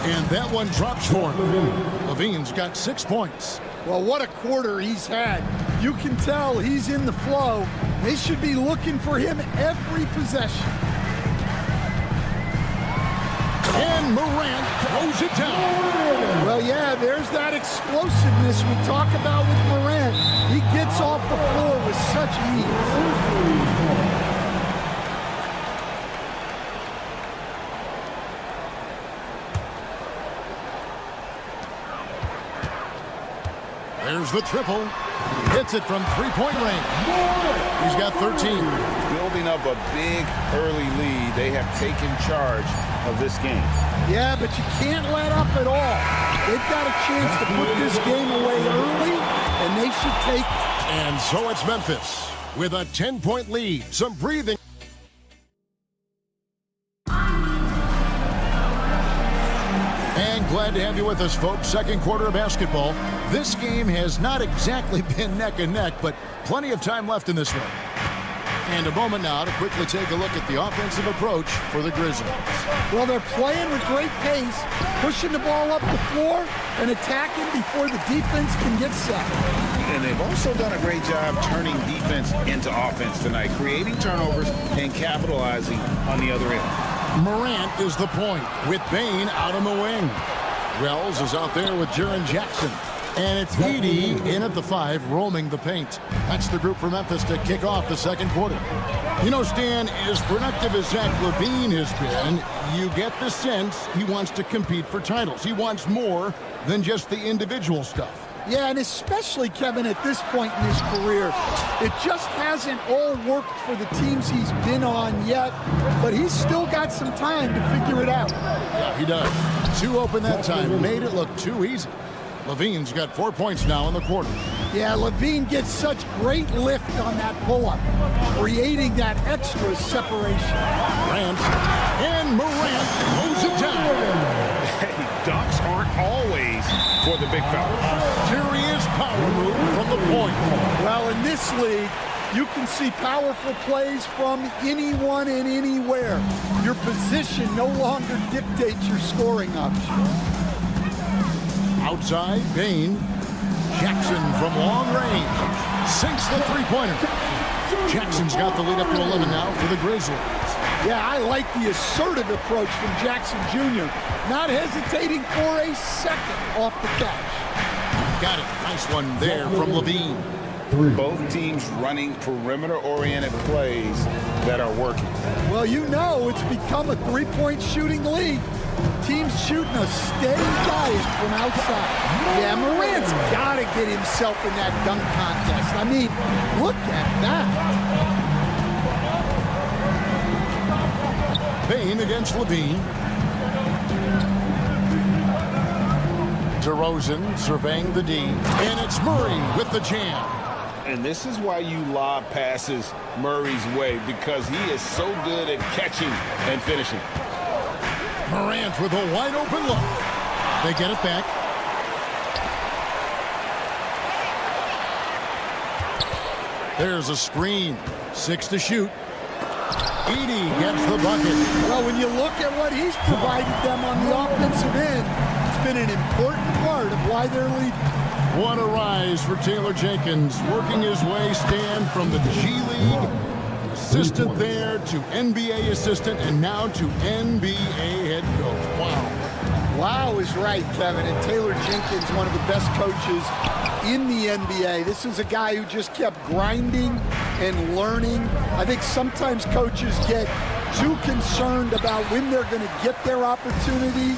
And that one drops for him. Levine's got 6 points. Well, what a quarter he's had. You can tell he's in the flow. They should be looking for him every possession. And Morant throws it down. Well, yeah, there's that explosiveness we talk about with Morant. He gets off the floor with such ease. There's the triple. Hits it from three-point range. He's got 13. Building up a big early lead. They have taken charge of this game. Yeah, but you can't let up at all. They've got a chance to put this game away early, and they should take it. And so it's Memphis with a 10-point lead. Some breathing. And glad to have you with us, folks. Second quarter of basketball. This game has not exactly been neck and neck, but plenty of time left in this one. And a moment now to quickly take a look at the offensive approach for the Grizzlies. Well, they're playing with great pace, pushing the ball up the floor and attacking before the defense can get set. And they've also done a great job turning defense into offense tonight, creating turnovers and capitalizing on the other end. Morant is the point with Bane out on the wing. Wells is out there with Jaren Jackson. And it's Edey in at the 5, roaming the paint. That's the group for Memphis to kick off the second quarter. You know, Stan, as productive as Zach LaVine has been, you get the sense he wants to compete for titles. He wants more than just the individual stuff. Yeah, and especially, Kevin, at this point in his career, it just hasn't all worked for the teams he's been on yet, but he's still got some time to figure it out. Yeah, he does. 2 open that time, made it look too easy. LaVine's got 4 points now in the quarter. Yeah, LaVine gets such great lift on that pull-up, creating that extra separation. Morant, and Morant throws it down. Hey, dunks aren't always for the big fellas. Serious power move from the point. Well, in this league, you can see powerful plays from anyone and anywhere. Your position no longer dictates your scoring options. Outside, Bane. Jackson from long range. Sinks the three-pointer. Jackson's got the lead up to 11 now for the Grizzlies. Yeah, I like the assertive approach from Jackson Jr. Not hesitating for a second off the catch. Got it. Nice one there from LaVine. Both teams running perimeter-oriented plays that are working. Well, you know it's become a three-point shooting league. Teams shooting a steady diet from outside. Yeah, Morant's got to get himself in that dunk contest. I mean, look at that. Bane against LaVine. DeRozan surveying the D. And it's Murray with the jam. And this is why you lob passes Murray's way, because he is so good at catching and finishing. Morant with a wide open look. They get it back. There's a screen. 6 to shoot. Edey gets the bucket. Well, when you look at what he's provided them on the offensive end, it's been an important part of why they're leading. What a rise for Taylor Jenkins, working his way, Stan, from the G League assistant there to NBA assistant and now to NBA head coach. Wow. Wow is right, Kevin. And Taylor Jenkins, one of the best coaches in the NBA. This is a guy who just kept grinding and learning. I think sometimes coaches get too concerned about when they're going to get their opportunity.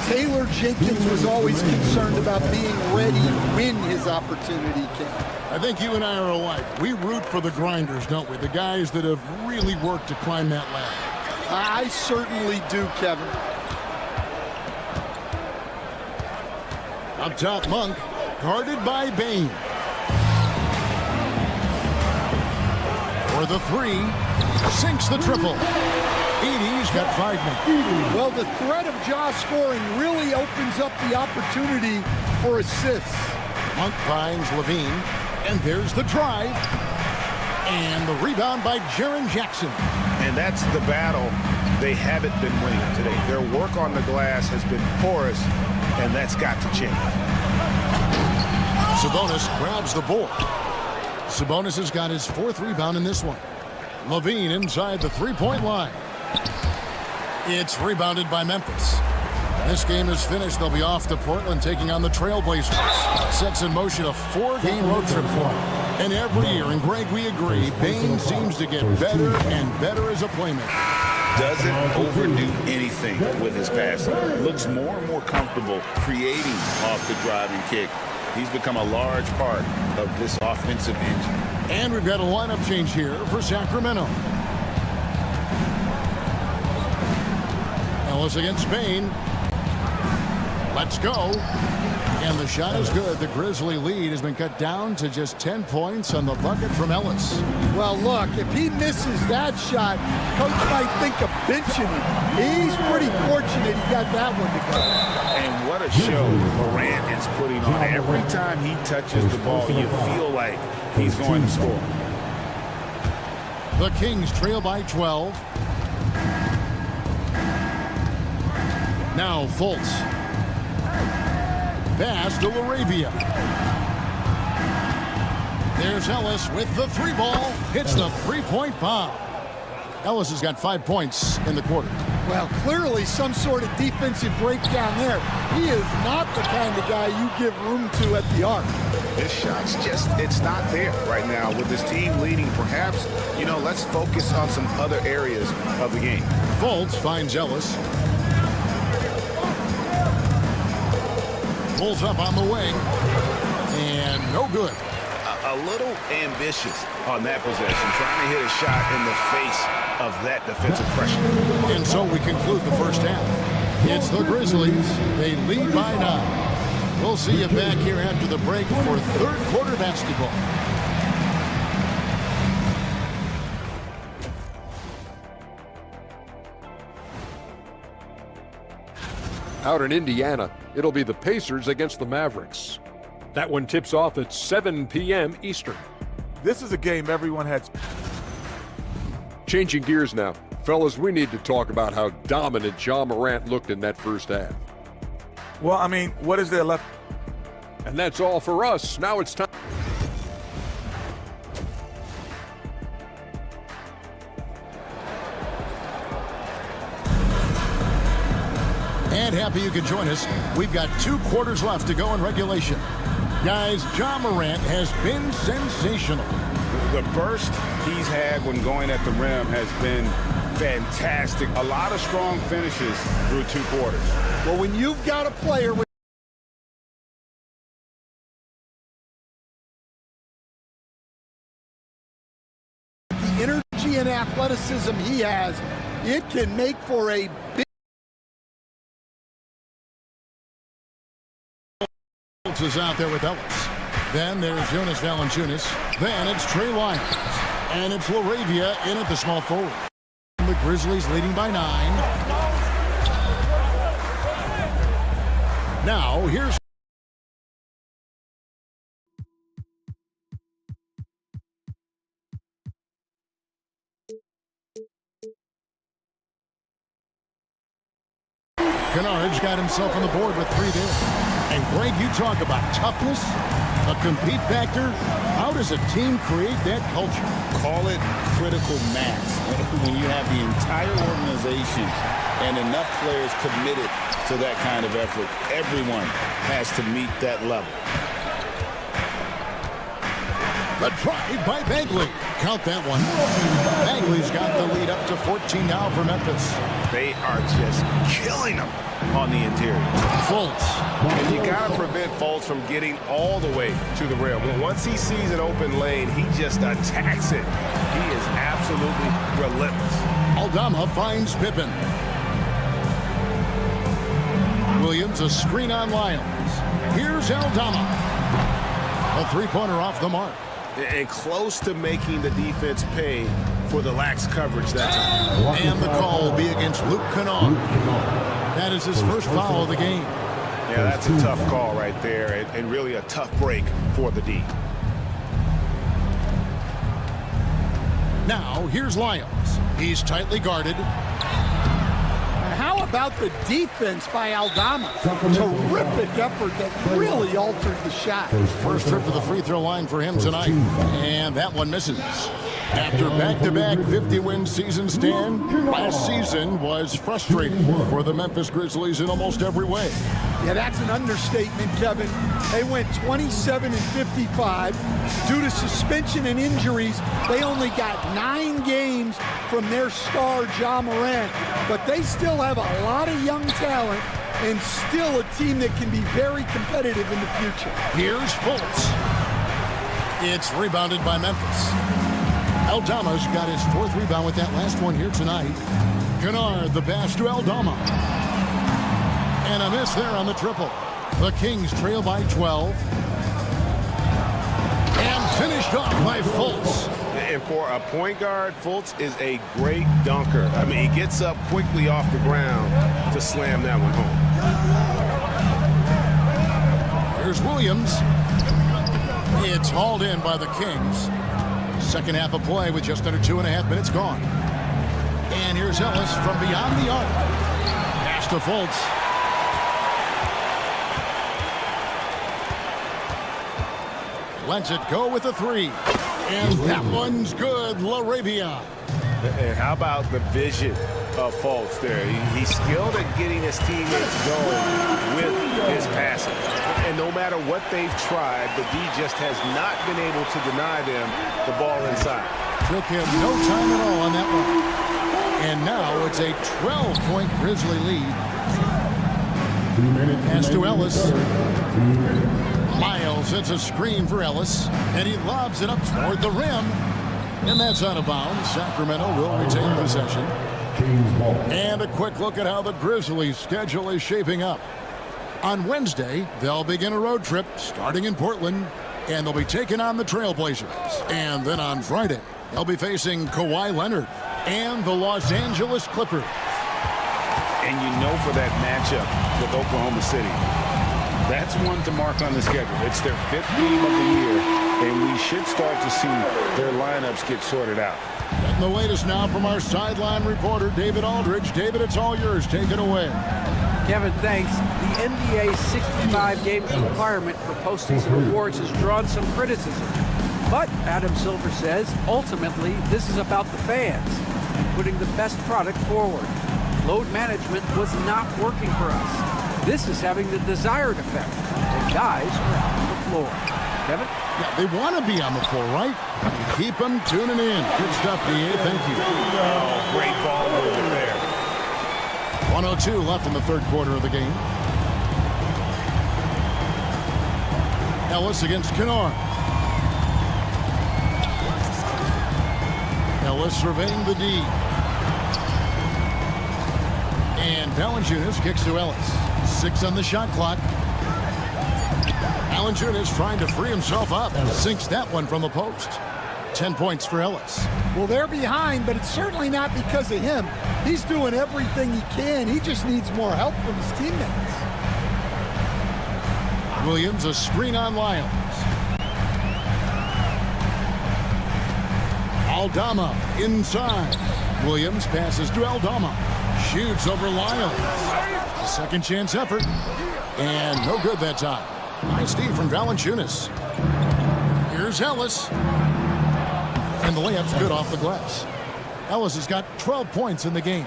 Taylor Jenkins was always concerned about being ready when his opportunity came. I think you and I are alike. We root for the grinders, don't we? The guys that have really worked to climb that ladder. I certainly do, Kevin. Up top, Monk, guarded by Bain. For the three, sinks the triple. Edie's got 5 men. Well, the threat of jaw scoring really opens up the opportunity for assists. Monk finds Levine, and there's the drive. And the rebound by Jaren Jackson. And that's the battle they haven't been winning today. Their work on the glass has been porous, and that's got to change. Sabonis grabs the board. Sabonis has got his 4th rebound in this one. Levine inside the three-point line. It's rebounded by Memphis. This game is finished. They'll be off to Portland taking on the Trailblazers. Sets in motion a 4-game road trip for them. And every year, and Greg, we agree, Bain seems to get better and better as a playmaker. Doesn't overdo anything with his passing. Looks more and more comfortable creating off the driving kick. He's become a large part of this offensive engine. And we've got a lineup change here for Sacramento. Ellis against Bain. Let's go. And the shot is good. The Grizzly lead has been cut down to just 10 points on the bucket from Ellis. Well, look, if he misses that shot, coach might think of benching him. He's pretty fortunate he got that one to go. And what a show Morant is putting on. Every time he touches the ball, you feel like he's going to score. The Kings trail by 12. Now Fultz. Pass to LaRavia. There's Ellis with the 3-ball. Hits the 3-point bomb. Ellis has got 5 points in the quarter. Well, clearly some sort of defensive breakdown there. He is not the kind of guy you give room to at the arc. This shot's just, it's not there right now. With this team leading, perhaps, let's focus on some other areas of the game. Fultz finds Ellis. Pulls up on the wing. And no good. A little ambitious on that possession, trying to hit a shot in the face of that defensive pressure. And so we conclude the first half. It's the Grizzlies. They lead by 9. We'll see you back here after the break for third quarter basketball. Out in Indiana, it'll be the Pacers against the Mavericks. That one tips off at 7 p.m. Eastern. This is a game everyone had. Changing gears now. Fellas, we need to talk about how dominant Ja Morant looked in that first half. Well, I mean, what is there left? And that's all for us. Now it's time. And happy you could join us. We've got 2 quarters left to go in regulation. Guys, Ja Morant has been sensational. The burst he's had when going at the rim has been fantastic. A lot of strong finishes through 2 quarters. Well, when you've got a player with the energy and athleticism he has, it can make for a big is out there with Ellis. Then there's Jonas Valanciunas. Then it's Trey Lyons. And it's LaRavia in at the small forward. The Grizzlies leading by 9. Now here's Kennard's got himself on the board with 3 there. And Greg, you talk about toughness, a compete factor. How does a team create that culture? Call it critical mass. When you have the entire organization and enough players committed to that kind of effort, everyone has to meet that level. The drive by Bagley. Count that one. Bagley's got the lead up to 14 now for Memphis. They are just killing them on the interior. Fultz. And you got to prevent Fultz from getting all the way to the rim. Once he sees an open lane, he just attacks it. He is absolutely relentless. Aldama finds Pippen. Williams, a screen on Lyons. Here's Aldama. A three-pointer off the mark. And close to making the defense pay for the lax coverage that time. And the call will be against Luke Kennard. That is his first foul of the game. Yeah, that's a tough call right there, and really a tough break for the D. Now, here's Lyons. He's tightly guarded. How about the defense by Aldama? Terrific effort that really altered the shot. First trip to the free throw line for him tonight. And that one misses. After back-to-back 50-win season, Stan, last season was frustrating for the Memphis Grizzlies in almost every way. Yeah, that's an understatement, Kevin. They went 27-55. Due to suspension and injuries, they only got 9 games from their star, Ja Morant. But they still have a lot of young talent and still a team that can be very competitive in the future. Here's Fultz. It's rebounded by Memphis. Aldama's got his 4th rebound with that last one here tonight. Kennard, the pass to Aldama. And a miss there on the triple. The Kings trail by 12. And finished off by Fultz. And for a point guard, Fultz is a great dunker. I mean, he gets up quickly off the ground to slam that one home. Here's Williams. It's hauled in by the Kings. Second half of play with just under 2.5 minutes gone. And here's Ellis from beyond the arc. Pass to Fultz. Lets it go with a 3. And that one's good, LaRavia. And how about the vision of Fultz there? He's skilled at getting his teammates going with his passing. And no matter what they've tried, the D just has not been able to deny them the ball inside. Took him no time at all on that one. And now it's a 12-point Grizzly lead. Pass to Ellis. Miles hits a screen for Ellis, and he lobs it up toward the rim. And that's out of bounds. Sacramento will retain possession. And a quick look at how the Grizzlies' schedule is shaping up. On Wednesday, they'll begin a road trip starting in Portland, and they'll be taking on the Trailblazers. And then on Friday, they'll be facing Kawhi Leonard and the Los Angeles Clippers. And you know for that matchup with Oklahoma City, that's one to mark on the schedule. It's their 5th game of the year, and we should start to see their lineups get sorted out. Getting the latest now from our sideline reporter, David Aldridge. David, it's all yours. Take it away. Kevin, thanks. The NBA 65-game requirement for postseason awards has drawn some criticism. But Adam Silver says, ultimately, this is about the fans, putting the best product forward. Load management was not working for us. This is having the desired effect. The guys are out on the floor. Kevin? Yeah, they want to be on the floor, right? Keep them tuning in. Good stuff, DA. Thank you. Oh, great ball movement there. 1:02 left in the 3rd quarter of the game. Ellis against Kennard. Ellis surveying the D. And Valanciunas kicks to Ellis. 6 on the shot clock. Valanciunas trying to free himself up. Sinks that one from the post. 10 points for Ellis. Well, they're behind, but it's certainly not because of him. He's doing everything he can. He just needs more help from his teammates. Williams, a screen on Lyons. Aldama inside. Williams passes to Aldama. Shoots over Lyons. A second chance effort. And no good that time. Nice Steve from Valanciunas. Here's Ellis. And the layup's good off the glass. Ellis has got 12 points in the game.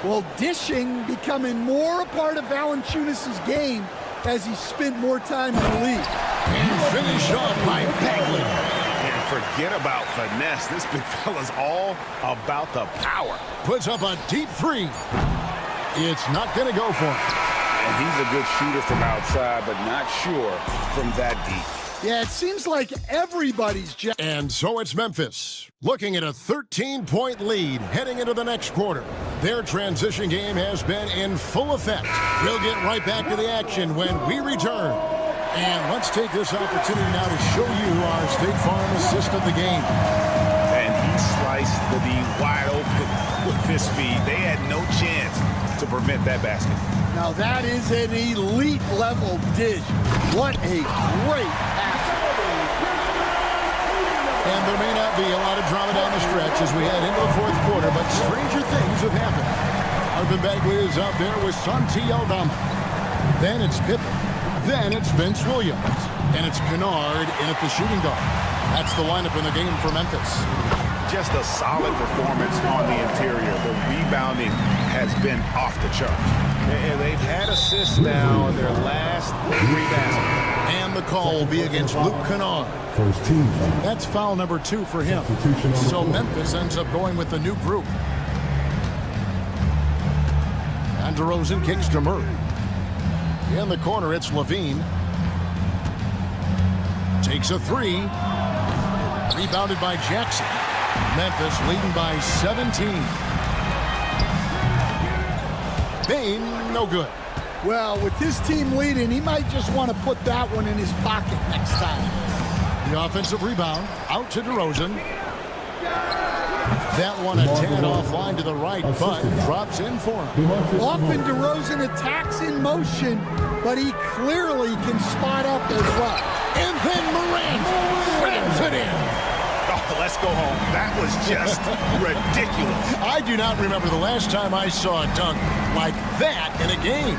Well, dishing becoming more a part of Valanciunas' game as he spent more time in the league. And finished off by Bagley. And for forget about finesse. This big fella's all about the power. Puts up a deep three. It's not going to go for him. And he's a good shooter from outside, but not sure from that deep. Yeah, it seems like everybody's... And so it's Memphis, looking at a 13-point lead heading into the next quarter. Their transition game has been in full effect. We'll get right back to the action when we return. And let's take this opportunity now to show you our State Farm assist of the game. And he sliced the D wide open with his speed. They had no chance to prevent that basket. Now that is an elite level dish. What a great pass. And there may not be a lot of drama down the stretch as we head into the fourth quarter, but stranger things have happened. Arvin Bagley is out there with Santi Aldama. Then it's Pippen. Then it's Vince Williams. And it's Kennard in at the shooting guard. That's the lineup in the game for Memphis. Just a solid performance on the interior. The rebounding has been off the charts. And they've had assists now in their last 3 baskets. And the call will be against Luke Kennard. First team. That's foul number 2 for him. So Memphis ends up going with the new group. And DeRozan kicks to Murray. In the corner, it's Levine. Takes a 3. Rebounded by Jackson. Memphis leading by 17. Bane, no good. Well, with this team leading, he might just want to put that one in his pocket next time. The offensive rebound out to DeRozan. That one a tad offline to the right, but drops in for him. Often DeRozan attacks in motion, but he clearly can spot up as well. And then Morant slams it in. Oh, let's go home. That was just ridiculous. I do not remember the last time I saw a dunk like that in a game.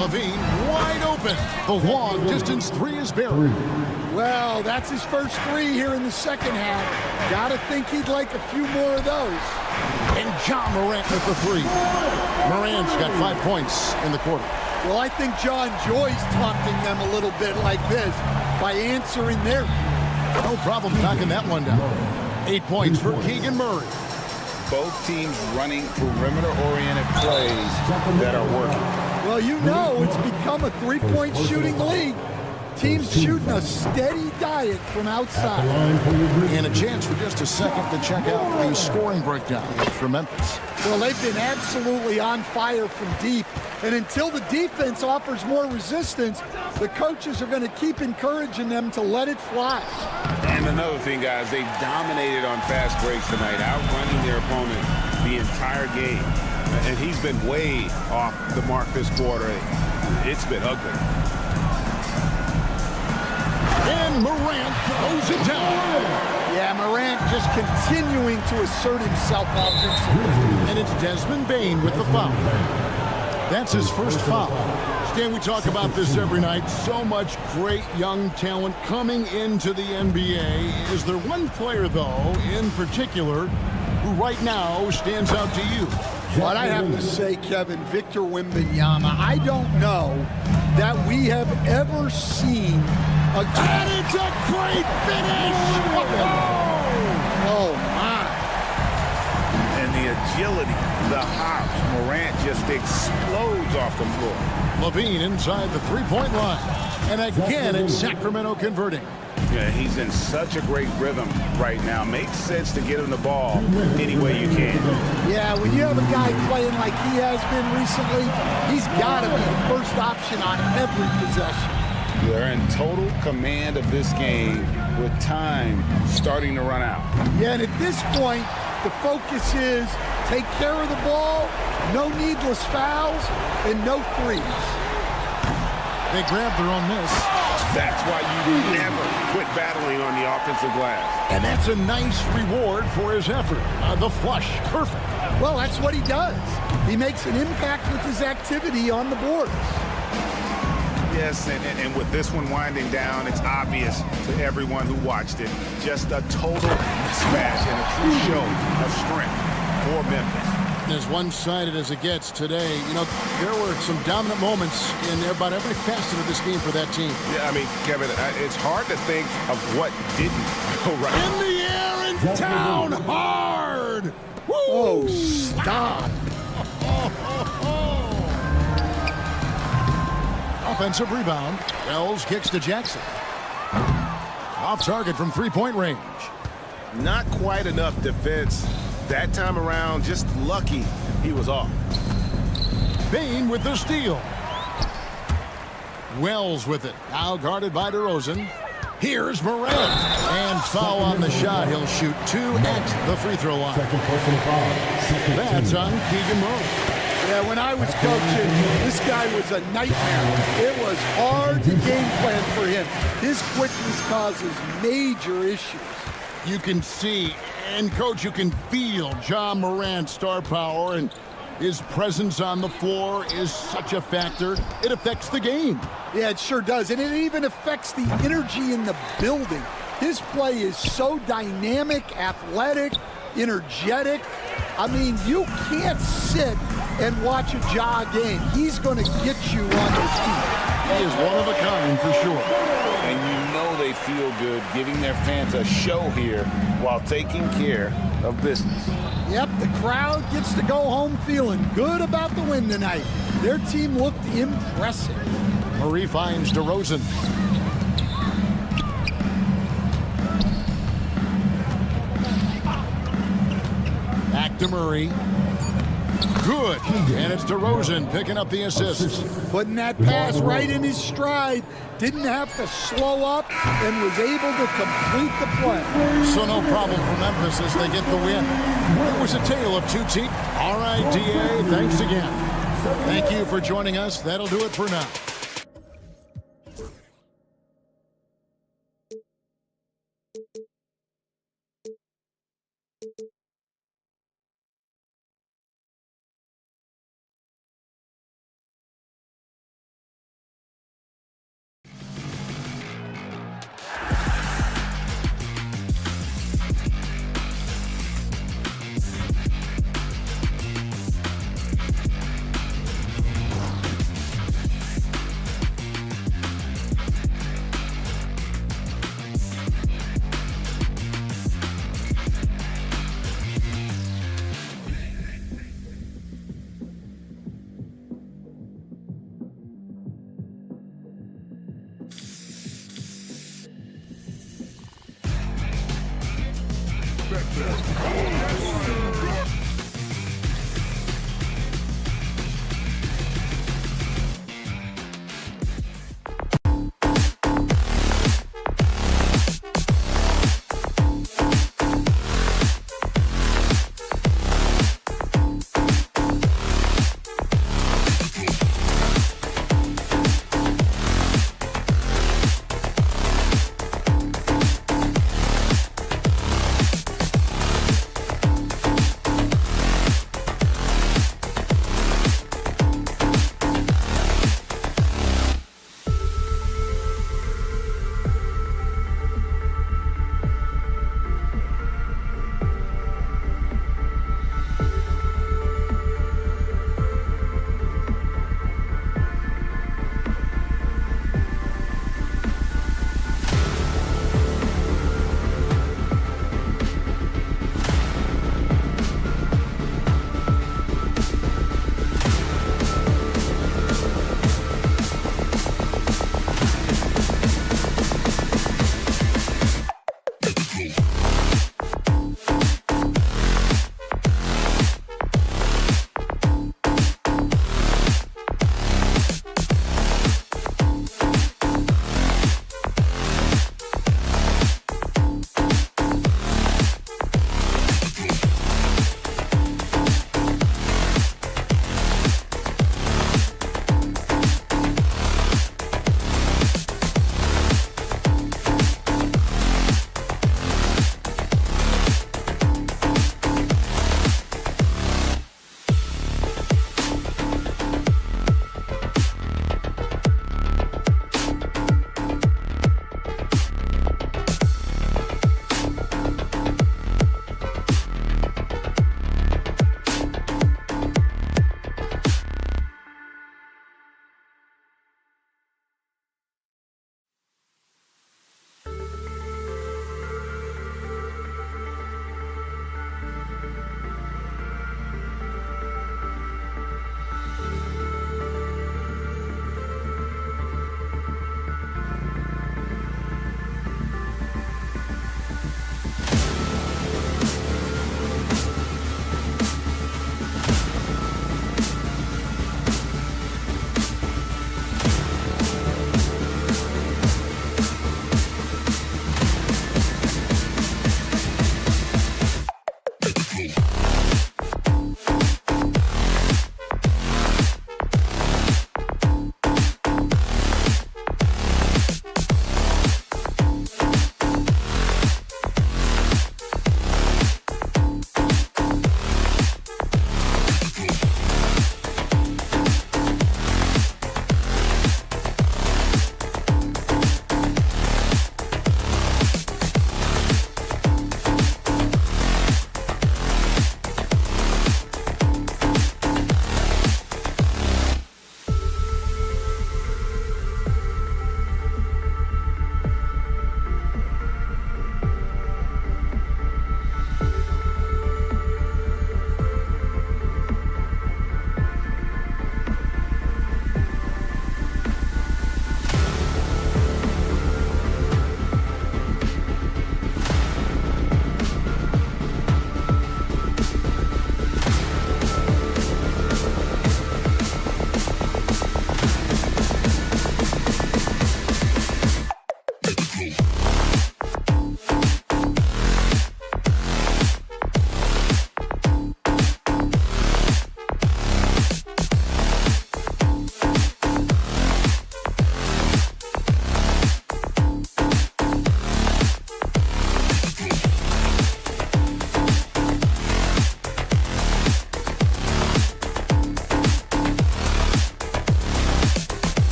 Levine wide open. The long distance 3 is buried. Well, that's his first 3 here in the second half. Gotta think he'd like a few more of those. And John Morant with the 3. Morant's got 5 points in the quarter. Well, I think John Joy's taunting them a little bit like this by answering their... No problem knocking that one down. 8 points for Keegan Murray. Both teams running perimeter-oriented plays that are working. Well, you know it's become a 3-point shooting league. Teams shooting a steady diet from outside. And a chance for just a second to check out the scoring breakdown for Memphis. Well, they've been absolutely on fire from deep. And until the defense offers more resistance, the coaches are going to keep encouraging them to let it fly. And another thing, guys, they've dominated on fast breaks tonight, outrunning their opponent the entire game. And he's been way off the mark this quarter. It's been ugly. And Morant throws it down. Yeah, Morant just continuing to assert himself offensively. And it's Desmond Bane with the foul. That's his first foul. Stan, we talk about this every night. So much great young talent coming into the NBA. Is there one player, though, in particular, who right now stands out to you? What I have to say, Kevin, Victor Wembanyama, I don't know that we have ever seen a... And it's a great finish! Oh, my. And the agility, the hops, Morant just explodes off the floor. Levine inside the three-point line. And again, it's Sacramento converting. Yeah, he's in such a great rhythm right now. Makes sense to get him the ball any way you can. Yeah, when you have a guy playing like he has been recently, he's got to be the first option on every possession. They're in total command of this game with time starting to run out. Yeah, and at this point, the focus is take care of the ball, no needless fouls, and no threes. They grab their own miss. That's why you never quit battling on the offensive glass. And that's a nice reward for his effort. The flush, perfect. Well, that's what he does. He makes an impact with his activity on the boards. Yes, and with this one winding down, it's obvious to everyone who watched it. Just a total mismatch and a true show of strength for Memphis. as one-sided as it gets today. You know, there were some dominant moments in about every facet of this game for that team. Yeah, I mean, Kevin, it's hard to think of what didn't go right. In the air and down hard! Woo! Oh, stop. Offensive rebound. Wells kicks to Jackson. Off target from three-point range. Not quite enough defense that time around. Just lucky he was off. Bain with the steal. Wells with it. Now guarded by DeRozan. Here's Morant. And foul on the shot. He'll shoot 2 at the free throw line. That's on Keegan Murray. Yeah, when I was coaching, this guy was a nightmare. It was hard to game plan for him. His quickness causes major issues. You can see, and Coach, you can feel Ja Morant's star power, and his presence on the floor is such a factor. It affects the game. Yeah, it sure does, and it even affects the energy in the building. His play is so dynamic, athletic, energetic. I mean, you can't sit and watch a Ja game. He's going to get you on his feet. He is one of a kind for sure. And you know they feel good giving their fans a show here while taking care of business. Yep, the crowd gets to go home feeling good about the win tonight. Their team looked impressive. Murray finds DeRozan. Back to Murray. Good. And it's DeRozan picking up the assist. Putting that pass right in his stride. Didn't have to slow up and was able to complete the play. So no problem for Memphis as they get the win. It was a tale of two teams. All right, DA, thanks again. Thank you for joining us. That'll do it for now.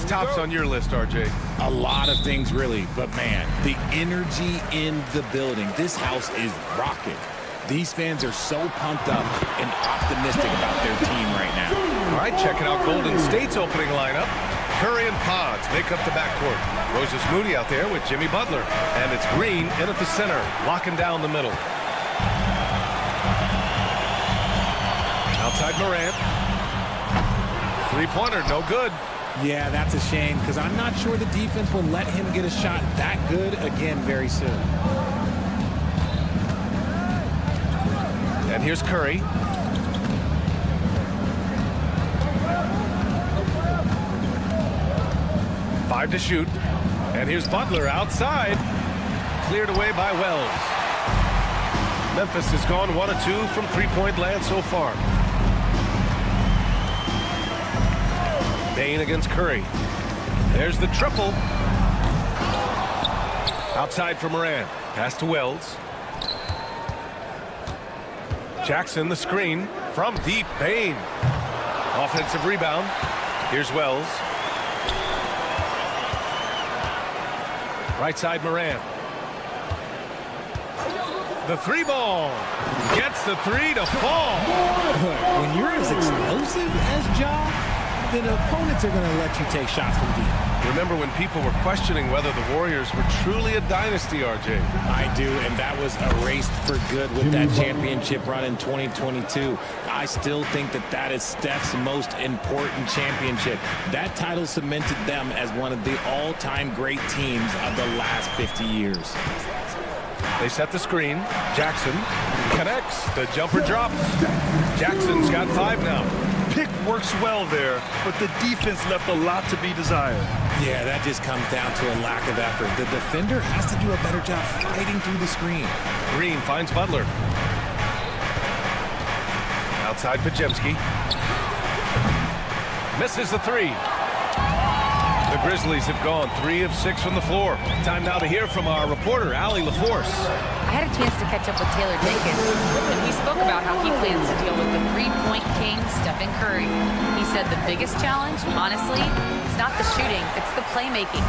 tops on your list, RJ? A lot of things, really. But, man, the energy in the building. This house is rocking. These fans are so pumped up and optimistic about their team right now. All right, checking out Golden State's opening lineup. Curry and Pods make up the backcourt. Moses Moody out there with Jimmy Butler. And it's Green in at the center, locking down the middle. Outside Morant. Three-pointer, no good. Yeah, that's a shame because I'm not sure the defense will let him get a shot that good again very soon. And here's Curry. Five to shoot. And here's Butler outside. Cleared away by Wells. Memphis has gone 1 of 2 from three-point land so far. Bain against Curry. There's the triple. Outside for Morant. Pass to Wells. Jackson the screen from deep. Bain. Offensive rebound. Here's Wells. Right side Morant. The three ball. Gets the three to fall. When you're as explosive as Ja, then opponents are going to let you take shots from deep. Remember when people were questioning whether the Warriors were truly a dynasty, RJ? I do, and that was erased for good with that championship run in 2022. I still think that that is Steph's most important championship. That title cemented them as one of the all-time great teams of the last 50 years. They set the screen. Jackson connects. The jumper drops. Jackson's got 5 now. Pick works well there, but the defense left a lot to be desired. Yeah, that just comes down to a lack of effort. The defender has to do a better job fighting through the screen. Green finds Butler. Outside Podziemski. Misses the three. The Grizzlies have gone 3 of 6 from the floor. Time now to hear from our reporter, Allie LaForce. I had a chance to catch up with Taylor Jenkins, and he spoke about how he plans to deal with the three-point king, Stephen Curry. He said the biggest challenge, honestly, it's not the shooting, it's the playmaking.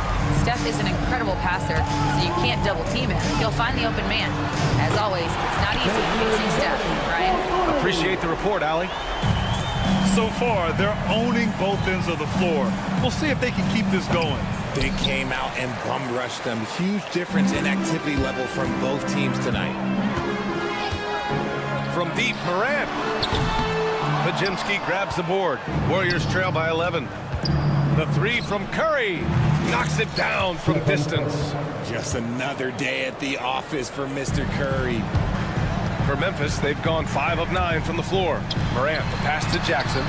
Steph is an incredible passer, so you can't double-team him. He'll find the open man. As always, it's not easy facing Steph, right? Appreciate the report, Allie. So far, they're owning both ends of the floor. We'll see if they can keep this going. They came out and bum rushed them. Huge difference in activity level from both teams tonight. From deep, Morant. Podziemski grabs the board. Warriors trail by 11. The three from Curry. Knocks it down from distance. Just another day at the office for Mr. Curry. For Memphis, they've gone 5 of 9 from the floor. Morant, the pass to Jackson.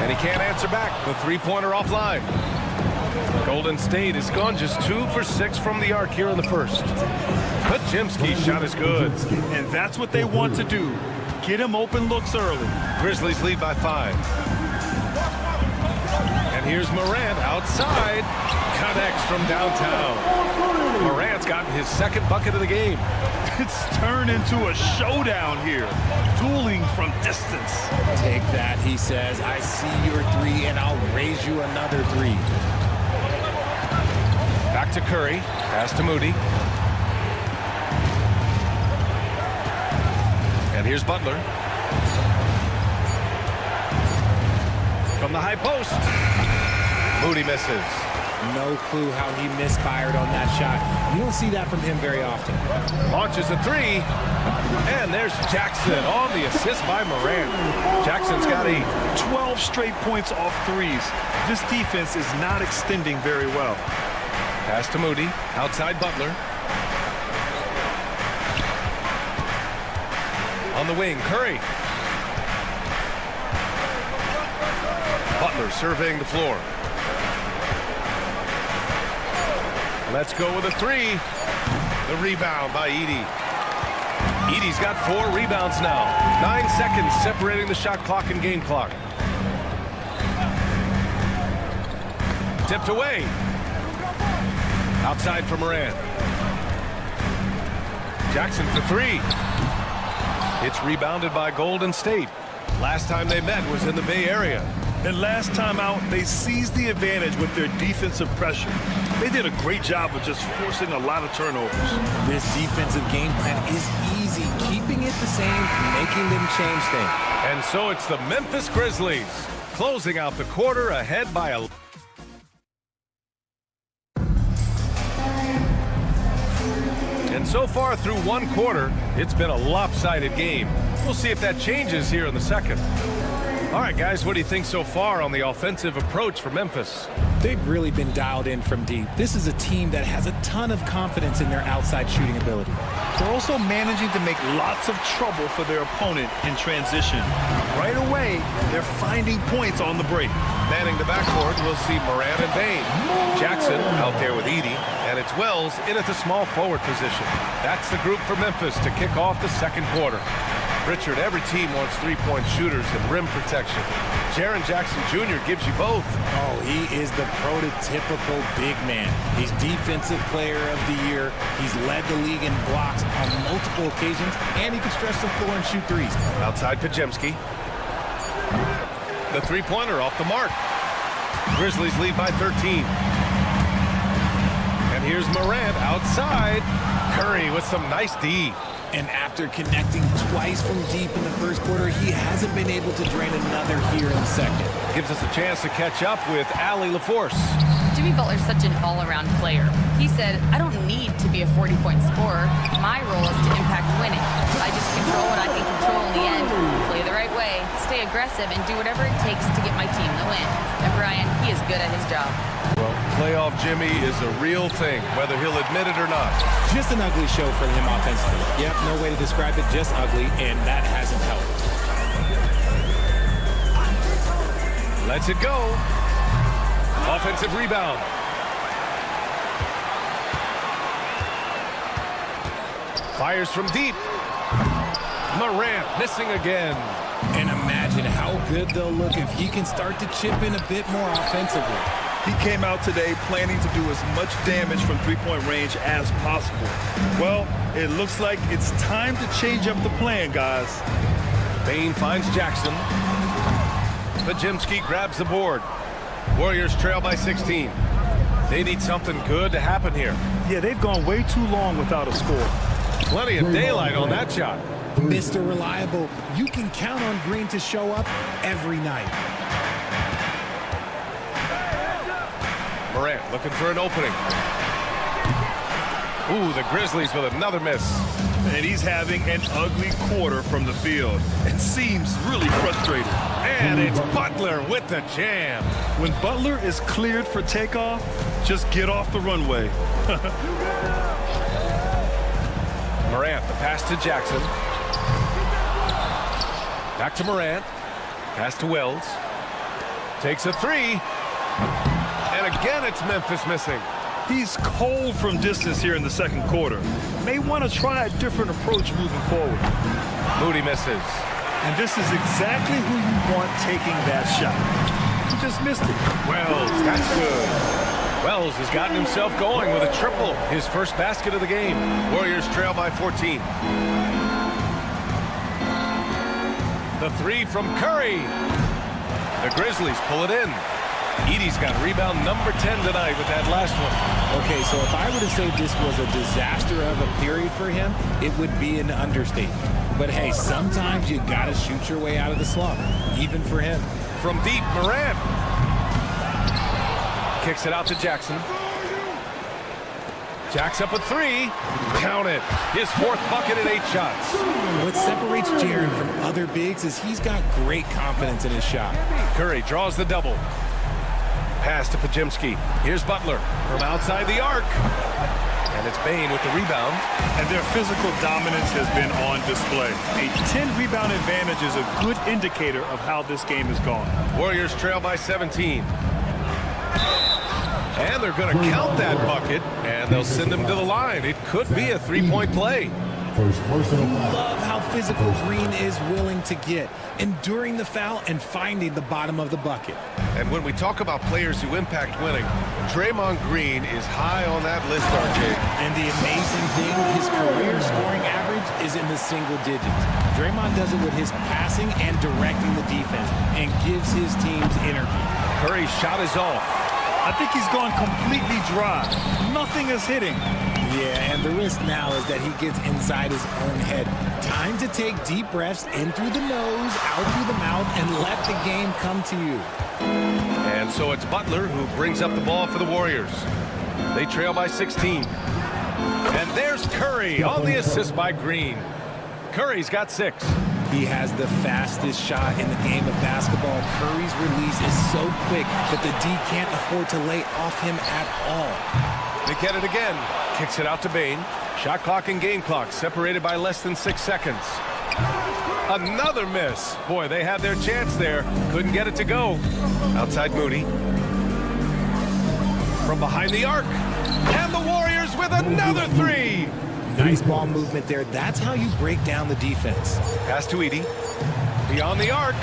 And he can't answer back. The three-pointer offline. Golden State has gone just 2 for 6 from the arc here in the first. Podziemski's shot is good. And that's what they want to do. Get him open looks early. Grizzlies lead by 5. And here's Morant outside. Connects from downtown. Morant's gotten his second bucket of the game. It's turned into a showdown here. Dueling from distance. Take that, he says. I see your three, and I'll raise you another 3. Back to Curry. Pass to Moody. And here's Butler. From the high post. Moody misses. No clue how he misfired on that shot. You don't see that from him very often. Launches a 3. And there's Jackson on the assist by Morant. Jackson's got 8. 12 straight points off threes. This defense is not extending very well. Pass to Moody. Outside Butler. On the wing, Curry. Butler surveying the floor. Let's go with a 3. The rebound by Edey. Edey's got 4 rebounds now. 9 seconds separating the shot clock and game clock. Tipped away. Outside for Morant. Jackson for 3. It's rebounded by Golden State. Last time they met was in the Bay Area. And last time out, they seized the advantage with their defensive pressure. They did a great job of just forcing a lot of turnovers. This defensive game plan is easy, keeping it the same, making them change things. And so it's the Memphis Grizzlies closing out the quarter ahead by a... And so far through one quarter, it's been a lopsided game. We'll see if that changes here in the second. All right, guys, what do you think so far on the offensive approach for Memphis? They've really been dialed in from deep. This is a team that has a ton of confidence in their outside shooting ability. They're also managing to make lots of trouble for their opponent in transition. Right away, they're finding points on the break. Manning the backcourt, we'll see Morant and Bain. Jackson out there with Edey, and it's Wells in at the small forward position. That's the group for Memphis to kick off the second quarter. Richard, every team wants three-point shooters and rim protection. Jaren Jackson Jr. gives you both. Oh, he is the prototypical big man. He's Defensive Player of the Year. He's led the league in blocks on multiple occasions, and he can stretch the floor and shoot threes. Outside Pajemski. The three-pointer off the mark. Grizzlies lead by 13. And here's Morant outside. Curry with some nice D. And after connecting twice from deep in the first quarter, he hasn't been able to drain another here in the second. Gives us a chance to catch up with Allie LaForce. Jimmy Butler's such an all-around player. He said, I don't need to be a 40-point scorer. My role is to impact winning. I just control what I can control in the end, play the right way, stay aggressive, and do whatever it takes to get my team the win. And Brian, he is good at his job. Well, playoff Jimmy is a real thing, whether he'll admit it or not. Just an ugly show for him offensively. Yep, no way to describe it, just ugly, and that hasn't helped. Lets it go. Offensive rebound. Fires from deep. Morant missing again. And imagine how good they'll look if he can start to chip in a bit more offensively. He came out today planning to do as much damage from three-point range as possible. Well, it looks like it's time to change up the plan, guys. Bain finds Jackson. Pajemski grabs the board. Warriors trail by 16. They need something good to happen here. Yeah, they've gone way too long without a score. Plenty of daylight on that shot. Mr. Reliable, you can count on Green to show up every night. Morant looking for an opening. Ooh, the Grizzlies with another miss. And he's having an ugly quarter from the field and seems really frustrated. And it's Butler with the jam. When Butler is cleared for takeoff, just get off the runway. Morant, the pass to Jackson. Back to Morant. Pass to Wells. Takes a three. And again, it's Memphis missing. He's cold from distance here in the second quarter. May want to try a different approach moving forward. Moody misses. And this is exactly who you want taking that shot. He just missed it. Wells, that's good. Wells has gotten himself going with a triple. His first basket of the game. Warriors trail by 14. The three from Curry. The Grizzlies pull it in. Edey's got rebound number 10 tonight with that last one. Okay, so if I were to say this was a disaster of a period for him, it would be an understatement. But hey, sometimes you gotta shoot your way out of the slump, even for him. From deep, Morant. Kicks it out to Jackson. Jack's up a three. Count it. His fourth bucket in 8 shots. What separates Jaren from other bigs is he's got great confidence in his shot. Curry draws the double. Pass to Pajemski. Here's Butler from outside the arc. And it's Bain with the rebound. And their physical dominance has been on display. A 10-rebound advantage is a good indicator of how this game has gone. Warriors trail by 17. And they're going to count that bucket, and they'll send him to the line. It could be a three-point play. Love how physical Green is willing to get, enduring the foul and finding the bottom of the bucket. And when we talk about players who impact winning, Draymond Green is high on that list, RJ. And the amazing thing, his career scoring average is in the single digits. Draymond does it with his passing and directing the defense and gives his teams energy. Curry's shot is off. I think he's gone completely dry. Nothing is hitting. Yeah, and the risk now is that he gets inside his own head. Time to take deep breaths in through the nose, out through the mouth, and let the game come to you. And so it's Butler who brings up the ball for the Warriors. They trail by 16. And there's Curry on the assist by Green. Curry's got 6. He has the fastest shot in the game of basketball. Curry's release is so quick that the D can't afford to lay off him at all. They get it again. Kicks it out to Bane. Shot clock and game clock separated by less than 6 seconds. Another miss. Boy, they had their chance there. Couldn't get it to go. Outside Moody. From behind the arc. And the Warriors with another 3. Nice ball movement there. That's how you break down the defense. Pass to Edey. Beyond the arc.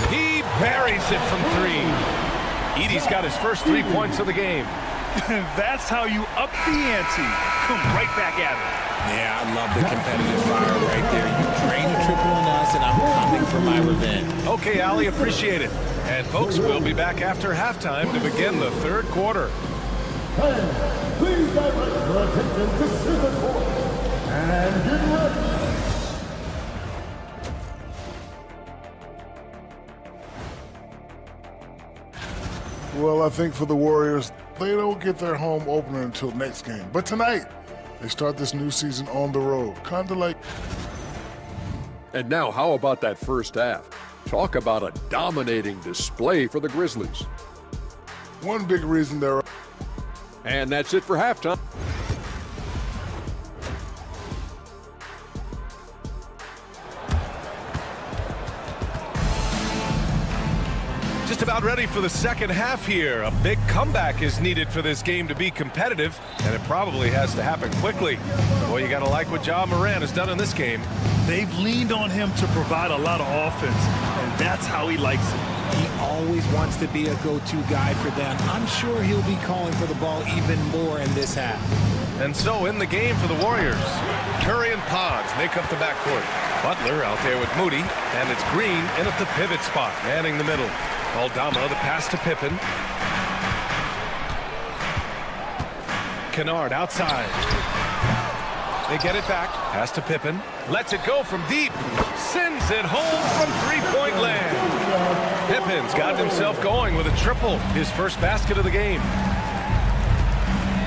He buries it from 3. Edey's got his first 3 points of the game. That's how you up the ante. Come right back at it. Yeah, I love the competitive fire right there. You drain a triple on us, and I'm coming for my revenge. Okay, Ali, appreciate it. And folks, we'll be back after halftime to begin the third quarter. Please direct your attention to center court. And get ready. Well, I think for the Warriors, they don't get their home opener until next game. But tonight, they start this new season on the road. Kind of like... And now, how about that first half? Talk about a dominating display for the Grizzlies. One big reason they're... And that's it for halftime. Just about ready for the second half here. A big comeback is needed for this game to be competitive, and it probably has to happen quickly. Boy, you got to like what Ja Morant has done in this game. They've leaned on him to provide a lot of offense, and that's how he likes it. He always wants to be a go-to guy for them. I'm sure he'll be calling for the ball even more in this half. And so in the game for the Warriors, Curry and Pods make up the backcourt. Butler out there with Moody, and it's Green in at the pivot spot, manning the middle. Aldama, the pass to Pippen. Kennard outside. They get it back. Pass to Pippen. Lets it go from deep. Sends it home from three-point land. Pippen's got himself going with a triple. His first basket of the game.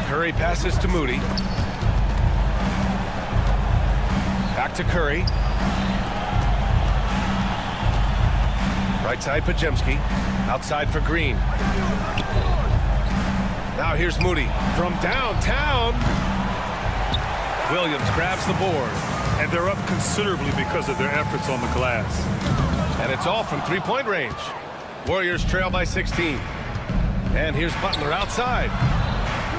Curry passes to Moody. Back to Curry. Right side, Podziemski. Outside for Green. Now here's Moody from downtown. Williams grabs the board. And they're up considerably because of their efforts on the glass. And it's all from three-point range. Warriors trail by 16. And here's Butler outside.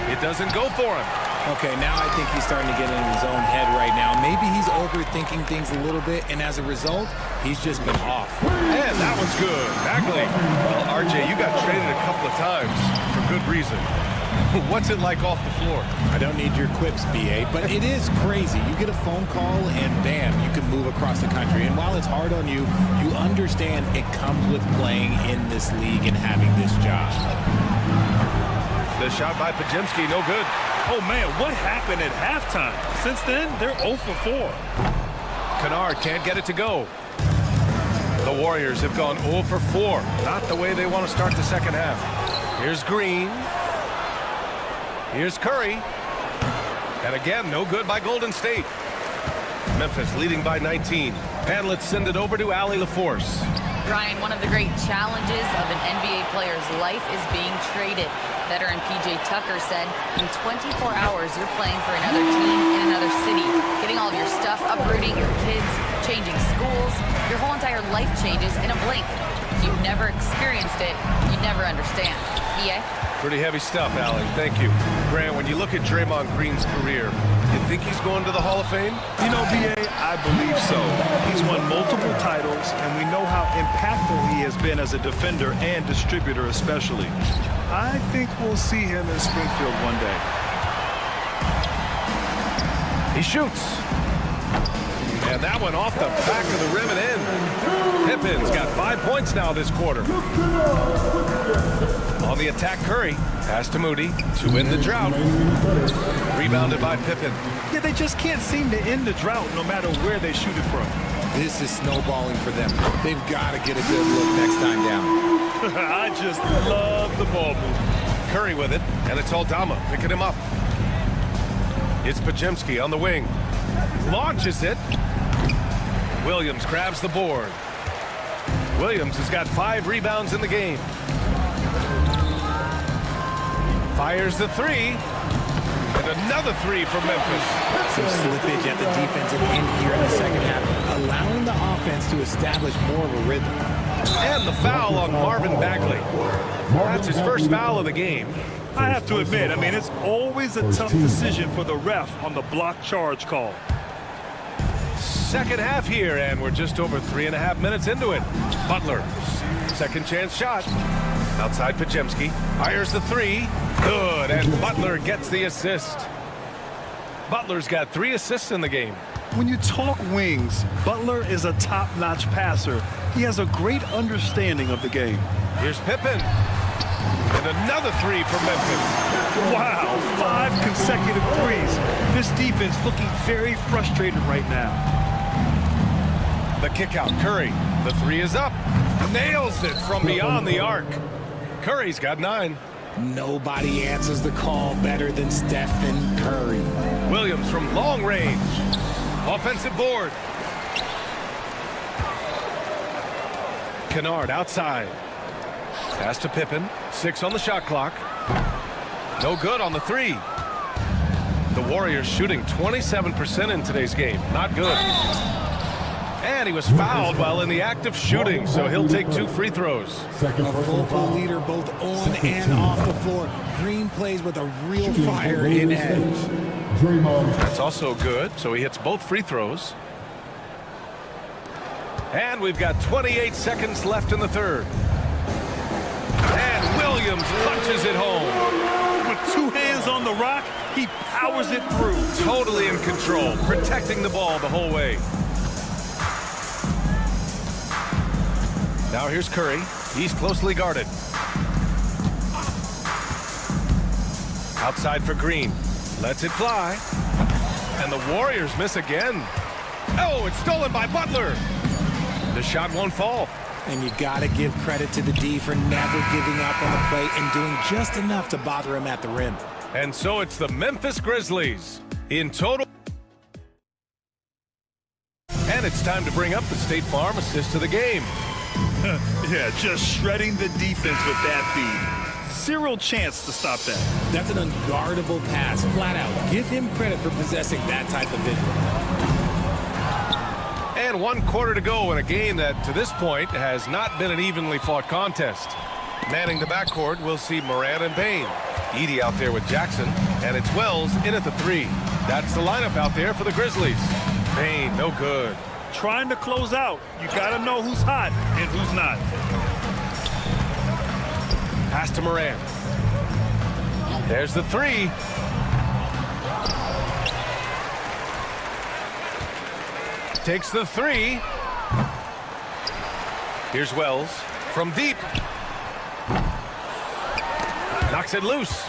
It doesn't go for him. Okay, now I think he's starting to get in his own head right now. Maybe he's overthinking things a little bit, and as a result, he's just been off. And that one's good. Bagley. Well, RJ, you got traded a couple of times for good reason. What's it like off the floor? I don't need your quips, BA, but it is crazy. You get a phone call, and bam, you can move across the country. And while it's hard on you, you understand it comes with playing in this league and having this job. The shot by Podziemski, no good. Oh, man, what happened at halftime? Since then, they're 0 for 4. Kennard can't get it to go. The Warriors have gone 0 for 4. Not the way they want to start the second half. Here's Green. Here's Curry. And again, no good by Golden State. Memphis leading by 19. And let's send it over to Allie LaForce. Brian, one of the great challenges of an NBA player's life is being traded. Veteran P.J. Tucker said, in 24 hours, you're playing for another team in another city, getting all of your stuff, uprooting your kids, changing schools. Your whole entire life changes in a blink. If you've never experienced it, you'd never understand. EA? Pretty heavy stuff, Allie. Thank you. Grant, when you look at Draymond Green's career, You think he's going to the Hall of Fame? You know, B.A., I believe so. He's won multiple titles, and we know how impactful he has been as a defender and distributor especially. I think we'll see him in Springfield one day. He shoots. And that one off the back of the rim and in. Pippen's got 5 points now this quarter. On the attack, Curry. Pass to Moody to win the drought. Rebounded by Pippen. Yeah, they just can't seem to end the drought no matter where they shoot it from. This is snowballing for them. They've got to get a good look next time down. I just love the ball movement. Curry with it, and it's Aldama picking him up. It's Podziemski on the wing. Launches it. Williams grabs the board. Williams has got 5 rebounds in the game. Fires the 3. And another 3 from Memphis. Some slippage at the defensive end here in the second half, allowing the offense to establish more of a rhythm. And the foul on Marvin Bagley. That's his first foul of the game. I have to admit, I mean, it's always a tough decision for the ref on the block charge call. Second half here, and we're just over 3.5 minutes into it. Butler, second chance shot. Outside Podziemski, fires the 3. Good, and Butler gets the assist. Butler's got 3 assists in the game. When you talk wings, Butler is a top-notch passer. He has a great understanding of the game. Here's Pippen. And another 3 from Memphis. Wow, 5 consecutive threes. This defense looking very frustrated right now. The kick out, Curry. The 3 is up. Nails it from beyond the arc. Curry's got 9. Nobody answers the call better than Stephen Curry. Williams from long range. Offensive board. Kennard outside. Pass to Pippen. 6 on the shot clock. No good on the 3. The Warriors shooting 27% in today's game. Not good. And he was fouled while in the act of shooting, so he'll take 2 free throws. A vocal leader both on and off the floor. Green plays with a real fire in edge. That's also good, so he hits both free throws. And we've got 28 seconds left in the third. And Williams punches it home. With 2 hands on the rock, he powers it through. Totally in control, protecting the ball the whole way. Now here's Curry. He's closely guarded. Outside for Green. Lets it fly. And the Warriors miss again. Oh, it's stolen by Butler. The shot won't fall. And you got to give credit to the D for never giving up on the play and doing just enough to bother him at the rim. And so it's the Memphis Grizzlies in total. And it's time to bring up the State Farm assist to the game. Yeah, just shredding the defense with that feed. Zero chance to stop that. That's an unguardable pass, flat out. Give him credit for possessing that type of vision. And 1 quarter to go in a game that, to this point, has not been an evenly fought contest. Manning the backcourt, we'll see Moran and Payne. Edey out there with Jackson, and it's Wells in at the 3. That's the lineup out there for the Grizzlies. Payne, no good. Trying to close out. You got to know who's hot and who's not. Pass to Moran. There's the 3. Takes the 3. Here's Wells from deep. Knocks it loose.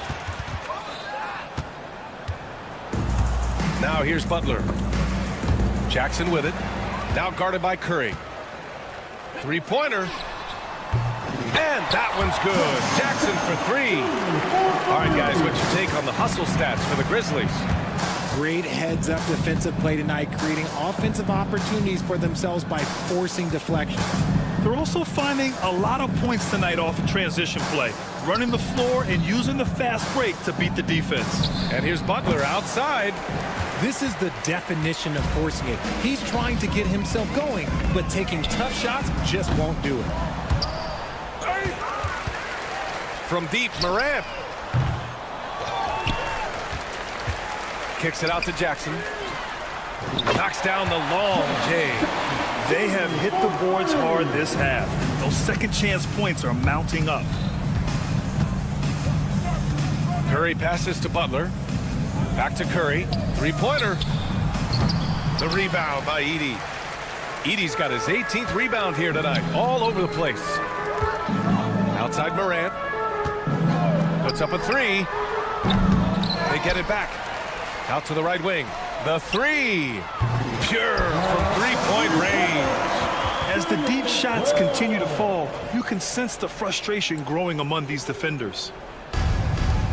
Now here's Butler. Jackson with it. Now guarded by Curry. 3-pointer. And that one's good. Jackson for 3. All right, guys, what's your take on the hustle stats for the Grizzlies? Great heads-up defensive play tonight, creating offensive opportunities for themselves by forcing deflection. They're also finding a lot of points tonight off of transition play, running the floor and using the fast break to beat the defense. And here's Butler outside. This is the definition of forcing it. He's trying to get himself going, but taking tough shots just won't do it. From deep, Morant. kicks it out to Jackson. Knocks down the long J. They have hit the boards hard this half. Those second chance points are mounting up. Curry passes to Butler. Back to Curry. Three-pointer. The rebound by Edey. Edey's got his 18th rebound here tonight. All over the place. Outside Morant. Puts up a three. They get it back. Out to the right wing. The three. Pure from three-point range. As the deep shots continue to fall, you can sense the frustration growing among these defenders.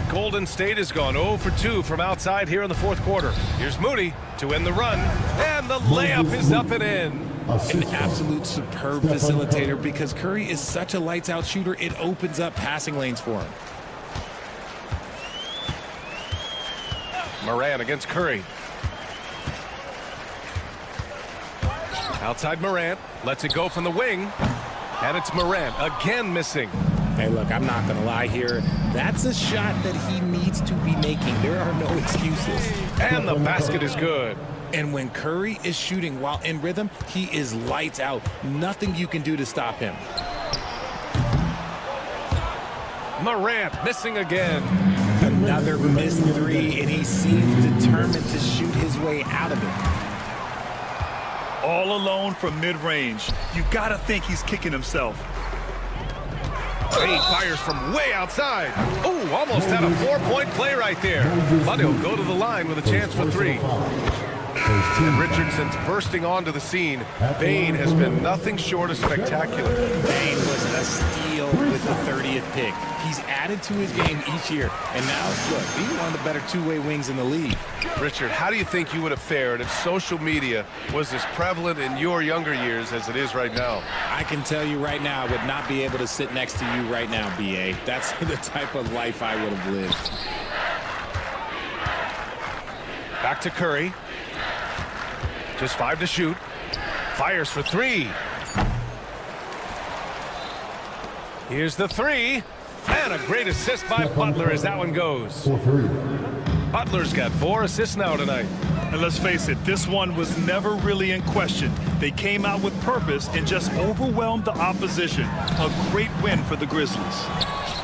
Golden State has gone 0 for 2 from outside here in the fourth quarter. Here's Moody to end the run, and the layup is up and in. An absolute superb facilitator because Curry is such a lights-out shooter, it opens up passing lanes for him. Morant against Curry. Outside Morant, lets it go from the wing, and it's Morant again missing. Hey, look, I'm not going to lie here. That's a shot that he needs to be making. There are no excuses. And the basket is good. And when Curry is shooting while in rhythm, he is lights out. Nothing you can do to stop him. Morant missing again. Another missed three, and he seems determined to shoot his way out of it. All alone from mid-range. You gotta think he's kicking himself. He fires from way outside. Oh, almost had a 4-point play right there. But he'll go to the line with a chance for three. And Richardson's bursting onto the scene. Bane has been nothing short of spectacular. Bane was a steal with the 30th pick. He's added to his game each year. And now, look, he's one of the better two-way wings in the league. Richard, how do you think you would have fared if social media was as prevalent in your younger years as it is right now? I can tell you right now, I would not be able to sit next to you right now, B.A. That's the type of life I would have lived. Back to Curry. Just 5 to shoot. Fires for three. Here's the three. And a great assist by Butler as that one goes. Butler's got 4 assists now tonight. And let's face it, this one was never really in question. They came out with purpose and just overwhelmed the opposition. A great win for the Grizzlies.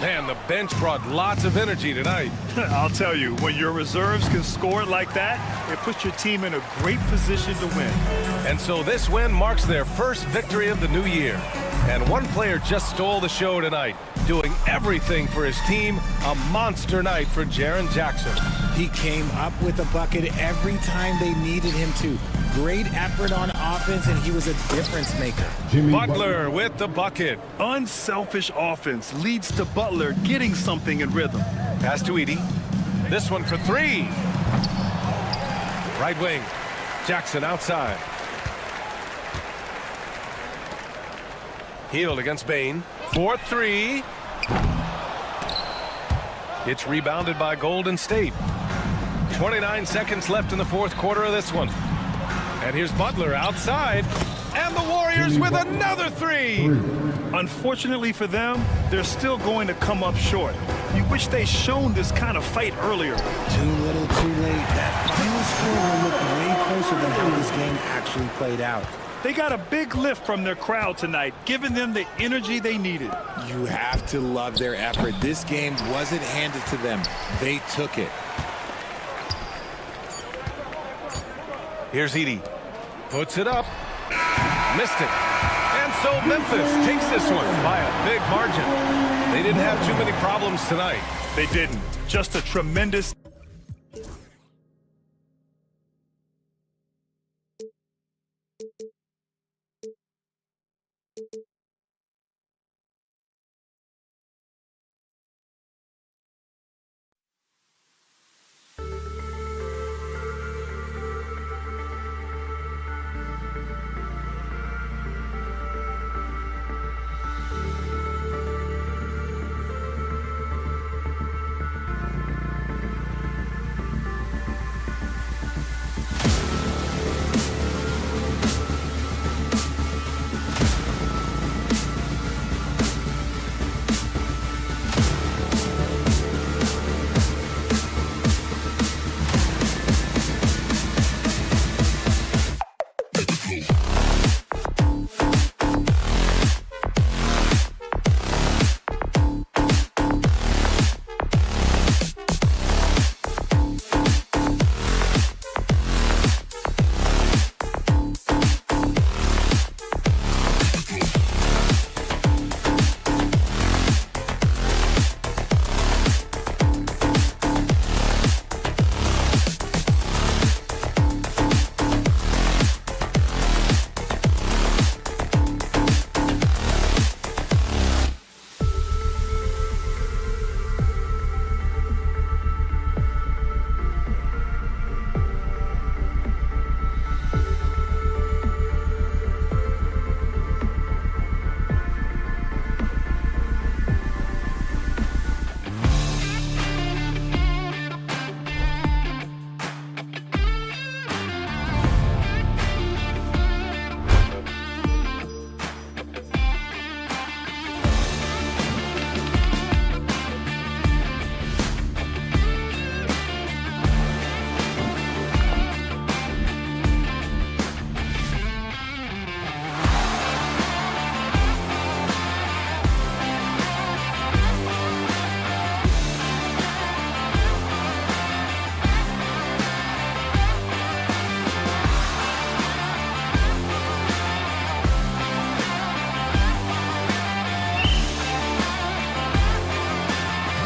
Man, the bench brought lots of energy tonight. I'll tell you, when your reserves can score it like that, it puts your team in a great position to win. And so this win marks their first victory of the new year. And one player just stole the show tonight, doing everything for his team. A monster night for Jaren Jackson. He came up with a bucket every time they needed him to. Great effort on offense, and he was a difference maker. Butler with the bucket. Unselfish offense leads to Butler getting something in rhythm. Pass to Edey. This one for three. Right wing. Jackson outside. Healed against Bane. 4-3. It's rebounded by Golden State. 29 seconds left in the fourth quarter of this one. And here's Butler outside. And the Warriors with another three. Unfortunately for them, they're still going to come up short. You wish they'd shown this kind of fight earlier. Too little, too late. That final score will look way closer than how this game actually played out. They got a big lift from their crowd tonight, giving them the energy they needed. You have to love their effort. This game wasn't handed to them. They took it. Here's Edey. Puts it up. Missed it. And so Memphis takes this one by a big margin. They didn't have too many problems tonight. They didn't. Just a tremendous